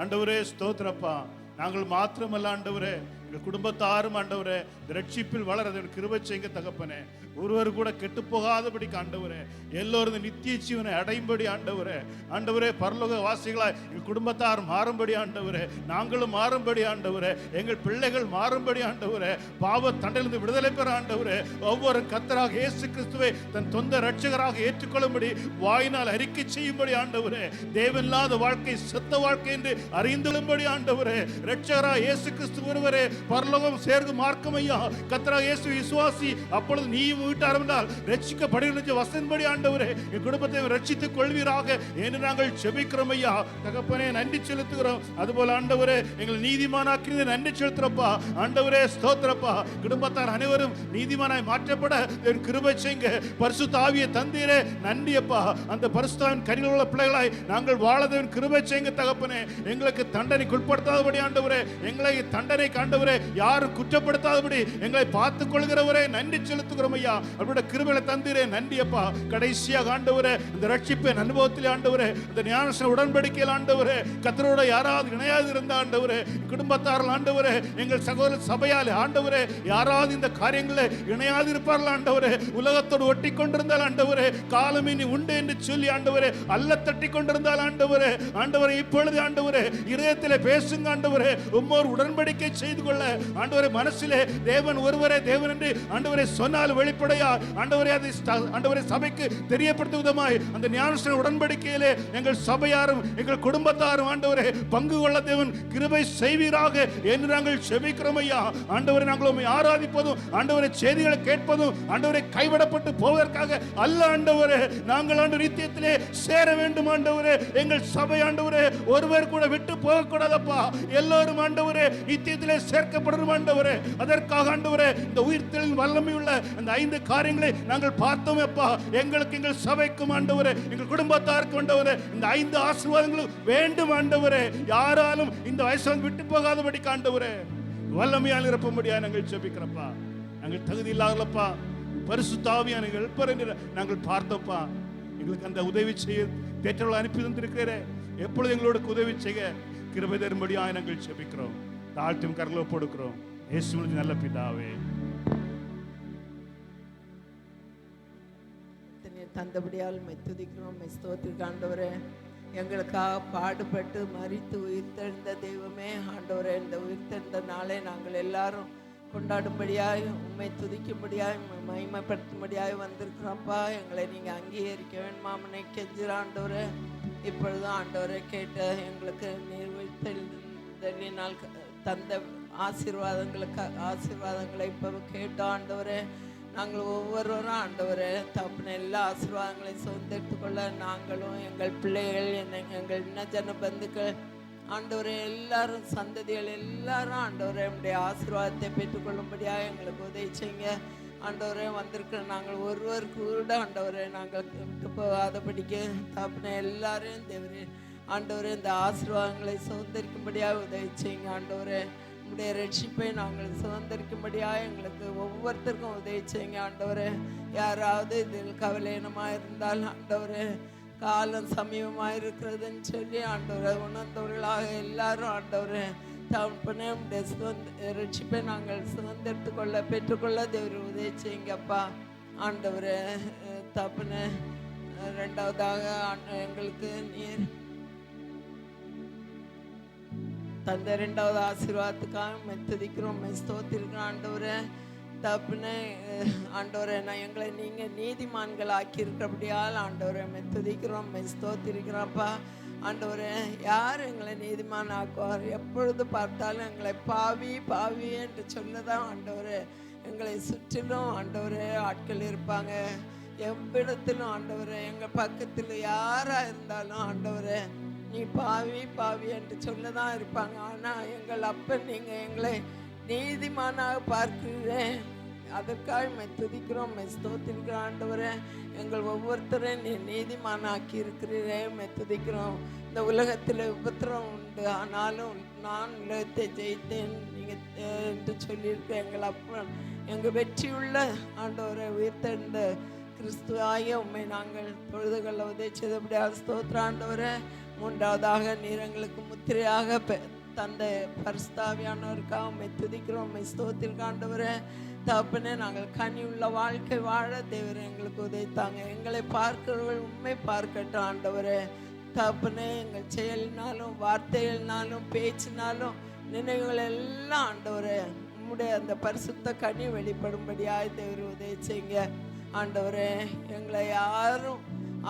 Speaker 13: ஆண்டவரே ஸ்தோத்திரப்பா. நாங்கள் மாத்திரமல்ல ஆண்டவரே, எங்கள் குடும்பத்தாரும் ஆண்டவரே இந்த ரட்சிப்பில் வளர கிருபை செய்யுங்க தகப்பனே. ஒருவர் கூட கெட்டு போகாதபடிக்கு ஆண்டவரே, எல்லோரும் இந்த நித்திய ஜீவனை அடையும்படி ஆண்டவரே, ஆண்டவரே பரலோக வாசிகளாய் எங்கள் குடும்பத்தார் மாறும்படி ஆண்டவரே, நாங்களும் மாறும்படி ஆண்டவரே, எங்கள் பிள்ளைகள் மாறும்படி ஆண்டவரே, பாவ தண்டையிலிருந்து விடுதலை பெற ஆண்டவரே, ஒவ்வொரு கர்த்தராக இயேசு கிறிஸ்துவை தன் சொந்த ரட்சகராக ஏற்றுக்கொள்ளும்படி வாயினால் அறிக்கை செய்யும்படி ஆண்டவரே, தேவனில்லாத வாழ்க்கை செத்த வாழ்க்கை என்று அறிந்துள்ளபடி ஆண்டவரே, ரட்சகராக இயேசு கிறிஸ்து ஒருவரே பரலோகம் சேர்க்கும் மார்க்கம் ஐயா. கர்த்தராக இயேசு விசுவாசி, அப்பொழுது நீயும் வீட்டாரும் ரட்சிக்கப்படுகிற வசன்படி ஆண்டவரே என் குடும்பத்தை ரட்சித்துக் கொள்வீராக என்று நாங்கள் ஜெபிக்கிறோம் ஐயா. தகப்பனே நன்றி செலுத்துகிறோம். அதுபோல ஆண்டவரே எங்களை நீதிமானாக்கினது நன்றி செலுத்துறப்பா ஆண்டவரே, ஸ்தோத்திரப்பா. குடும்பத்தார் அனைவரும் நீதிமானாய் மாற்றப்பட என் கிருபை செய்யுங்க. பரிசுத்த ஆவியை தந்தீரே நன்றி அப்பா. அந்த பரிசுத்தாவின் கனிகள் உள்ள பிள்ளைகளாய் நாங்கள் வாழதேவன் கிருபை செய்யுங்க தகப்பனே. எங்களுக்கு தண்டனைக்கு உட்படுத்தாதபடி ஆண்டவரே, எங்களை தண்டனை காண்டவரே யாரும் குற்றப்படுத்தாதபடி எங்களை பார்த்துக் கொள்கிறவரே நன்றி செலுத்துகிறோம் ஐயா. அவருடைய கிருபையை தந்தீரே நன்றி அப்பா. கடைசியாக ஆண்டவரே இந்த ரட்சிப்பின் அனுபவத்தில் ஆண்டவரே, இந்த ஞானஸ்நான உடன்படிக்கையில் ஆண்டவரே, கர்த்தரோட யாராவது இணையாது இருந்த ஆண்டவரே, குடும்பத்தார்கள் ஆண்டவரே, எங்கள் சகோதர சபையால் ஆண்டவரே யாராவது இந்த காரியங்களில் இணையாது இருப்பார்கள் ஆண்டவரே, உலகத்தோடு ஒட்டி கொண்டிருந்தால் ஆண்டவரே, காலம் இனி உண்டு என்று சொல்லி ஆண்டவரே அல்ல தட்டி கொண்டிருந்தால் ஆண்டவரே, ஆண்டவரே இப்பொழுது ஆண்டவரே இதயத்திலே பேசுங்க ஆண்டவரே, உம்மோர் உடன்படிக்கை செய்து கொள்ள ஆண்டவரே, மனசிலே தேவன் ஒருவரே தேவன் என்று ஆண்டவரே சொன்னால் வெளிப்படையா ஆண்டவரே அதை ஆண்டவரே சபைக்கு தெரியப்படுத்துவதுமாய் அந்த ஞானஸ்நான உடன்படிக்கையிலே எங்கள் சபையாரும் எங்கள் குடும்பத்தாரும் ஆண்டவரே பங்கு கொள்ள தேவன் கிருபை செய்வீராக என்று நாங்கள் ஜெபிக்கிறோம் ஐயா. ஆண்டவரே நாங்கள் உம்மை ஆராதிப்பதும் ஆண்டவரே செய்திகளை கேட்பதும் ஆண்டவரே கைவிடப்பட்டு போவதற்காக அல்ல ஆண்டவரே, நாங்கள் ஆண்டு நித்தியத்திலே சேர வேண்டும் ஆண்டவரே. எங்கள் சபை ஆண்டவரே ஒருவர் கூட விட்டு போக கூடாதப்பா. எல்லோரும் ஆண்டவரே நித்தியத்திலே சேர்க்கப்படும் ஆண்டவரே. அதற்காக ஆண்டவரே இந்த உயிர்த்தெழுதலின் வல்லமை உள்ள அந்த 5 காரியங்களை நாங்கள் பார்த்தோம் அப்பா. எங்களுக்கு எங்கள் சபைக்கும் ஆண்டவரே, எங்கள் குடும்பத்தாருக்கும் ஆண்டவரே இந்த 5 ஆசீர்வாதங்களும் வேண்டும் ஆண்டவரே. யாராலும் இந்த வயசு விட்டு போகாதபடி ஆண்டவரே வல்லமையால் இருப்பபடியாக நாங்கள் ஜெபிக்கிறப்பா. நாங்கள் தகுதி இல்லாதப்பா, பரிசுத்த ஆவியான ஹெல்ப்பர் என்று நாங்கள் பார்த்தோப்பா. எங்களுக்கு அந்த உதவி செய்ய பெற்றோர்கள் அனுப்பி தந்திருக்கிறே, எப்பொழுது எங்களோட உதவி செய்ய கிருபை தரும்படியாக நாங்கள் ஜெபிக்கிறோம். தாழ்த்தும் கரங்களை ஒப்புக்கொடுக்கிறோம் இயேசுவின் நல்ல பிதாவே.
Speaker 14: தந்தபடியால் துதிக்கிறோம், ஸ்தோத்திரிக்கிறோம் ஆண்டவரே. எங்களுக்காக பாடுபட்டு மரித்து உயிர்த்தெழுந்த தெய்வமே ஆண்டவரே, இந்த உயிர்த்தெழுந்த நாளை நாங்கள் எல்லாரும் கொண்டாடும்படியாய் உண்மை துதிக்கும்படியாய் மகிமைப்படுத்தும்படியாய் வந்திருக்கிறோம்ப்பா. எங்களை நீங்கள் அங்கீகரிக்க வேண்டுமாமனை கெஞ்சிற ஆண்டவரே. இப்பொழுதும் ஆண்டவரை கேட்ட எங்களுக்கு நீர் உயிர்த்தெழுந்தலினால் தந்த ஆசீர்வாதங்களை இப்போ கேட்டோம் ஆண்டவரே. நாங்கள் ஒவ்வொருவரும் ஆண்டவரே தப்புன எல்லா ஆசீர்வாதங்களையும் சுதந்திரத்துக்கொள்ள நாங்களும் எங்கள் பிள்ளைகள் எங்கள் இன்னஜன பந்துக்கள் ஆண்டவரே எல்லாரும் சந்ததிகள் எல்லாரும் ஆண்டவரே நம்முடைய ஆசீர்வாதத்தை பெற்றுக்கொள்ளும்படியாக எங்களுக்கு உதவி செய்யுங்க ஆண்டவரே. வந்திருக்கிற நாங்கள் ஒருவர் கூட ஆண்டவரே நாங்கள் விட்டு போகாதபடிக்கு தப்புன எல்லாரையும் தேவரே ஆண்டவரே இந்த ஆசீர்வாதங்களை சுதந்திரிக்கும்படியாக உதவி செய்யுங்க ஆண்டவரே. உடைய ரட்சிப்பை நாங்கள் சுதந்திரிக்கும்படியாக எங்களுக்கு ஒவ்வொருத்தருக்கும் உதவி செய்யுங்க ஆண்டவரே. யாராவது இதில் கவலையினமாக இருந்தால் ஆண்டவரே, காலம் சமீபமாக இருக்கிறதுன்னு சொல்லி ஆண்டவரை உணர்ந்தவர்களாக எல்லாரும் ஆண்டவரே தகப்பனே உடைய ரட்சிப்பை நாங்கள் சுதந்திரத்துக்கொள்ள பெற்றுக்கொள்ள தேவரை உதவி செய்யுங்கப்பா ஆண்டவரே. தகப்பனே ரெண்டாவதாக எங்களுக்கு நீர் தந்த 2வது ஆசீர்வாதத்துக்காக துதிக்கிறோம், ஸ்தோத்திரிக்கிறோம் ஆண்டவரே. தப்புனே ஆண்டவரே, நான் எங்களை நீங்கள் நீதிமான்கள் ஆக்கியிருக்கிறபடியால் ஆண்டவரை துதிக்கிறோம், ஸ்தோத்திரிக்கிறோம்ப்பா ஆண்டவரே. யார் எங்களை நீதிமான் ஆக்குவார்? எப்பொழுது பார்த்தாலும் எங்களை பாவி பாவி என்று சொல்லதான் ஆண்டவரே எங்களை சுற்றிலும் ஆண்டவரே ஆட்கள் இருப்பாங்க. எவ்விடத்திலும் ஆண்டவரே எங்கள் பக்கத்தில் யாராக இருந்தாலும் ஆண்டவரே நீ பாவி பாவி என்று சொல்லதான் இருப்பாங்க. ஆனால் எங்கள் அப்பன் நீங்கள் எங்களை நீதிமானாக பார்க்கிறேன், அதற்காக துதிக்கிறோம், ஸ்தோத்திரிக்கிறோம் ஆண்டவரே. எங்கள் ஒவ்வொருத்தரையும் நீ நீதிமானாக்கி இருக்கிறேன், துதிக்கிறோம். இந்த உலகத்தில் உபத்திரம் உண்டு, ஆனாலும் நான் உலகத்தை ஜெயித்தேன் நீங்கள் என்று சொல்லியிருக்கேன். எங்கள் அப்பன் எங்கள் வெற்றியுள்ள ஆண்டவரை உயிர்த்தெழுந்த கிறிஸ்துவாகிய உண்மை நாங்கள் தொழுதுகளை உதவி செய்தபடியாக ஸ்தோத்திர ஆண்டவரே. 3வதாக நீர் எங்களுக்கு முத்திரையாக தந்தை பரிசுத்தாவியானவருக்காக உம்மை துதிக்கிறோம், உம்மை ஸ்தோத்திரிக்கிறோம் ஆண்டவரே. தகப்பனே, நாங்கள் கனி உள்ள வாழ்க்கை வாழ தேவரே எங்களுக்கு உதைத்தாங்க. எங்களை பார்க்கிறவர்கள் உண்மை பார்க்கட்டும் ஆண்டவரே. தகப்பனே, எங்கள் செயலினாலும் வார்த்தைகளினாலும் பேச்சினாலும் நினைவுகள் எல்லாம் ஆண்டவரே உம்முடைய அந்த பரிசுத்த கனி வெளிப்படும்படியாய் தேவரே உதவி செய்யுங்க ஆண்டவரே. எங்களை யாரும்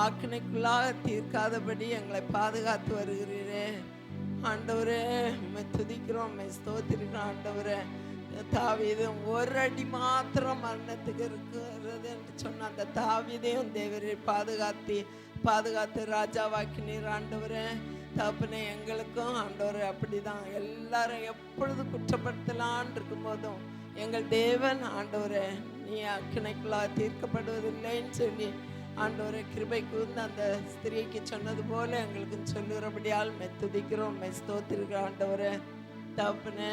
Speaker 14: ஆக்கினைக்குள்ளாக தீர்க்காதபடி எங்களை பாதுகாத்து வருகிறீரே ஆண்டவரே. உம்மை துதிக்கிறோம், உம்மை ஸ்தோத்திரிக்கிறோம் ஆண்டவரே. தாவீது ஒரு அடி மாத்திரம் மரணத்துக்கு இருக்கிறது என்று சொன்ன அந்த தாவீதையும் தேவரே பாதுகாத்து ராஜாவாக்கினீர் ஆண்டவரே. தகப்பனே, எங்களுக்கும் ஆண்டவரே அப்படிதான். எல்லாரும் எப்பொழுது குற்றப்படுத்தலான் இருக்கும் போதும் எங்கள் தேவன் ஆண்டவரே நீ அக்கினைக்குள்ளா தீர்க்கப்படுவதில்லைன்னு சொல்லி ஆண்டவரே கிருபை கூர்ந்து அந்த ஸ்திரீக்கு சொன்னது போல எங்களுக்கு சொல்லுகிறபடியால் மெத்துதிக்கிறோம், ஸ்தோத்திரிக்கிறோம் ஆண்டவரே. தகப்பனே,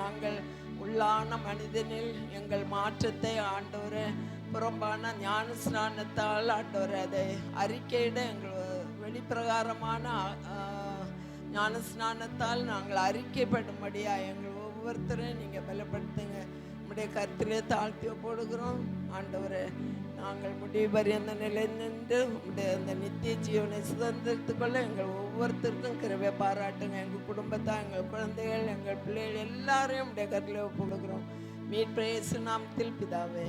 Speaker 14: நாங்கள் உள்ளான மனிதனில் எங்கள் மாற்றத்தை ஆண்டவரே புறம்பான ஞான ஸ்நானத்தால் ஆண்டவரே அதை அறிக்கையிட எங்கள் வெளிப்பிரகாரமான ஞான ஸ்நானத்தால் நாங்கள் அறிக்கைப்படும்படியா எங்கள் ஒவ்வொருத்தரையும் நீங்கள் பலப்படுத்துங்க. நம்முடைய கருத்திலே தாழ்த்திய போடுகிறோம் ஆண்டவரே. நாங்கள் முடிவு பரியந்த நிலை நின்று உடைய அந்த நித்திய ஜீவனை சுதந்திரத்துக்குள்ள எங்கள் ஒவ்வொருத்தருக்கும் கிருபை பாராட்டுங்க. எங்கள் குடும்பத்தை, எங்கள் குழந்தைகள், எங்கள் பிள்ளைகள் எல்லாரையும் உடைய கருத்திலே போடுகிறோம். மீட்பு இயேசு நாமத்தில் பிதாவே,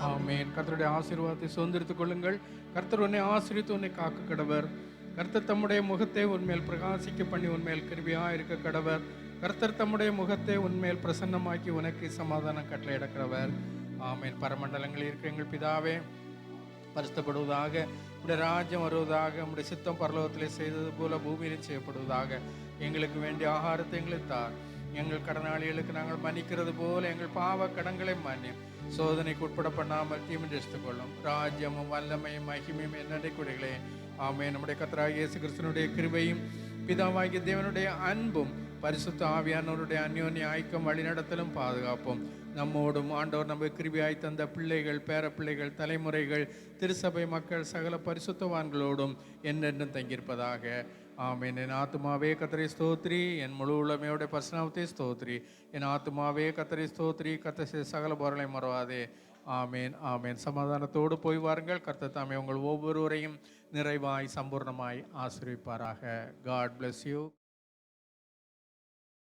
Speaker 4: ஆமென். கர்த்தருடைய ஆசீர்வாதத்தை சுதந்திரித்துக் கொள்ளுங்கள். கர்த்தர் உன்னை ஆசீர்வித்து உன்னை காக்க கடவர். கர்த்தர் தம்முடைய முகத்தை உன்மேல் பிரகாசிக்க பண்ணி உன்மேல் கிருபையா இருக்க கடவர். கர்த்தர் தம்முடைய முகத்தை உன்மேல் பிரசன்னமாக்கி உனக்கு சமாதானம் கட்டளையிட கடவர். ஆமென். பரமண்டலங்களில் இருக்கிற எங்கள் பிதாவே, பரிசுத்தப்படுவதாக, உடைய ராஜ்யம் வருவதாக, உடைய சித்தம் பரலோகத்திலே செய்தது போல பூமியிலும் செய்யப்படுவதாக. எங்களுக்கு வேண்டிய ஆகாரத்தை எங்களுக்கு தார். எங்கள் கடனாளிகளுக்கு நாங்கள் மன்னிக்கிறது போல எங்கள் பாவ கடன்களை மன்னியும். சோதனைக்கு உட்பட பண்ணாமல் தீமின்றி கொள்ளும். ராஜ்யமும் வல்லமையும் மகிமையும் என்னடைக்குடைகளே. ஆமென். நம்முடைய கர்த்தராகிய இயேசு கிறிஸ்துவினுடைய கிருபையும் பிதாவாகிய தேவனுடைய அன்பும் பரிசுத்த ஆவியானவருடைய அந்யோன்ய ஐக்கியம் வழிநடத்தலும் பாதுகாப்பும் நம்மோடும் ஆண்டவர் நம்ம கிருபையாய் தந்த பிள்ளைகள், பேர பிள்ளைகள், தலைமுறைகள், திருசபை மக்கள், சகல பரிசுத்தவான்களோடும் என்றென்றும் தங்கியிருப்பதாக. ஆமென். என் ஆத்துமாவே கர்த்தரை ஸ்தோத்ரி, என் முழு உள்ளமையோட பரிசுநாமத்தை ஸ்தோத்ரி. என் ஆத்துமாவே கர்த்தரை ஸ்தோத்ரி, கர்த்தர் சகல பொருளை மறவாதே. ஆமேன், ஆமேன். சமாதானத்தோடு போய் வாருங்கள். கர்த்தர் தாமே உங்கள் ஒவ்வொருவரையும் நிறைவாய் சம்பூர்ணமாய் ஆசீர்வதிப்பாராக. God bless you.